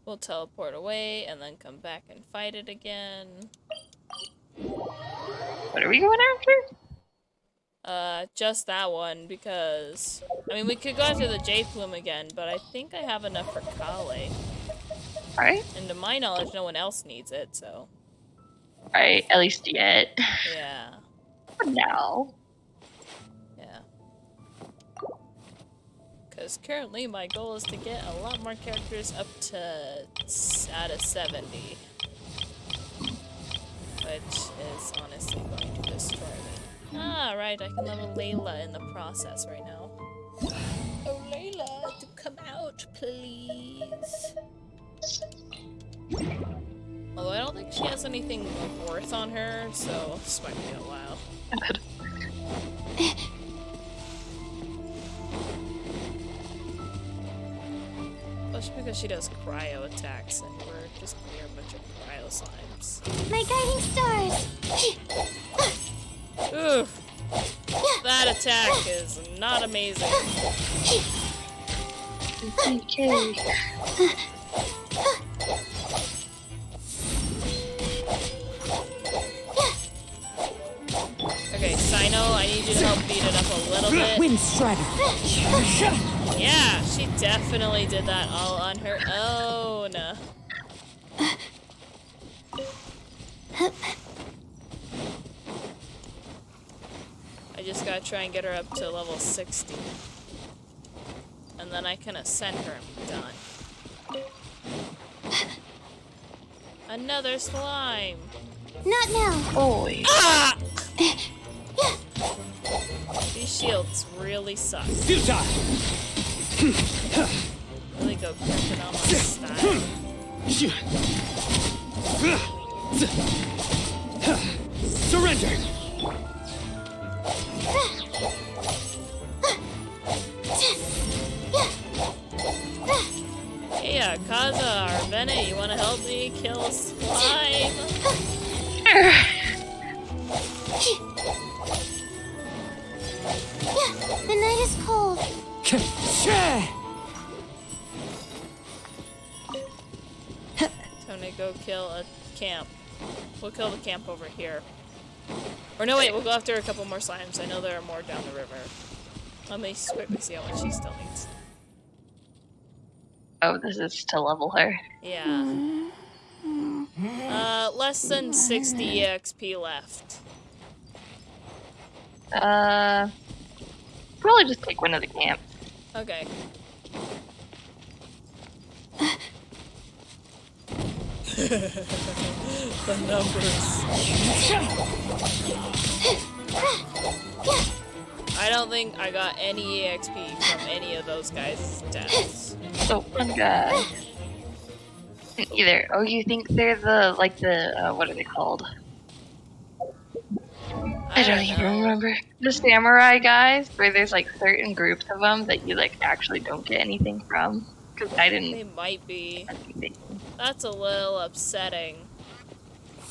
We'll teleport away and then come back and fight it again. What are we going after? Just that one, because... I mean, we could go after the J Plume again, but I think I have enough for Kale. Alright. And to my knowledge, no one else needs it, so... Alright, at least yet. Yeah. For now. Yeah. Because currently my goal is to get a lot more characters up to out of 70. Which is honestly going to destroy me. Ah, right, I can level Layla in the process right now. Oh, Layla, to come out, please. Although I don't think she has anything of worth on her, so this might be a while. Especially because she does cryo attacks, and we're just near a bunch of cryo slimes. My guiding stars. Oof. That attack is not amazing. Okay. Okay, Sino, I need you to help beat it up a little bit. Wind Strider. Yeah, she definitely did that all on her own. I just gotta try and get her up to level 60. And then I can ascend her and be done. Another slime! Not now. Boy. Ah! These shields really suck. Really go gripping on my style. Surrender! Hey, Kaza or Bennett, you wanna help me kill a slime? The night is cold. Time to go kill a camp. We'll kill the camp over here. Or no, wait, we'll go after a couple more slimes. I know there are more down the river. Let me quickly see how much she still needs. Oh, this is to level her. Yeah. Less than 60 EXP left. Probably just take one of the camps. Okay. The numbers. I don't think I got any EXP from any of those guys' deaths. So one guy. Either. Oh, you think they're the what are they called? I don't even remember. The samurai guys, where there's like certain groups of them that you like actually don't get anything from. Because I didn't. They might be. That's a little upsetting.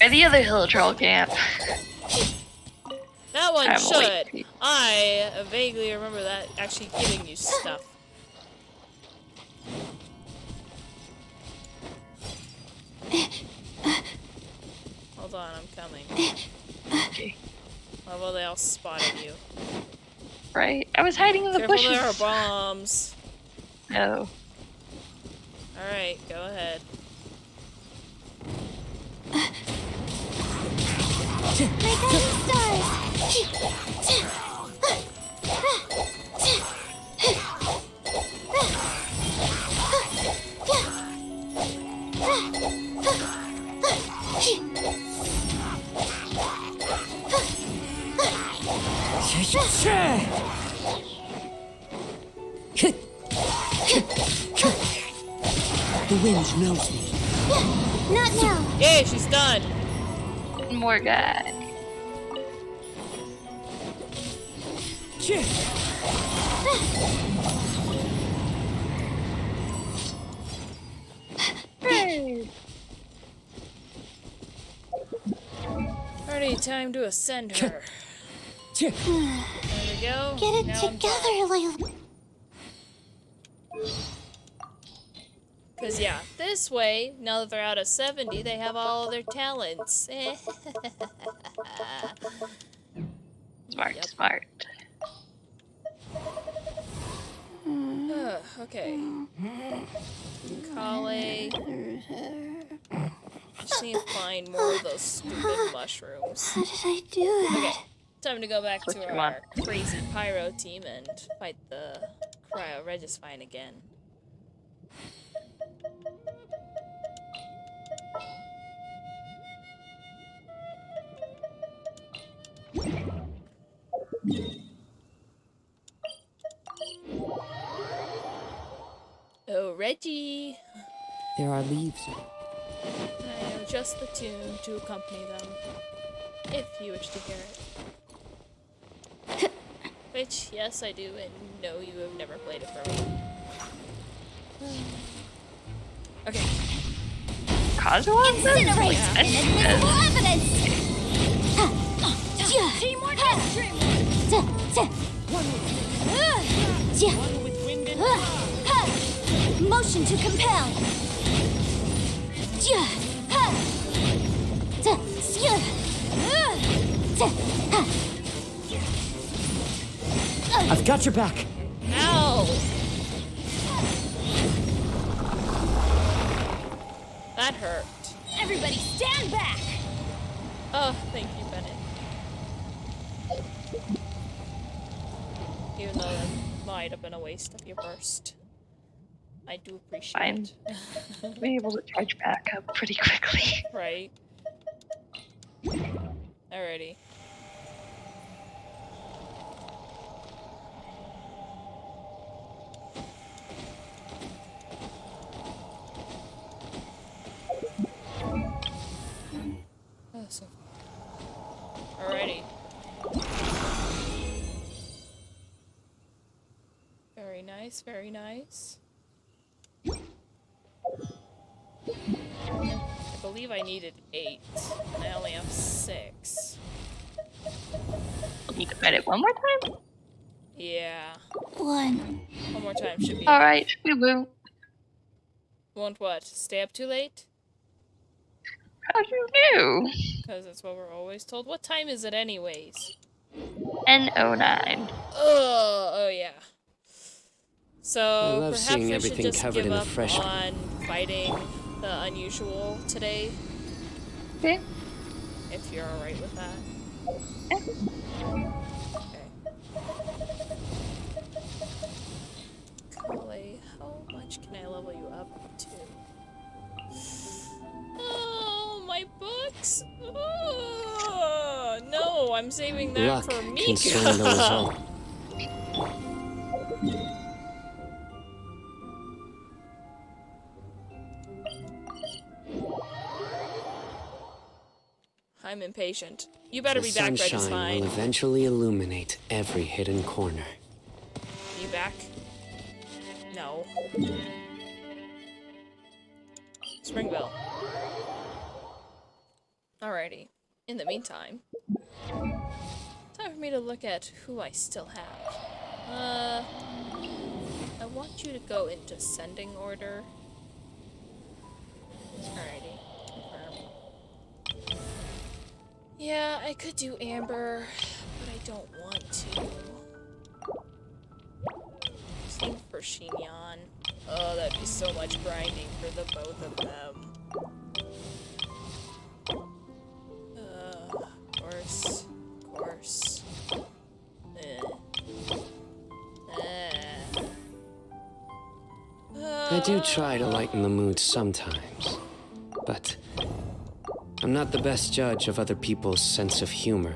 Or the other hill troll camp. That one I'm should. awake. I vaguely remember that actually giving you stuff. Hold on, I'm coming. Okay. Oh, well, they all spotted you. Right? I was hiding in the Careful, bushes. there are bombs. No. Alright, go ahead. My guiding stars. The wind knows me. Not now. Yay, she's done. One more guy. Hey. Alrighty, time to ascend her. There we go. Get it Now I'm together, Layla. Because, yeah, this way, now that they're out of 70, they have all their talents. Smart, smart. Okay. Kale. Just need to find more of those stupid mushrooms. How did I do that? Okay, time to go back What to you our want? crazy pyro team and fight the cryo Regisvine again. Oh, Reggie! There are leaves. I know just the tune to accompany them, if you wish to hear it. Which, yes, I do, and no, you have never played it for me. Okay. Kazuha? Incinerate! Yeah. Inadmissible evidence! Teamwork extreme! One with wind and motion to compel! I've got your back. Ow! That hurt. Everybody stand back! Oh, thank you, Bennett. Even though that might have been a waste of your burst. I do appreciate it. Be able to charge back up pretty quickly. Right. Alrighty. Oh, so far. Alrighty. Very nice, very nice. I believe I needed 8, and I only have 6. I'll need to read it one more time. Yeah. One more time should be. Alright, we will. Won't what? Stay up too late? How do you know? Because that's what we're always told. What time is it anyways? N09. Oh yeah. I So love perhaps seeing we everything should just covered give in a up fresh- on fighting the unusual today. Okay. If you're alright with that. Okay. Kale, how much can I level you up to? Oh, my books! Oh, no, I'm saving that Luck for can Mika. swing the result. I'm impatient. You better The be back, sunshine Regisvine. will eventually illuminate every hidden corner. You back? No. Springville. Alrighty. In the meantime, time for me to look at who I still have. I want you to go in descending order. Alrighty. Confirm. Yeah, I could do Amber, but I don't want to. Same for Xinyan. Oh, that'd be so much grinding for the both of them. Of course. I do try to lighten the mood sometimes, but I'm not the best judge of other people's sense of humor.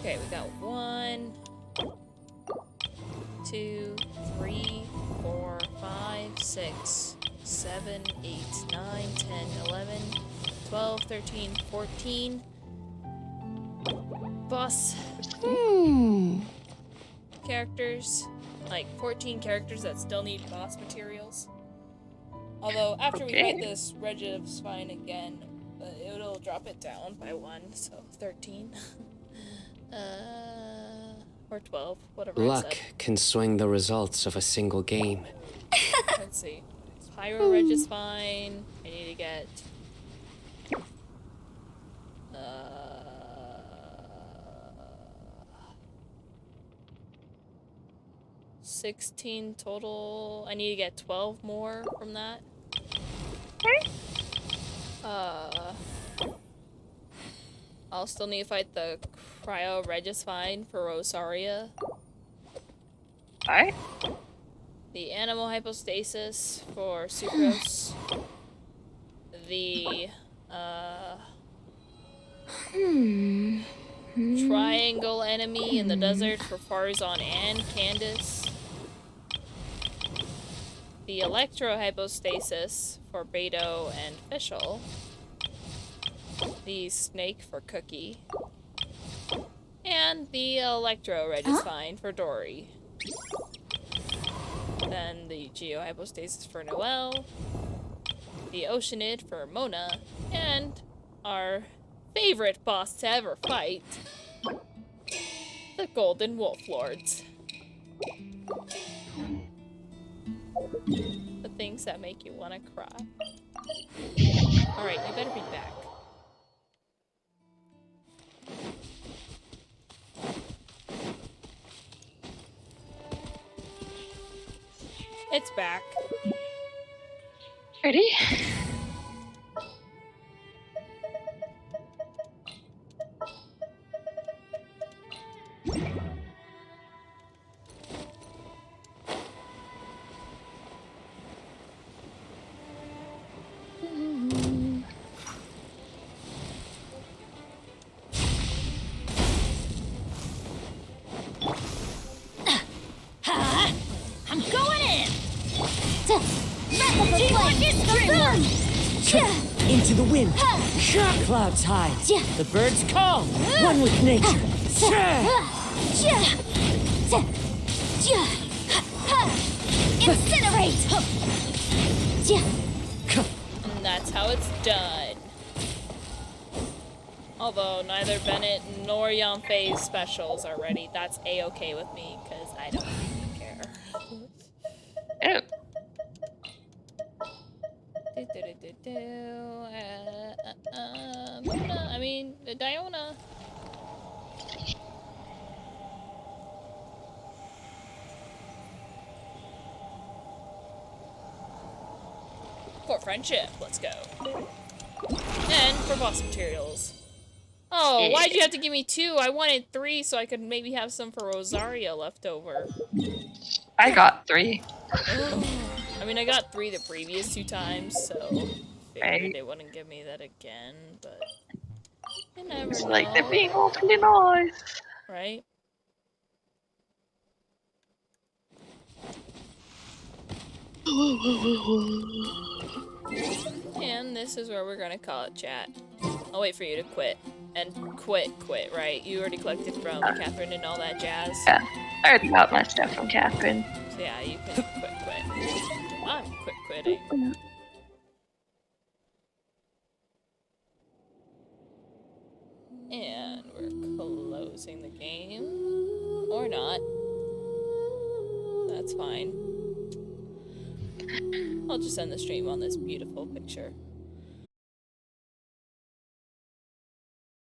Okay, we got 1, 2, 3, 4, 5, 6, 7, 8, 9, 10, 11, 12, 13, 14. Boss characters. Like 14 characters that still need boss materials. Although after we fight this Regisvine again, it'll drop it down by 1, so 13. Or 12, whatever I Luck said. can swing the results of a single game. Let's see. Pyro Reg is fine. I need to get... 16 total. I need to get 12 more from that. I'll still need to fight the Cryo Regisfine for Rosaria. Alright. The Animal Hypostasis for Sucrose. The, Triangle Enemy in the Desert for Farzan and Candace. The Electro Hypostasis for Beto and Fischl. The Snake for Cookie. And the Electro Regisfine for Dory. Then the Geo Hypostasis for Noelle. The Oceanid for Mona. And our favorite boss to ever fight, the Golden Wolf Lords. The things that make you want to cry. Alright, you better be back. It's back. Ready? I'm going in! Into the wind. Clouds high. The birds calm. One with nature. Incinerate! And that's how it's done. Although neither Bennett nor Yonfei's specials are ready, that's a-okay with me, because I don't even care. Oh. I mean, Diona. For friendship, let's go. And for boss materials. Oh, why'd you have to give me 2? I wanted 3 so I could maybe have some for Rosaria left over. I got 3. I mean, I got 3 the previous 2 times, so figured they wouldn't give me that again, but you never It's know. like they're being awfully nice. Right? And this is where we're gonna call it, chat. I'll wait for you to quit. And quit, right? You already collected from Catherine and all that jazz? Yeah, I already got my stuff from Catherine. So yeah, you can quit. I'm quitting. And we're closing the game. Or not. That's fine. I'll just end the stream on this beautiful picture.